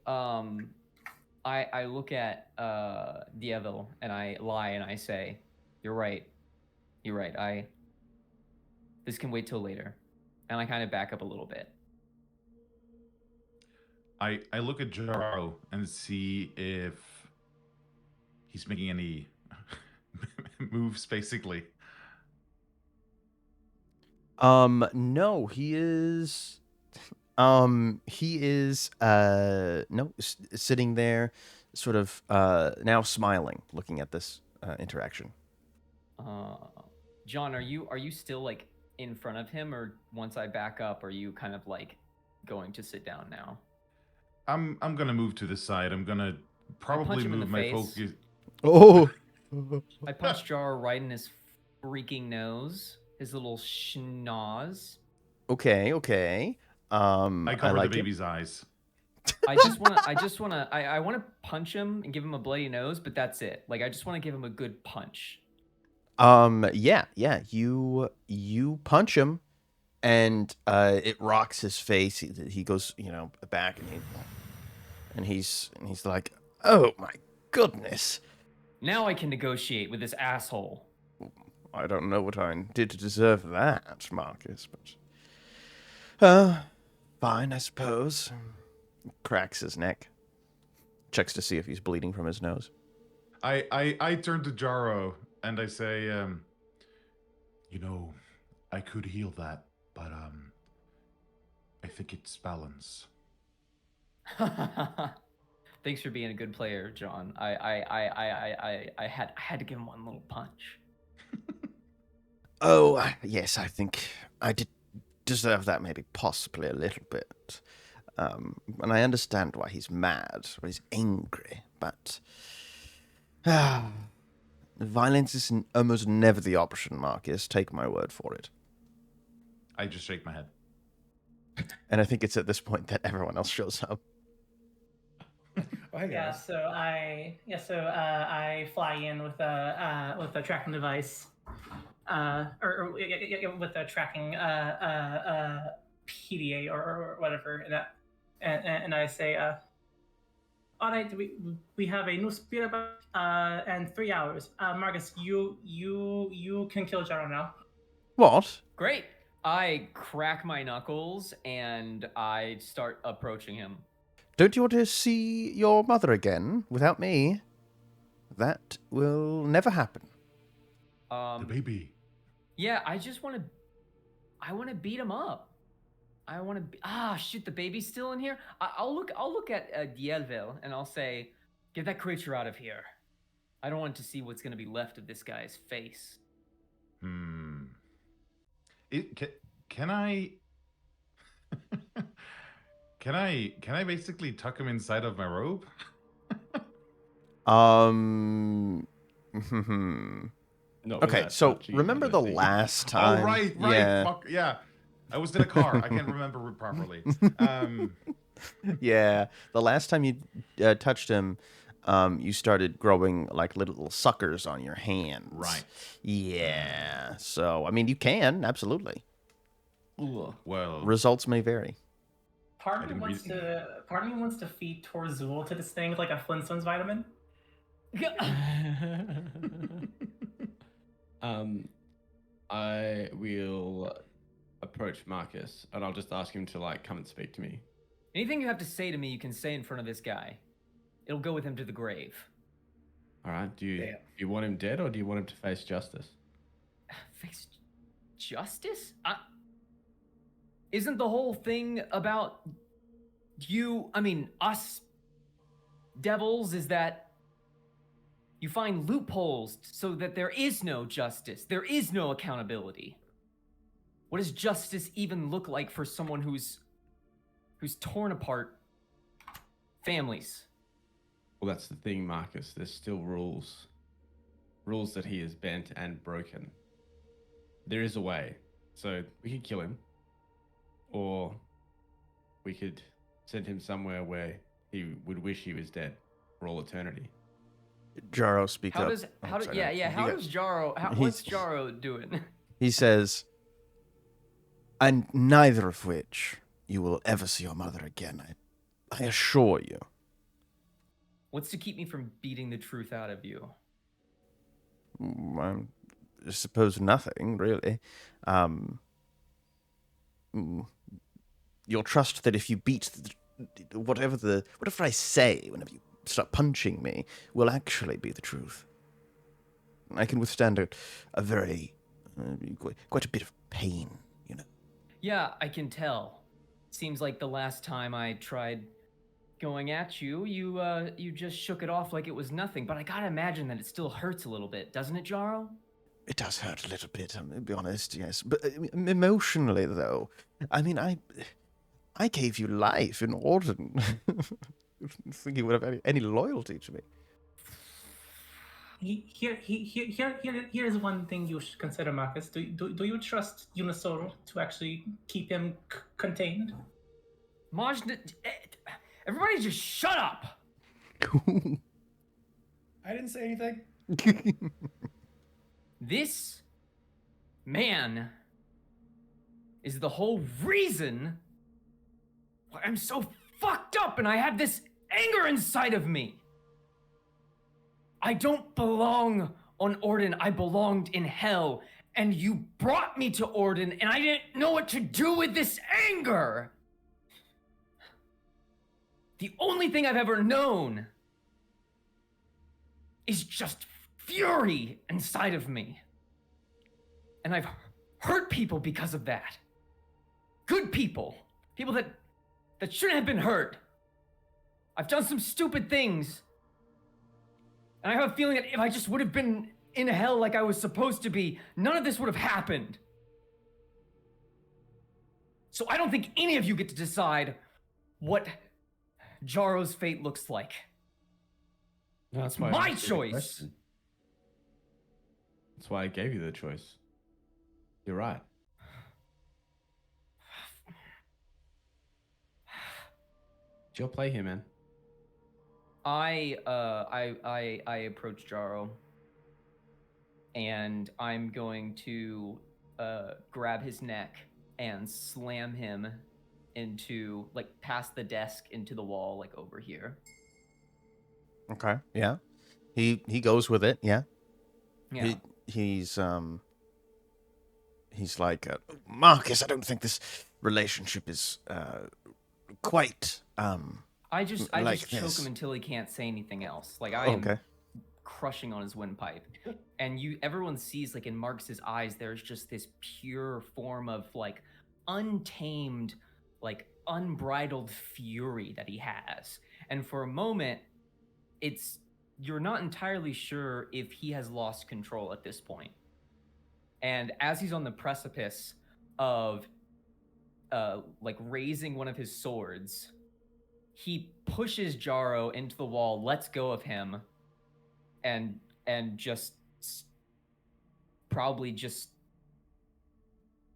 look at Djevel and I lie and I say, You're right. This can wait till later. And I kind of back up a little bit. I look at Jaro and see if he's making any moves, basically. No, he is sitting there sort of now smiling, looking at this interaction. John, are you still like in front of him, or once I back up, are you kind of like going to sit down now? I'm gonna move to the side. I'm gonna probably move my focus. Oh! I punched Jaro right in his freaking nose, his little schnoz. Okay. I cover like the baby's eyes. I want to punch him and give him a bloody nose, but that's it. Like I just want to give him a good punch. Yeah. You punch him, and it rocks his face. He goes, back, and he's like, "Oh my goodness! Now I can negotiate with this asshole." I don't know what I did to deserve that, Marcus, but fine, I suppose." Cracks his neck. Checks to see if he's bleeding from his nose. I turn to Jaro and I say, I could heal that, but I think it's balance. Thanks for being a good player, John. I had to give him one little punch. Oh, yes, I think I did deserve that, maybe possibly a little bit. And I understand why he's mad, why he's angry, but Violence is almost never the option, Marcus. Take my word for it. I just shake my head. And I think it's at this point that everyone else shows up. Oh, hey Yeah, guys. so I fly in with a tracking device, or with a tracking PDA or whatever, and I say, all right, we have a new spirit and 3 hours. Marcus, you can kill Jaro now. What? Great. I crack my knuckles and I start approaching him. Don't you want to see your mother again without me? That will never happen. The baby. Yeah, I want to beat him up. I want to. Shit! The baby's still in here. I'll look at Djevel and I'll say, "Get that creature out of here. I don't want to see what's going to be left of this guy's face." Can I? Can I basically tuck him inside of my robe? Not Okay, without so touching remember him, I the don't think. last time? Oh, right. Yeah. Fuck, yeah. I was in a car. I can't remember it properly. Yeah, the last time you touched him, you started growing like little suckers on your hands. Right. Yeah. So, I mean, you can, absolutely. Well, Results may vary. Part I of me didn't wants to feed Torzul to this thing like a Flintstones vitamin. I will approach Marcus and I'll just ask him to like come and speak to me. Anything you have to say to me, you can say in front of this guy. It'll go with him to the grave. All right. Do Damn. you want him dead or do you want him to face justice? Face justice? Isn't the whole thing about us devils, is that you find loopholes so that there is no justice, there is no accountability? What does justice even look like for someone who's torn apart families? Well, that's the thing, Marcus. There's still rules. Rules that he has bent and broken. There is a way. So we could kill him. Or we could send him somewhere where he would wish he was dead for all eternity. Jaro, speak How up. does Oh, how do, sorry. yeah You how guys- does Jaro what's Jaro doing? He says, and neither of which you will ever see your mother again. I assure you. What's to keep me from beating the truth out of you? I suppose nothing, really. You'll trust that if you beat whatever I say, whenever you start punching me, will actually be the truth. I can withstand a very, quite a bit of pain, you know. Yeah, I can tell. Seems like the last time I tried going at you, you just shook it off like it was nothing. But I gotta imagine that it still hurts a little bit, doesn't it, Jaro? It does hurt a little bit, I'm gonna be honest, yes. But emotionally, though, I mean, I gave you life in Orden. Think you would have any loyalty to me. Here's one thing you should consider, Marcus. Do you trust Unisol to actually keep him contained? Mazchna, everybody just shut up! I didn't say anything. This man is the whole reason why I'm so fucked up and I have this anger inside of me. I don't belong on Orden. I belonged in hell. And you brought me to Orden and I didn't know what to do with this anger. The only thing I've ever known is just fury inside of me. And I've hurt people because of that. Good people. People that shouldn't have been hurt. I've done some stupid things. And I have a feeling that if I just would have been in hell like I was supposed to be, none of this would have happened. So I don't think any of you get to decide what Jaro's fate looks like. That's why I My asked you the choice. question. That's why I gave you the choice. You're right. It's your play here, man. I approach Jaro, and I'm going to grab his neck and slam him into, like, past the desk into the wall, like over here. Okay. Yeah. He goes with it. Yeah. Yeah. He's like, Marcus, I don't think this relationship is quite I just like choke this. him until he can't say anything else. Like, I am Okay. crushing on his windpipe, and everyone sees, like, in Marcus's eyes, there's just this pure form of, like, untamed, like, unbridled fury that he has. And for a moment, you're not entirely sure if he has lost control at this point. And as he's on the precipice of like raising one of his swords, he pushes Jaro into the wall, lets go of him, and just probably just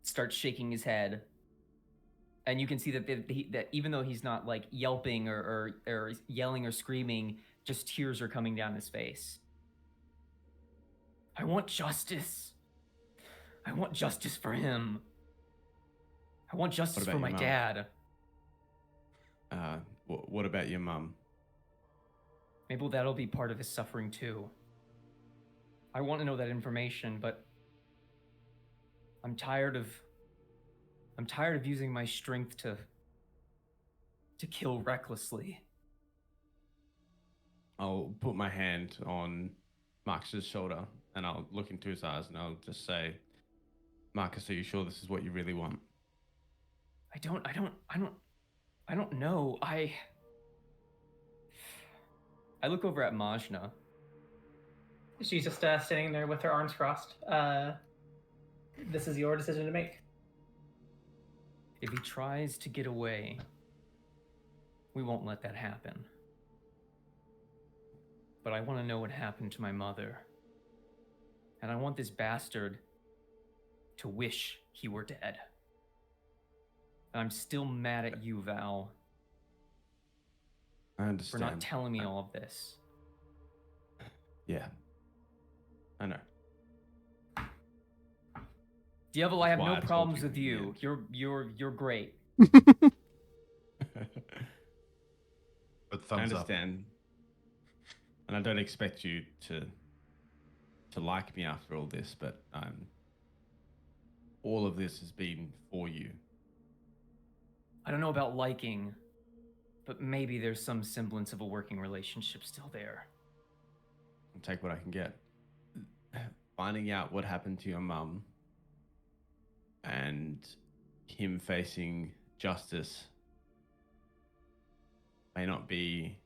starts shaking his head. And you can see that that even though he's not, like, yelping or yelling or screaming, just tears are coming down his face. I want justice. I want justice for him. I want justice for my dad. What about your mum? Maybe that'll be part of his suffering too. I want to know that information, but I'm tired of using my strength to kill recklessly. I'll put my hand on Marcus's shoulder and I'll look into his eyes and I'll just say, Marcus, are you sure this is what you really want? I don't know. I look over at Mazchna. She's just sitting there with her arms crossed. This is your decision to make. If he tries to get away, we won't let that happen. But I want to know what happened to my mother. And I want this bastard to wish he were dead. And I'm still mad at you, Val, I understand. for not telling me all of this. Yeah. I know. Djevel, I have Why no I told problems you with in the you. end. You're great. But I thumbs up. understand. And I don't expect you to like me after all this, but all of this has been for you. I don't know about liking, but maybe there's some semblance of a working relationship still there. I'll take what I can get. Finding out what happened to your mum and him facing justice may not be...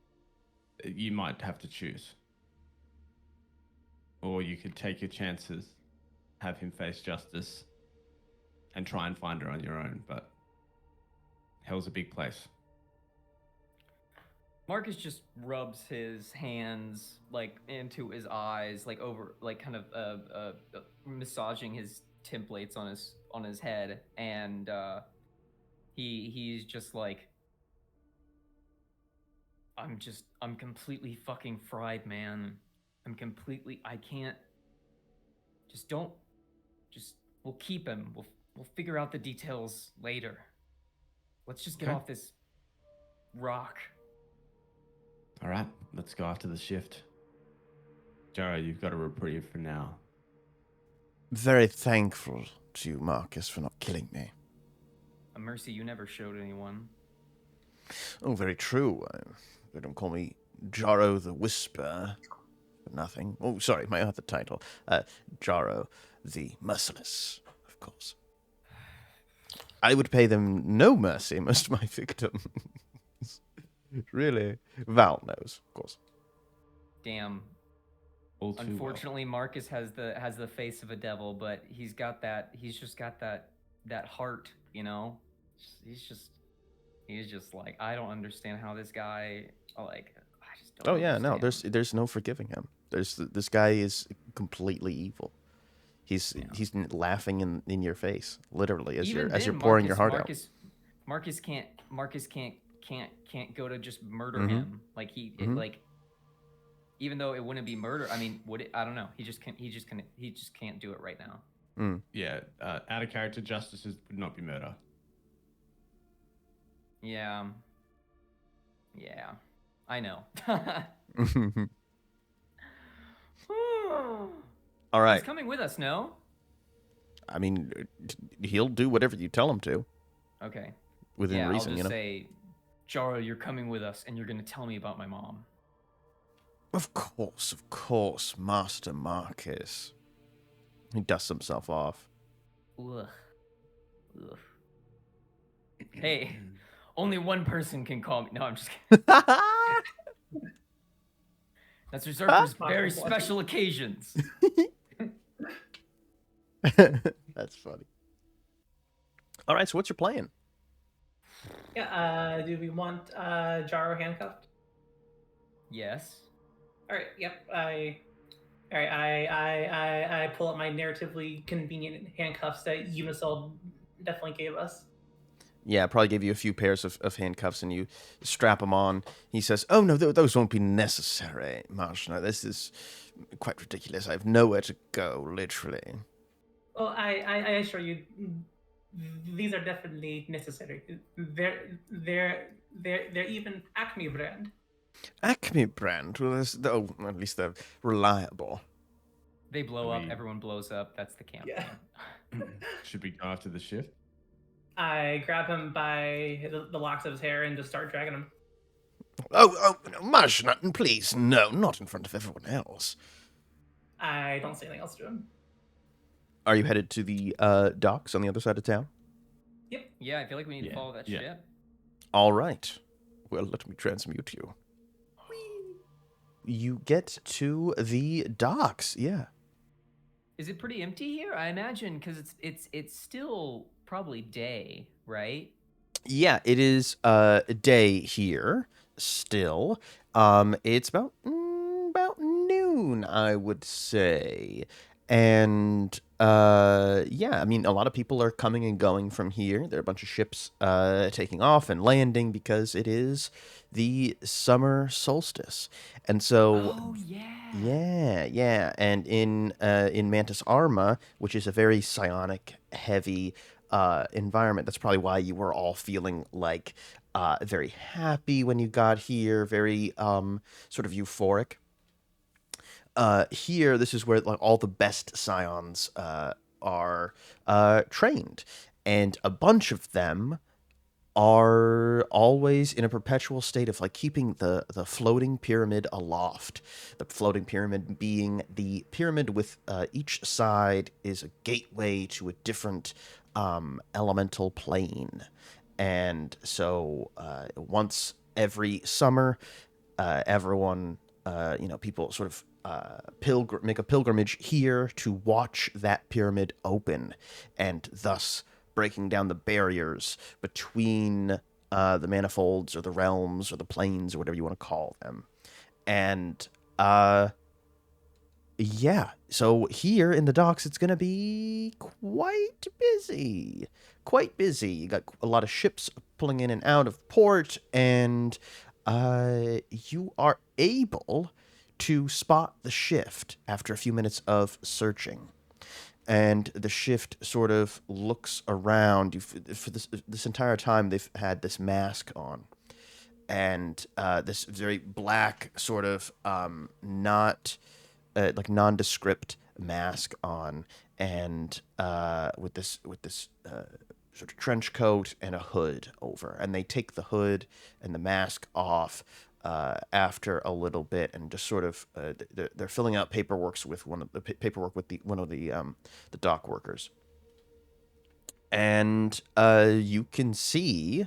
You might have to choose. Or you could take your chances, have him face justice, and try and find her on your own, but hell's a big place. Marcus just rubs his hands, like, into his eyes, like, over, like, kind of massaging his templates on his head, and he's just like, I'm completely fucking fried, man. I can't. We'll keep him. We'll figure out the details later. Let's just get Okay. off this rock. All right, let's go after the shift. Jaro, you've got a reprieve for now. Very thankful to you, Marcus, for not killing me. A mercy you never showed anyone. Oh, very true. They don't call me Jaro the Whisper for nothing. Oh, sorry, my other title. Jaro the Merciless, of course. I would pay them no mercy, most of my victims. Really. Val knows, of course. Damn. All too Unfortunately, Marcus has the face of a devil, but he's just got that heart, you know? He's just like, I don't understand how this guy, like, I just don't Oh yeah, no, understand. there's no forgiving him. This guy is completely evil. He's Yeah. he's laughing in your face, literally, as Even you're then, pouring your heart Marcus can't go to just murder Mhm. him. Like Mhm. like, even though it wouldn't be murder. I mean, would it? I don't know. He just can't do it right now. out. Yeah, out of character justices would not be murder. Yeah. Yeah. I know. Mm. All right. He's coming with us, no? I mean, he'll do whatever you tell him to, Okay. within Yeah, reason, I'll you just know. say, Jaro, you're coming with us, and you're gonna tell me about my mom. Of course, Master Marcus. He dusts himself off. Ugh. Ugh. Hey, only one person can call me. No, I'm just kidding. That's reserved for very special occasions. That's funny. All right, so what's your plan? Yeah. Do we want Jaro handcuffed? Yes. All right. Yep. All right. I pull up my narratively convenient handcuffs that Unisol definitely gave us. Yeah, probably gave you a few pairs of handcuffs, and you strap them on. He says, "Oh no, those won't be necessary, Mazchna. This is quite ridiculous. I have nowhere to go, literally." Well, I assure you, these are definitely necessary. They're even Acme brand. Acme brand. Well, at least they're reliable. They blow up. We- Everyone blows up. That's the campaign. Yeah. Should we go after the shift? I grab him by the locks of his hair and just start dragging him. Oh, no, Mazchna, please, no, not in front of everyone else. I don't say anything else to him. Are you headed to the docks on the other side of town? Yep. Yeah, I feel like we need to follow that ship. All right. Well, let me transmute you. You get to the docks. Yeah. Is it pretty empty here? I imagine because it's still probably day, right? Yeah, it is day here still. It's about noon, I would say. And yeah, I mean, a lot of people are coming and going from here. There are a bunch of ships taking off and landing because it is the summer solstice. And so Oh yeah. yeah. And in Mantis Arma, which is a very psionic heavy environment, that's probably why you were all feeling like very happy when you got here, very sort of euphoric. Here, this is where like all the best scions are trained, and a bunch of them are always in a perpetual state of like keeping the floating pyramid aloft. The floating pyramid being the pyramid with each side is a gateway to a different elemental plane. And so once every summer, everyone, people sort of make a pilgrimage here to watch that pyramid open, and thus breaking down the barriers between the manifolds or the realms or the planes or whatever you want to call them. And yeah, so here in the docks, it's going to be quite busy. Quite busy. You got a lot of ships pulling in and out of port, and you are able to spot the shift after a few minutes of searching. And the shift sort of looks around. For this entire time, they've had this mask on, and this very black sort of not like nondescript mask on, and with this sort of trench coat and a hood over. And they take the hood and the mask off after a little bit, and just sort of they're filling out paperwork with one of the dock workers. And you can see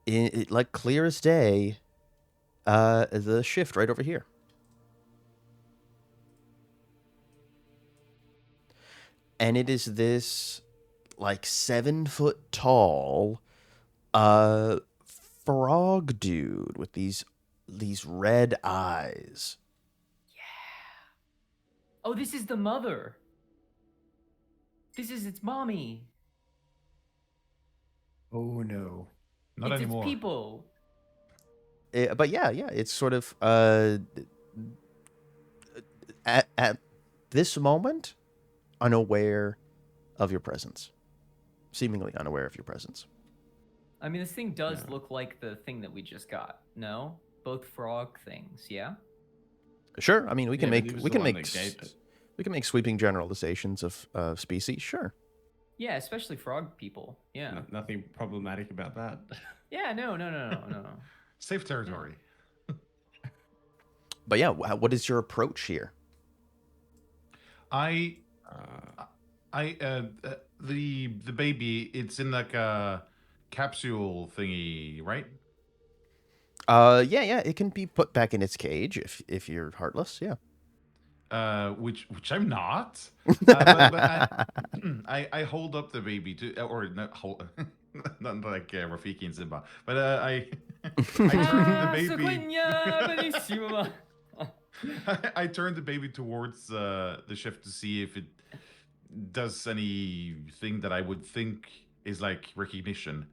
it like clear as day the shift right over here. And it is this like 7-foot tall frog dude with these red eyes. Oh, this is the mother. This is its mommy. Oh no, not It's anymore. its people. But yeah, it's sort of at this moment unaware of your presence, seemingly unaware of your presence. I mean, this thing does Yeah. look like the thing that we just got. No, both frog things. Yeah. Sure, I mean we can Yeah, but he make was we the can one make that gave it. we can make sweeping generalizations of species. Sure. Yeah, especially frog people. Yeah. Nothing problematic about that. Yeah. No. Safe territory. But yeah, what is your approach here? I Uh, the baby, it's in like a capsule thingy, right? Yeah, it can be put back in its cage if you're heartless. Yeah. Which I'm not. But I hold up the baby to, or not hold, not like Rafiki and Simba, but I I turn the baby. Benissimo. I turn the baby towards the ship to see if it does anything that I would think is like recognition.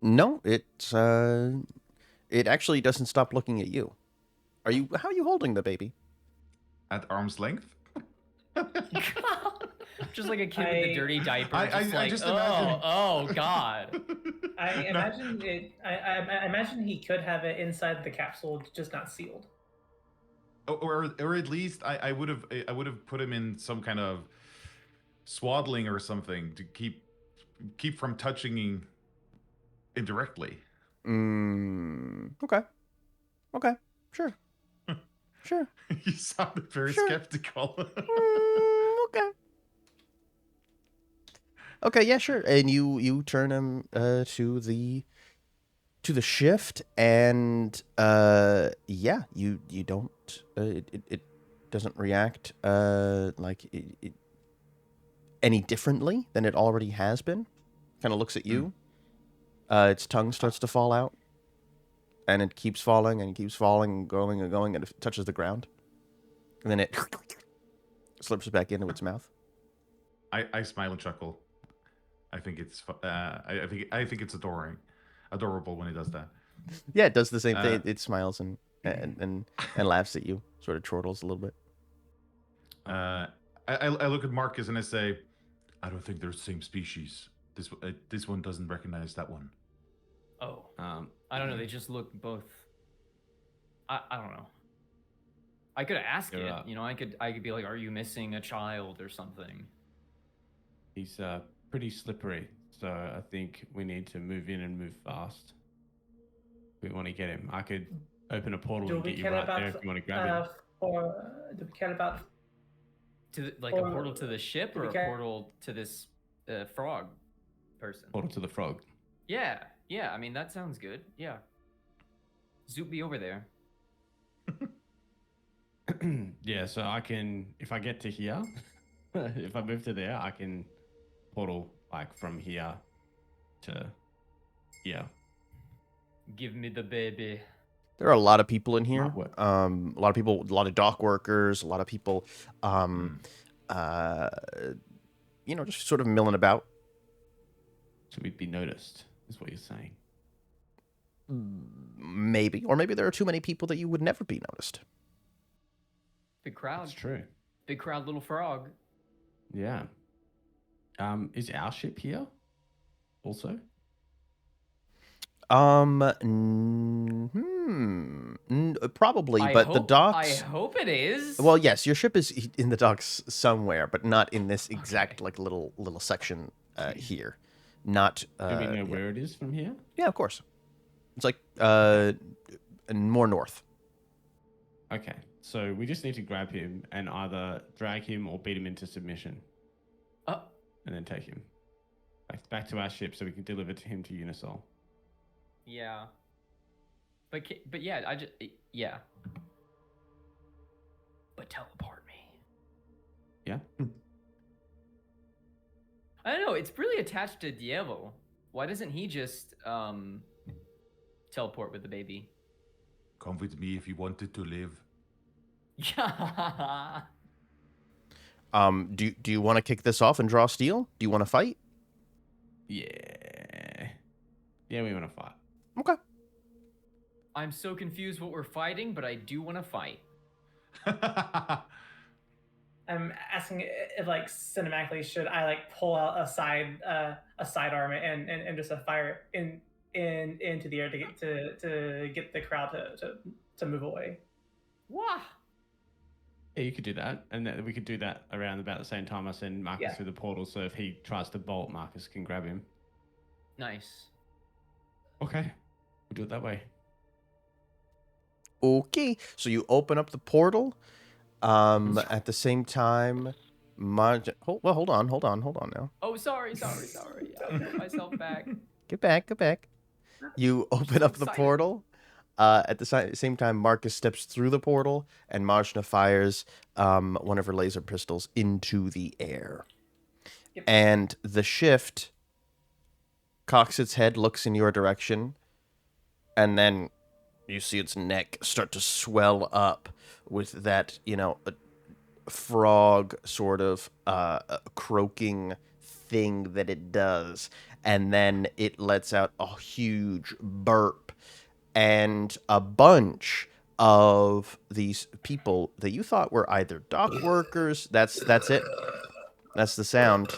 No, it actually doesn't stop looking at you. How are you holding the baby? At arm's length. Just like a kid with the dirty diaper. I like, just oh, imagine. oh God. I imagine it. I imagine he could have it inside the capsule, just not sealed. Or at least I would have put him in some kind of swaddling or something to keep from touching indirectly. Okay. Okay. Sure. Sure. You sounded very Sure. skeptical. Okay. Okay, yeah, sure. And you turn him to the shift, and yeah, you don't it doesn't react like any differently than it already has been. Kind of looks at you. Its tongue starts to fall out, and it keeps falling and keeps falling and going and going, and it touches the ground, and then it slips back into its mouth. I smile and chuckle. I think it's I think it's adorable when it does that. Yeah, it does the same thing. It smiles and laughs at you, sort of chortles a little bit. I look at Marcus and I say, I don't think they're the same species. This one doesn't recognize that one. Oh. I don't know. They just look both. I don't know. I could ask it. You know, I could be like, "Are you missing a child or something?" he's pretty slippery, so I think we need to move in and move fast. We want to get him. I could open a portal Do and we get you care right about there if you want to grab him. do we care about To like a portal to the ship or a portal to this frog person? Portal to the frog. Yeah. I mean, that sounds good. Yeah. Zoop me over there. Yeah, so I can, if I get to here, if I move to there, I can portal like from here to here. Give me the baby. There are a lot of people in here. Might work. A lot of people, a lot of dock workers, a lot of people, just sort of milling about. So we'd be noticed, is what you're saying. Maybe, or maybe there are too many people that you would never be noticed. Big crowd. That's true. Big crowd, little frog. Yeah. Is our ship here also? Probably, but the docks. I hope it is. Well, yes, your ship is in the docks somewhere, but not in this exact like little section here. Not. Do we know where it is from here? Yeah, of course. It's like more north. Okay, so we just need to grab him and either drag him or beat him into submission. And then take him back to our ship so we can deliver to him to Unisol. Yeah. But yeah, yeah. But teleport me. Yeah. I don't know. It's really attached to Djevel. Why doesn't he just teleport with the baby? Come with me if you wanted to live. Yeah. Do you want to kick this off and draw steel? Do you want to fight? Yeah. Yeah, we want to fight. Okay. I'm so confused what we're fighting, but I do want to fight. I'm asking if, like, cinematically, should I like pull out a sidearm and just a fire into the air to get the crowd to move away? Wah! Yeah, you could do that, and then we could do that around about the same time I send Marcus Yeah. through the portal. So if he tries to bolt, Marcus can grab him. Nice. Okay, we'll do it that way. Okay. So you open up the portal. At the same time, hold on now. Oh, sorry. I put myself back. Get back. You open up the excited. portal. At the same time, Marcus steps through the portal, and Mazchna fires one of her laser pistols into the air. Yep. And the shift cocks its head, looks in your direction, and then you see its neck start to swell up with that, a frog sort of croaking thing that it does. And then it lets out a huge burp. And a bunch of these people that you thought were either dock workers, that's it. That's the sound.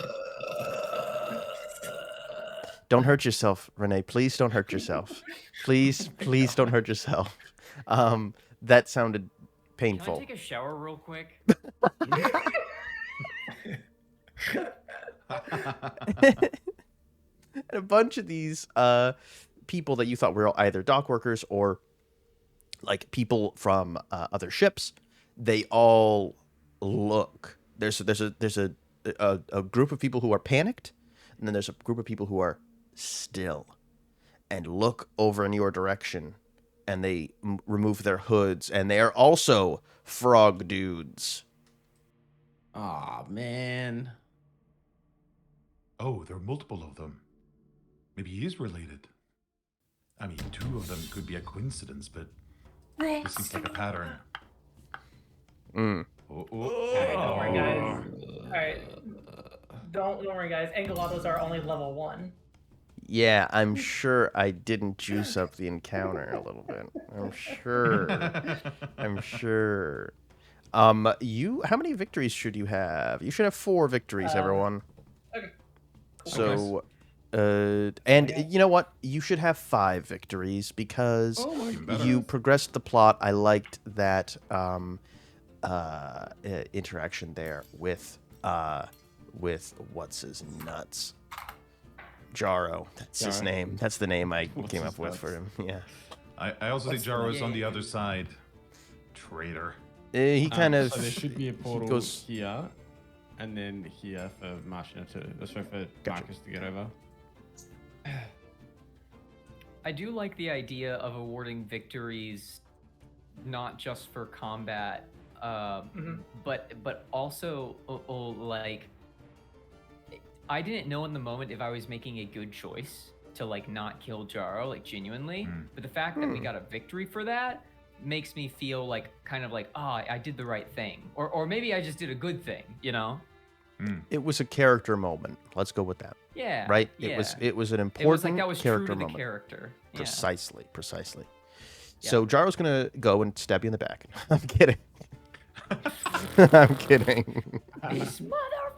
Don't hurt yourself, Renee. Please don't hurt yourself. Please don't hurt yourself. That sounded painful. Can I take a shower real quick? And a bunch of these people that you thought were either dock workers or like people from other ships, they all look. There's a group of people who are panicked, and then there's a group of people who are still and look over in your direction, and they remove their hoods, and they are also frog dudes. Aw, man. Oh, there are multiple of them. Maybe he is related. I mean, 2 of them could be a coincidence, but this seems like a pattern. Mm. Alright, don't worry, guys. Alright. Don't worry, guys. Angelados are only level 1. Yeah, I'm sure I didn't juice up the encounter a little bit. I'm sure. How many victories should you have? You should have 4 victories, everyone. Okay. Cool. So, and you know what? You should have 5 victories because you progressed the plot. I liked that interaction there with what's his nuts. Jaro. That's his name. That's the name I came up with for him. Yeah. I also think Jaro is on the other side. Traitor. He kind of. So there should be a portal goes, here, and then here for Mazchna for Marcus to get over. I do like the idea of awarding victories, not just for combat, but also like. I didn't know in the moment if I was making a good choice to like not kill Jaro, like genuinely. But the fact that we got a victory for that makes me feel like kind of like, oh, I did the right thing, or maybe I just did a good thing, you know? It was a character moment. Let's go with that. Yeah. Right. Yeah. It was an important It was like that was character true to moment. the character. Yeah. Precisely. Yeah. So Jaro's gonna go and stab you in the back. I'm kidding. I'm kidding. This motherfucker.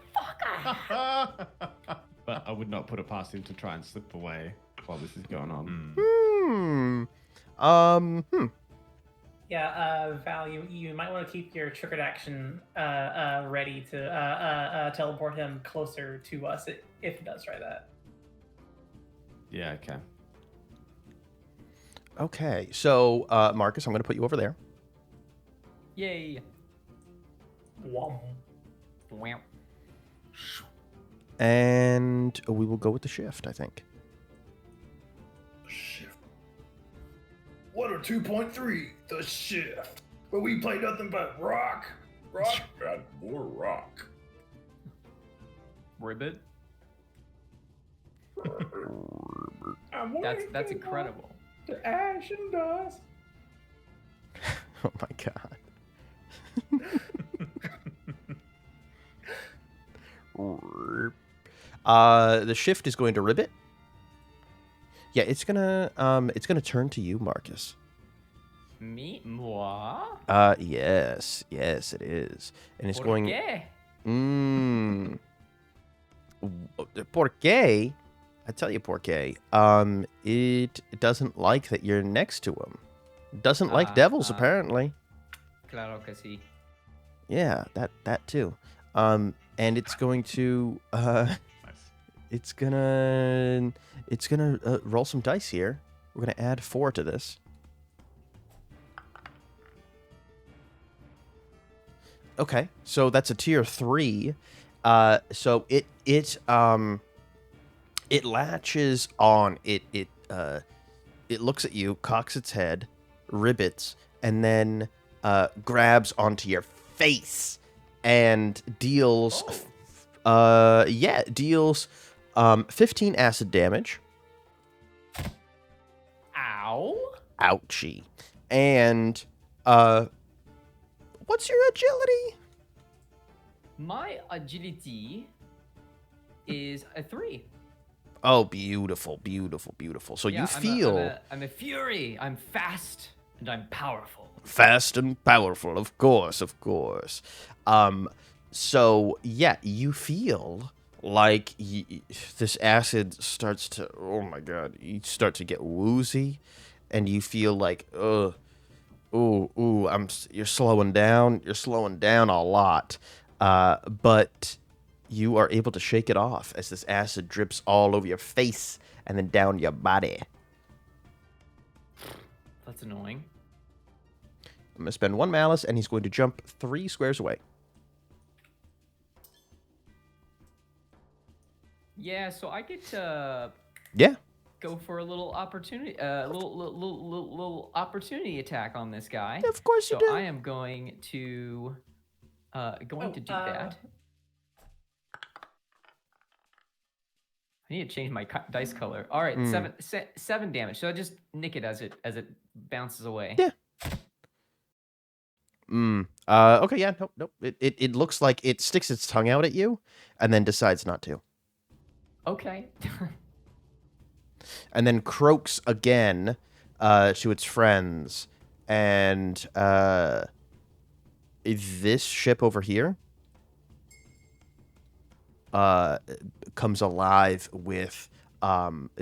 But I would not put it past him to try and slip away while this is going on. Yeah, Val, you might want to keep your triggered action ready to teleport him closer to us if he does try that. Yeah, okay. Okay, so Marcus, I'm gonna put you over there. Yay. Whom. Wow. And we will go with the shift, I think. Shift. 1 or 2.3, the shift. Where we play nothing but rock, and more rock. Ribbit. I'm That's waking incredible. up to ash and dust. Oh my god. The shift is going to ribbit. Yeah, it's gonna turn to you, Marcus. Me? Moi? Yes, it is, and it's ¿Por going. qué? ¿Por qué? I tell you, por qué. It doesn't like that you're next to him. Doesn't like devils, apparently. Claro que sí. Yeah, that too. And it's going to Nice. it's gonna roll some dice here. We're gonna add 4 to this. Okay, so that's a tier 3. So it latches on. It looks at you, cocks its head, ribbits, and then grabs onto your face and deals 15 acid damage. Ow. Ouchie. And what's your agility? My agility is a 3. Oh, beautiful, beautiful, beautiful. So Yeah, you feel I'm a fury. I'm fast and I'm powerful. fast and powerful, of course, of course. So yeah, you feel like this acid starts to, oh my god, you start to get woozy, and you feel like, you're slowing down. You're slowing down a lot, but you are able to shake it off as this acid drips all over your face and then down your body. That's annoying. I'm gonna spend 1 malice, and he's going to jump 3 squares away. Yeah, so I get to Yeah. go for a little opportunity, little opportunity attack on this guy. Of course you So do. I am going to do that. I need to change my dice color. All right, 7 damage. So I just nick it as it bounces away. Yeah. Okay, yeah, nope. It looks like it sticks its tongue out at you and then decides not to. Okay. And then croaks again to its friends. And this ship over here comes alive with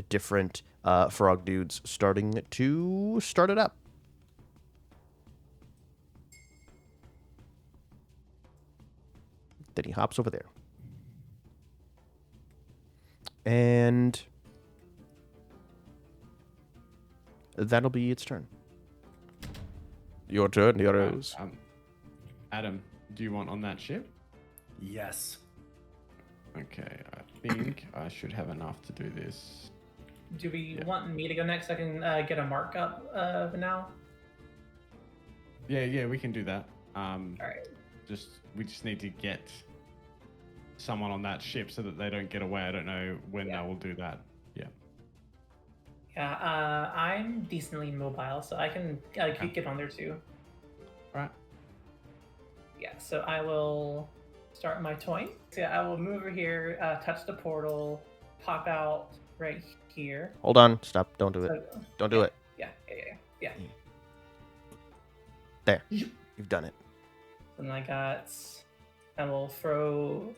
different frog dudes starting to start it up. Then he hops over there. And that'll be its turn. Your turn, heroes. Adam, do you want on that ship? Yes. Okay, I think I should have enough to do this. Do we want me to go next? I can get a markup now. Yeah, we can do that. All right. We just need to get someone on that ship so that they don't get away. I don't know when they will do that. Yeah, I'm decently mobile, so I can get on there too. Right. Yeah, so I will start my toy. So yeah, I will move over here, touch the portal, pop out right here. Hold on. Stop. Don't do it. Don't do it. Yeah. There. You've done it. And I will throw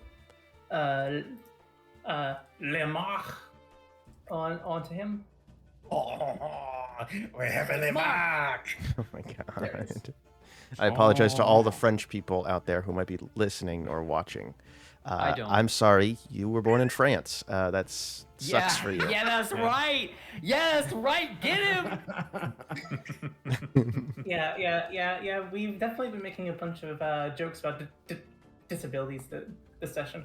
Lemach onto him. Oh, we have a Lemach. Oh my god. I apologize to all the French people out there who might be listening or watching. I don't. I'm sorry. You were born in France. That sucks for you. Yeah, that's right. Yeah, that's right. Get him. Yeah. We've definitely been making a bunch of jokes about disabilities this session.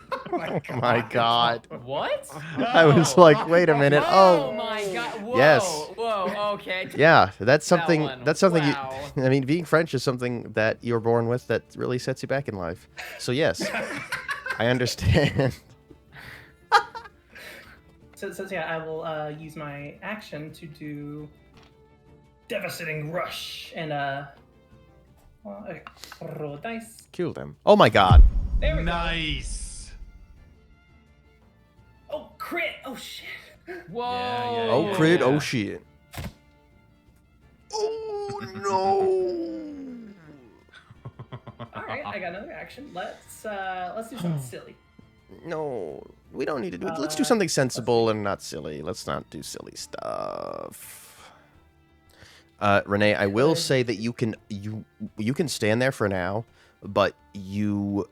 Oh my god. What? I was like, wait a minute. Oh my god. Whoa. Yes. Whoa. Okay. Yeah, that's something. one. That's something. Wow. I mean, being French is something that you're born with that really sets you back in life. So yes, I understand. So yeah, I will use my action to do Devastating rush. and roll dice. Kill them. Oh my god. There we go. Nice. Crit! Oh shit! Whoa! yeah, Oh, yeah, crit. yeah. Oh, shit. Oh, no. All right, I got another action. Let's do something silly. No, we don't need to do it. Let's do Uh, something sensible and not silly. Let's not do silly stuff. Renee, I will Could- say that you can stand there for now, but you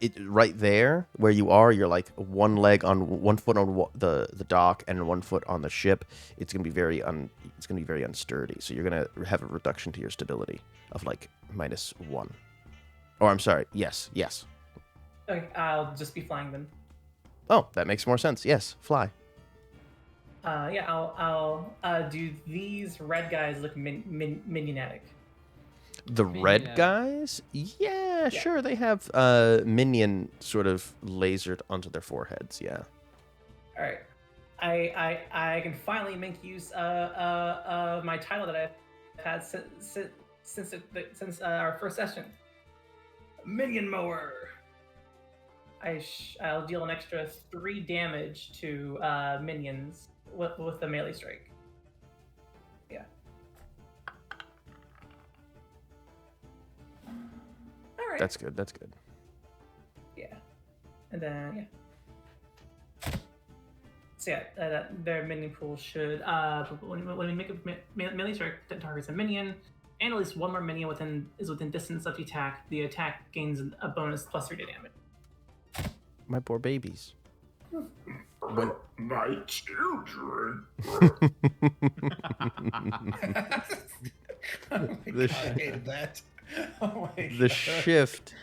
it right there where you are, you're like one foot on the dock and 1 foot on the ship. It's gonna be very unsturdy. So you're gonna have a reduction to your stability of like -1. Or I'm sorry, yes. Okay, I'll just be flying then. Oh, that makes more sense. Yes, fly. Yeah, I'll do these red guys look minionatic? The Minion red ad. guys? Yeah, sure. They have minion sort of lasered onto their foreheads. Yeah. All right, I can finally make use of my title that I've had since our first session. Minion mower. I'll deal an extra 3 damage to minions with the melee strike. Yeah. All right. That's good. Yeah. And then so yeah, their minion pool should when we make a melee strike that targets a minion, and at least one more minion is within distance of the attack. The attack gains a bonus +3 to damage. My poor babies. My children. Oh my The God, I hated that. Oh my The God. shift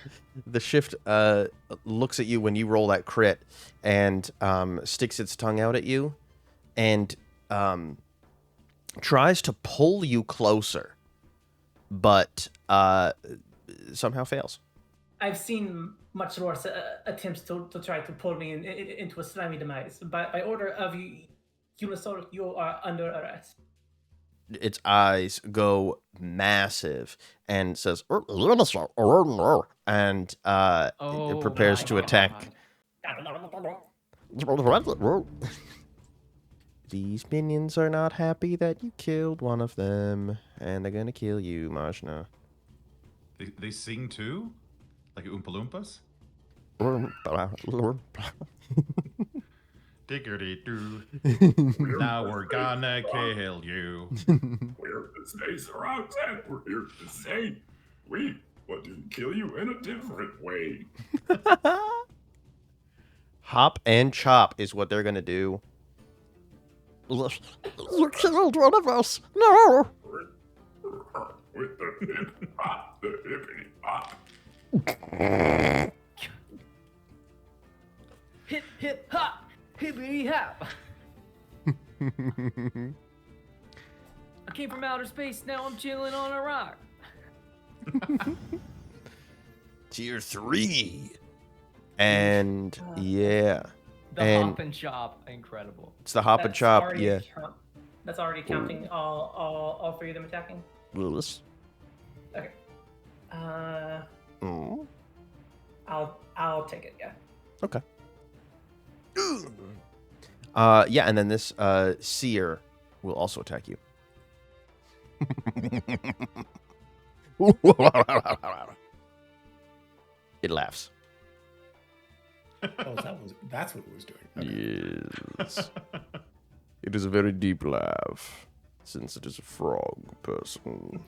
looks at you when you roll that crit and sticks its tongue out at you and tries to pull you closer, but somehow fails. I've seen much worse attempts to try to pull me into a slimy demise. By order of Unisaur, you are under arrest. Its eyes go massive and says, and Oh, it prepares my to attack. God. These minions are not happy that you killed one of them, and they're gonna kill you, Mazchna. They sing too? Like Oompa Loompas? Diggity-doo. Now we're gonna kill you. We're the Stay Surround and we're here to say we want to kill you in a different way. Hop and chop is what they're gonna do. You killed one of us. No. With the hip hop, the hippity hop. Hip hip hop, hippity hop. I came from outer space. Now I'm chilling on a rock. Tier 3. And yeah, The And- hop and chop, incredible. it's the hop and That's chop. already Yeah. That's already counting all 3 of them attacking. Lewis. Okay. Mm. I'll take it. Yeah. Okay. Yeah, and then this seer will also attack you. It laughs. Oh, that's what it was doing. Okay. Yes. It is a very deep laugh, since it is a frog person.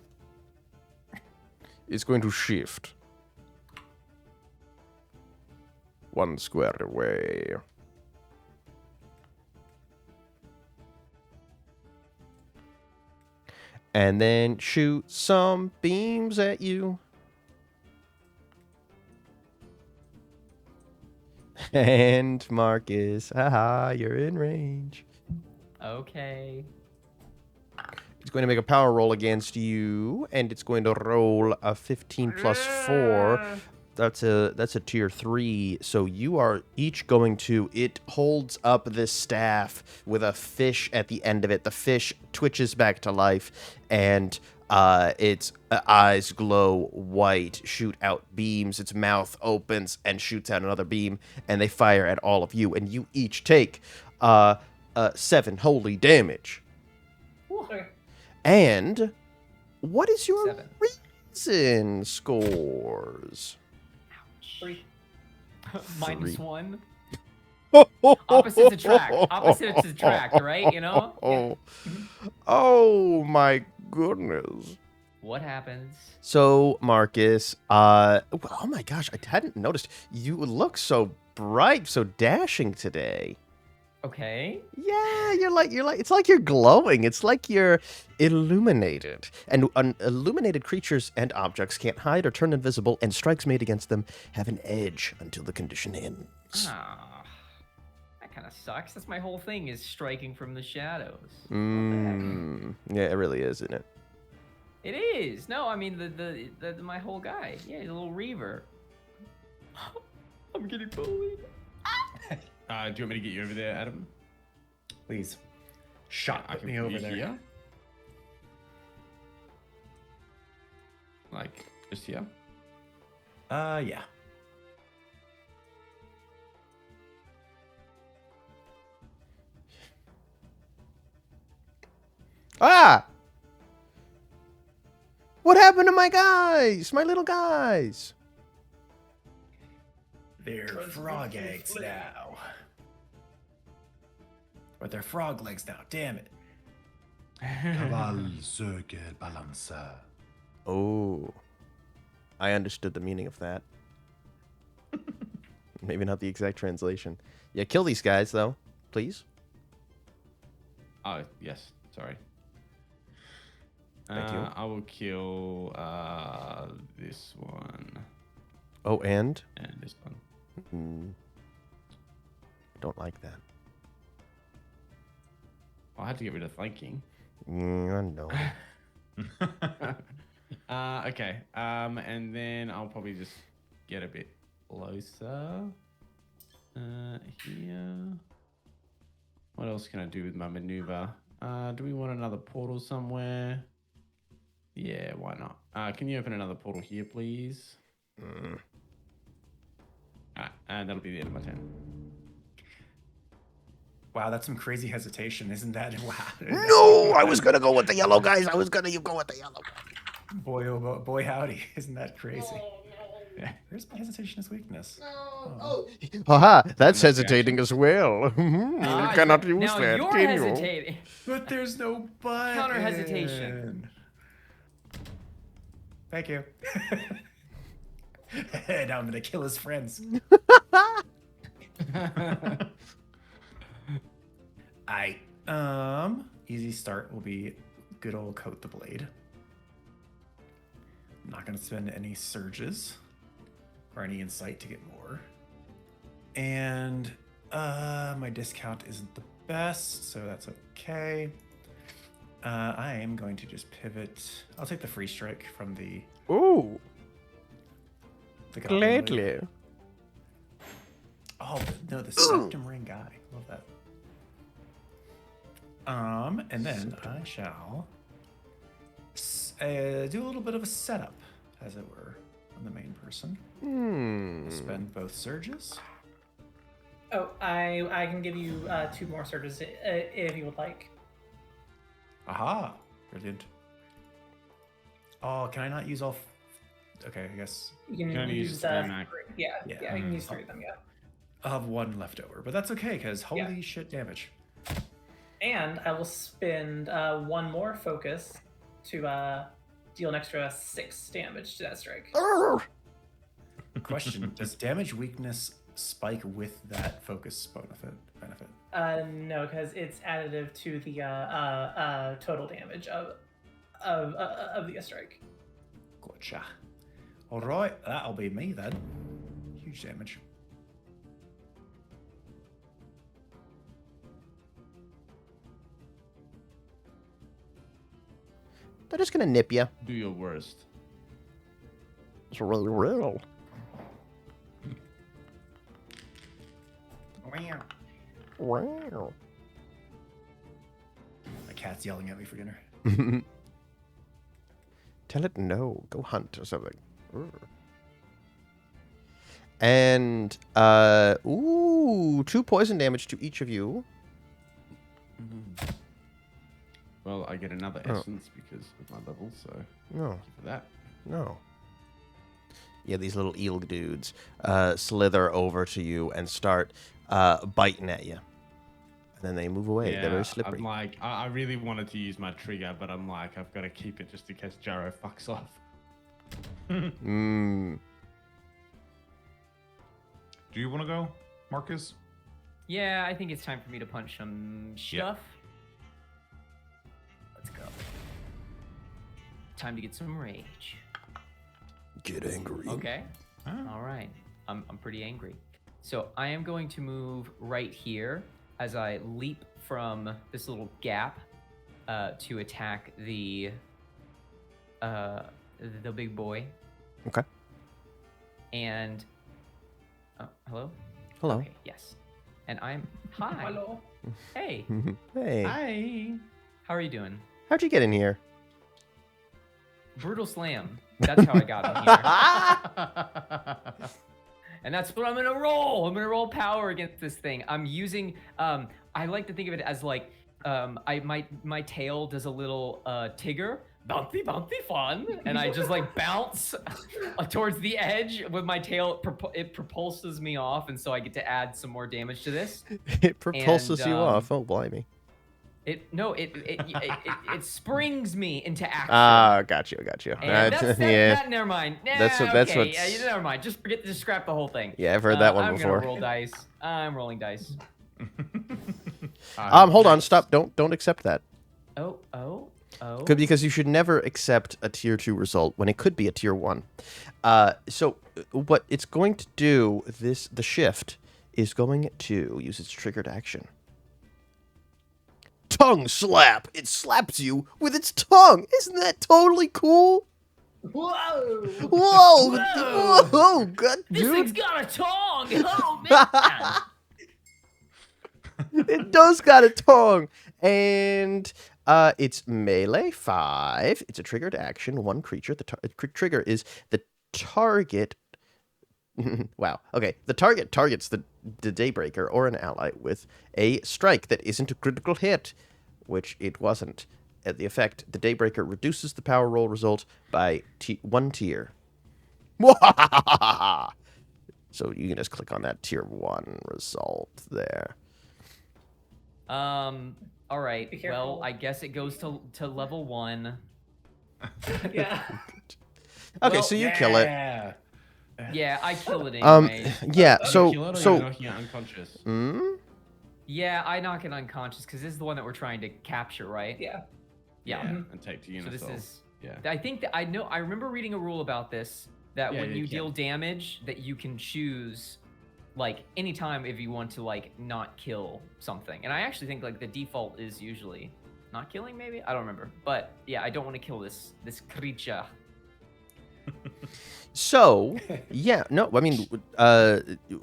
It's going to shift 1 square away. And then shoot some beams at you. And Marcus, haha, you're in range. Okay. It's going to make a power roll against you, and it's going to roll a 15 plus 4. That's a tier 3. So you are each going to. It holds up this staff with a fish at the end of it. The fish twitches back to life, and Its eyes glow white, shoot out beams. Its mouth opens and shoots out another beam, and they fire at all of you. And you each take 7 holy damage. Okay. And what is your 7. reason scores? 3. -1. Opposites attract. Opposites attract, right? You know? Oh, oh my goodness. What happens? So, Marcus, oh my gosh, I hadn't noticed. You look so bright, so dashing today. Okay. Yeah, you're like, it's like you're glowing. It's like you're illuminated. And illuminated creatures and objects can't hide or turn invisible, and strikes made against them have an edge until the condition ends. Ah, that kind of sucks. That's my whole thing is striking from the shadows. Yeah, it really is, isn't it? It is. No, I mean the my whole guy. Yeah, the little Reaver. I'm getting bullied. Do you want me to get you over there, Adam? Please. Shot I can me put over you there. here. Like, just here? Yeah. Ah! What happened to my guys? My little guys? They're frog eggs now. Or they're frog legs now, damn it. Caval ce que balança. Oh. I understood the meaning of that. Maybe not the exact translation. Yeah, kill these guys, though. Please. Oh, yes. Sorry. Thank you. I will kill this one Oh, and? and this one. Don't like that. I had to get rid of flanking. I know. Okay. And then I'll probably just get a bit closer. Here. What else can I do with my maneuver? Do we want another portal somewhere? Yeah, why not? Can you open another portal here, please? And that'll be the end of my turn. Wow, that's some crazy hesitation, isn't that? Wow. No! I was gonna go with the yellow guys. I was gonna go with the yellow guys. Boy, oh boy, howdy. Isn't that crazy? Yeah. Where's my hesitation as weakness? Oh. Haha, that's hesitating as well. You Ah, cannot you- use now that, you're can you? hesitating. But there's no button. Counter hesitation. Thank you. Now I'm gonna kill his friends. Easy start will be good old coat the blade. I'm not gonna spend any surges or any insight to get more. And my discount isn't the best, so that's okay. I am going to just pivot. I'll take the free strike from the Ooh, goblin blade. gladly. Oh no, the septum ring guy. Love that. And then I shall do a little bit of a setup, as it were, on the main person. Spend both surges. Oh, I can give you 2 more surges if you would like. Aha! Brilliant. Oh, can I not use all? Okay, I guess You can only use use 3 max. 3. Yeah, you can use 3 of them. Yeah. I'll have 1 left over, but that's okay because holy shit damage. And I will spend 1 more focus to deal an extra 6 damage to that strike. Question: does damage weakness spike with that focus benefit? No, because it's additive to the total damage of the strike. Gotcha. All right, that'll be me then. Huge damage. They're just gonna nip you. Do your worst. It's really real. Wow. My cat's yelling at me for dinner. Tell it no. Go hunt or something. Urgh. And, 2 poison damage to each of you. Well, I get another essence because of my level, so No, thank you for that. no. Yeah, these little eel dudes slither over to you and start biting at you. And then they move away. They're very slippery. I'm like, I really wanted to use my trigger, but I'm like, I've got to keep it just in case Jaro fucks off. Mm. Do you want to go, Marcus? Yeah, I think it's time for me to punch some stuff. Let's go. Time to get some rage. Get angry. Okay. All right. I'm pretty angry. So I am going to move right here as I leap from this little gap to attack the big boy. Okay. And hello? Hello. Okay, yes. And I'm hi. Hello. Hey. Hey. Hi. How are you doing? How'd you get in here? Brutal slam. That's how I got in here. And that's what I'm gonna roll. I'm gonna roll power against this thing. I'm using I like to think of it as like my tail does a little Tigger. Bouncy, bouncy fun. And I just like bounce towards the edge with my tail. It propulses me off, and so I get to add some more damage to this. It propulses And, you off. Oh, blimey. It springs me into action. Ah, got you. And never mind. Nah, That's okay. what's... Never mind. Just scrap the whole thing. Yeah, I've heard that one I'm before. gonna roll dice. I'm rolling dice. Hold on, stop. Don't accept that. Oh. Because you should never accept a tier 2 result when it could be a tier 1. So what it's going to do, the shift is going to use its triggered action. Tongue slap. It slaps you with its tongue. Isn't that totally cool? Whoa! Whoa, God, This dude. thing's got a tongue. Oh man. It does got a tongue. And it's melee 5. It's a triggered action. 1 creature. The trigger is the target. Wow. Okay. The target targets the Daybreaker or an ally with a strike that isn't a critical hit, which it wasn't. At the effect, the Daybreaker reduces the power roll result by 1 tier. So you can just click on that tier 1 result there. All right. Be careful. Well, I guess it goes to level 1. Yeah. Okay, Well, so you kill it. Yeah, I kill it anyway. Yeah. Kill it or you're knocking it unconscious. Yeah, I knock it unconscious because this is the one that we're trying to capture, right? Yeah. Yeah. And take to So this Unisol. is. Yeah. I think that I remember reading a rule about this that Yeah, when you you can. deal damage, that you can choose, like anytime if you want to like not kill something. And I actually think like the default is usually not killing. Maybe I don't remember, but yeah, I don't want to kill this creature. So, yeah, no, I mean,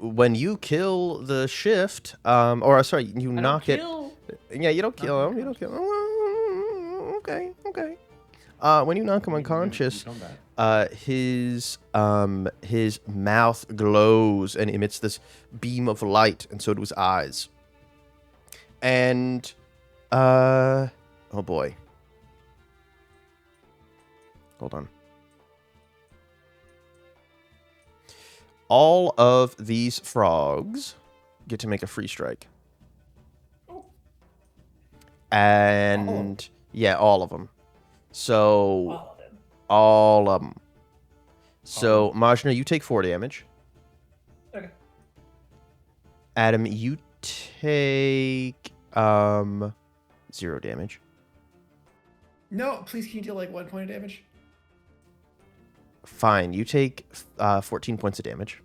when you kill the shift, or sorry, you knock it. Yeah, you don't kill him. You don't kill him. Okay. When you knock him unconscious, his mouth glows and emits this beam of light, and so do his eyes. And, oh boy. Hold on. All of these frogs get to make a free strike. And yeah, all of them. So all of them. So Mazchna, you take 4 damage. Okay. Adam, you take 0 damage. No, please can you deal like 1 point of damage? Fine, you take 14 points of damage.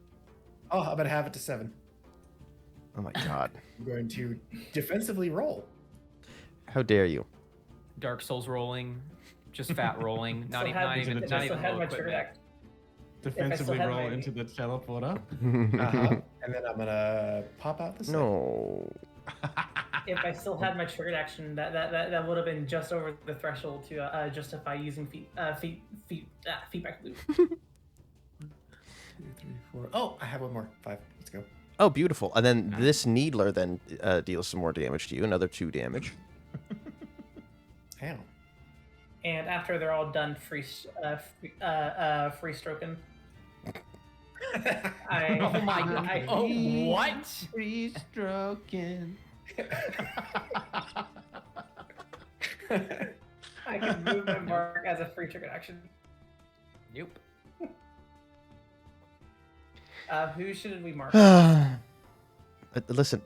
Oh, I'm gonna have it to 7. Oh my god. I'm going to defensively roll. How dare you? Dark Souls rolling, just fat rolling, not Still even have- not even still not even have low my trigger equipment. act. Defensively had roll my- into the teleporter. And then I'm gonna pop out the No. If I still had my triggered action, that would have been just over the threshold to justify using feedback loop. 2, 3, 4. Oh, I have one more. 5. Let's go. Oh, beautiful. And then this Needler then deals some more damage to you. Another 2 damage. Ow. And after they're all done free stroking, Oh my god. Oh, what? Free stroking. I can move my mark as a free trigger action. Nope. Who should we mark? Listen.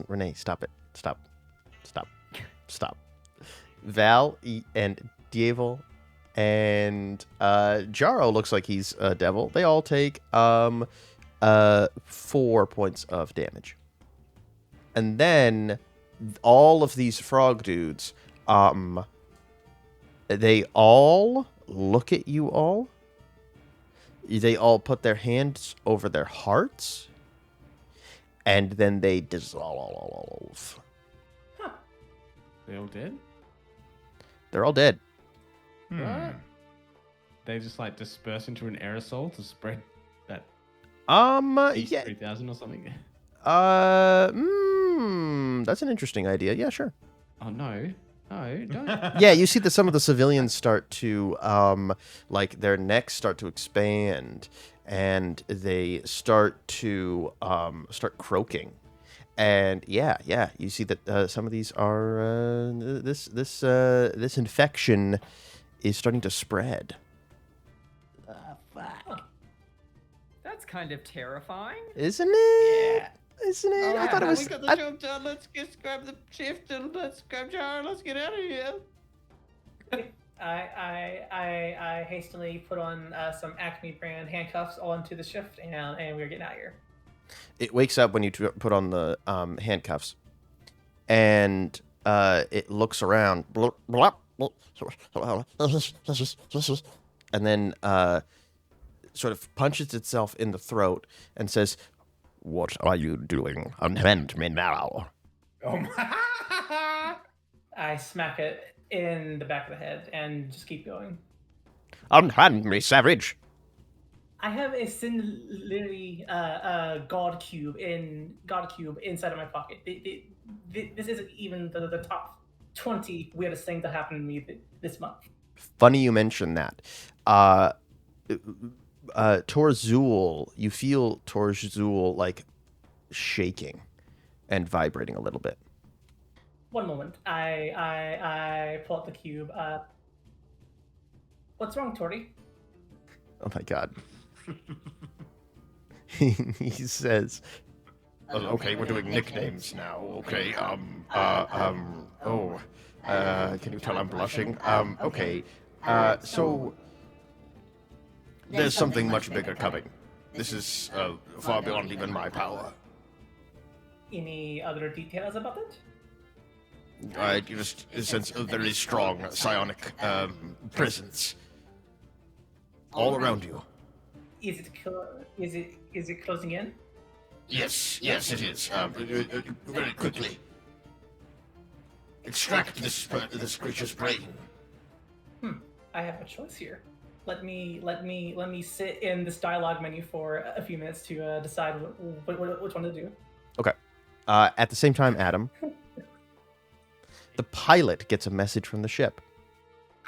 Renee, stop it. Stop. Val and Djevel and Jaro looks like he's a devil. They all take 4 points of damage. And then all of these frog dudes, they all look at you all. They all put their hands over their hearts. And then they dissolve. They all dead? They're all dead. What? They just like disperse into an aerosol to spread that Yeah. 3000 or something. That's an interesting idea. Yeah, sure. Oh no, don't. Yeah, you see that some of the civilians start to like their necks start to expand, and they start to start croaking. And yeah, you see that some of these are this infection is starting to spread. That's kind of terrifying. Isn't it? Yeah. Isn't it? I Alright, thought it was. we got the job done. Let's just grab the shift and let's grab Jar. Let's get out of here. I hastily put on some Alchemy brand handcuffs onto the shift, and we're getting out of here. It wakes up when you put on the handcuffs, and it looks around, and then sort of punches itself in the throat and says, "What are you doing? Unhand me now." Oh my. I smack it in the back of the head and just keep going. Unhand me, savage. I have a literally God cube inside of my pocket. This isn't even the top 20 weirdest things that happened to me this month. Funny you mention that. Torzul, you feel Torzul like shaking and vibrating a little bit. One moment. I pull out the cube. What's wrong, Tori? Oh my god. He says, okay, we're doing nicknames now. Okay, can you tell I'm blushing? Okay, so there's something much bigger coming. This is far beyond even my power. Any other details about it? I just sense a very strong psionic presence all around you. Is it closing in? Yes, it is. Very quickly. Extract this creature's brain. I have a choice here. Let me sit in this dialogue menu for a few minutes to decide which one to do. Okay. At the same time, Adam, the pilot gets a message from the ship.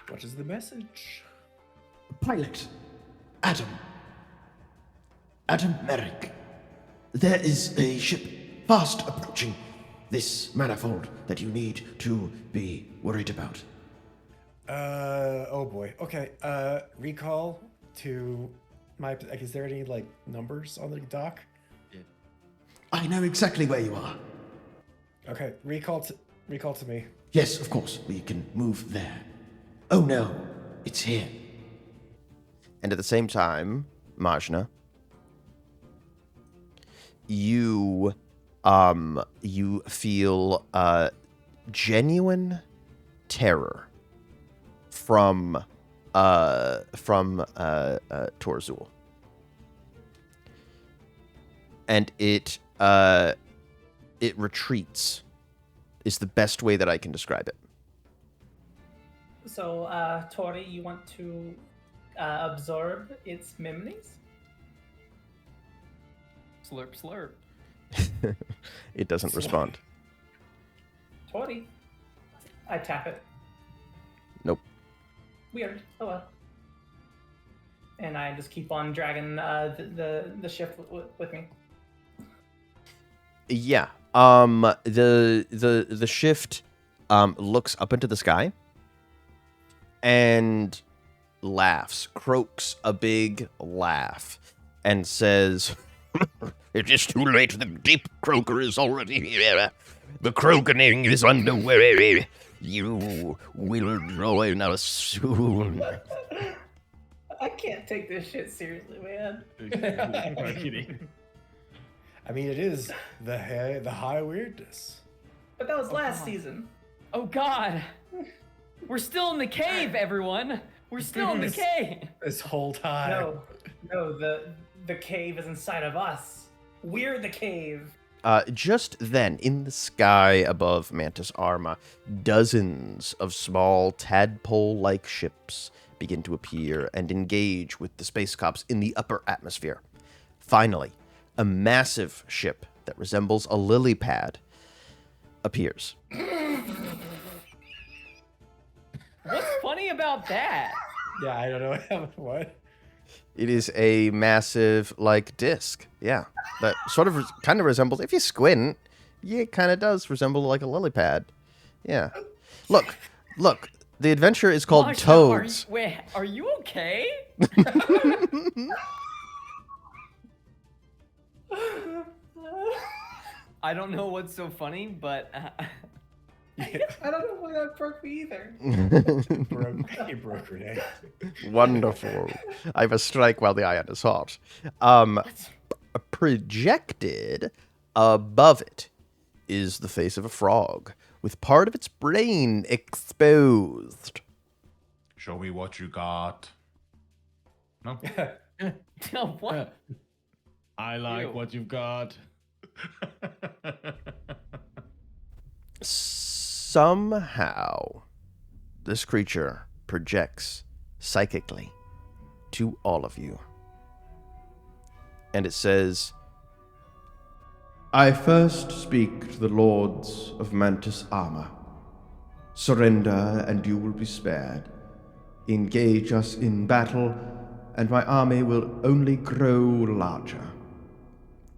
What is the message? Pilot, Adam Meric. There is a ship fast approaching this manifold that you need to be worried about. Oh boy. Okay. Recall to my. Like, is there any like numbers on the dock? I know exactly where you are. Okay. Recall to me. Yes, of course. We can move there. Oh no, it's here. And at the same time, Mazchna, you feel genuine terror from Torzul. And it it retreats, is the best way that I can describe it. So, Tori, you want to absorb its memories? Slurp, slurp. It doesn't respond. Tori. I tap it. Nope. Weird. Oh well. And I just keep on dragging the shift with me. Yeah. The shift looks up into the sky and laughs, croaks a big laugh, and says, It is too late. The deep croaker is already here. The croakening is underway. You will join us soon. I can't take this shit seriously, man. I mean, it is the high weirdness. But that was last season. Oh God, we're still in the cave, everyone. We're still in the cave. This whole time. No, the cave is inside of us. We're the cave. Just then, in the sky above Mantis Arma, dozens of small tadpole-like ships begin to appear and engage with the space cops in the upper atmosphere. Finally, a massive ship that resembles a lily pad appears. What's funny about that? Yeah, I don't know. What? It is a massive, disc. Yeah. That sort of kind of resembles, if you squint, it kind of does resemble like a lily pad. Yeah. Look. The adventure is called Mazchna, Toads. Are you okay? I don't know what's so funny, but... I don't know why that broke me either. You broke Renee. Wonderful. I have a strike while the iron is hot. Projected above it is the face of a frog with part of its brain exposed. Show me what you got. No? No, what? I like what you've got. Somehow, this creature projects psychically to all of you. And it says, I first speak to the lords of Mantis Arma. Surrender and you will be spared. Engage us in battle, and my army will only grow larger.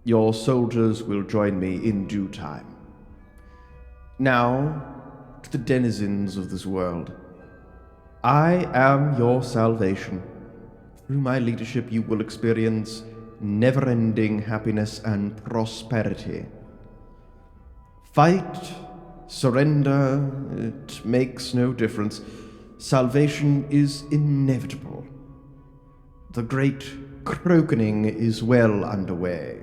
Your soldiers will join me in due time. Now, to the denizens of this world, I am your salvation. Through my leadership, you will experience never-ending happiness and prosperity. Fight, surrender, it makes no difference. Salvation is inevitable. The great croakening is well underway.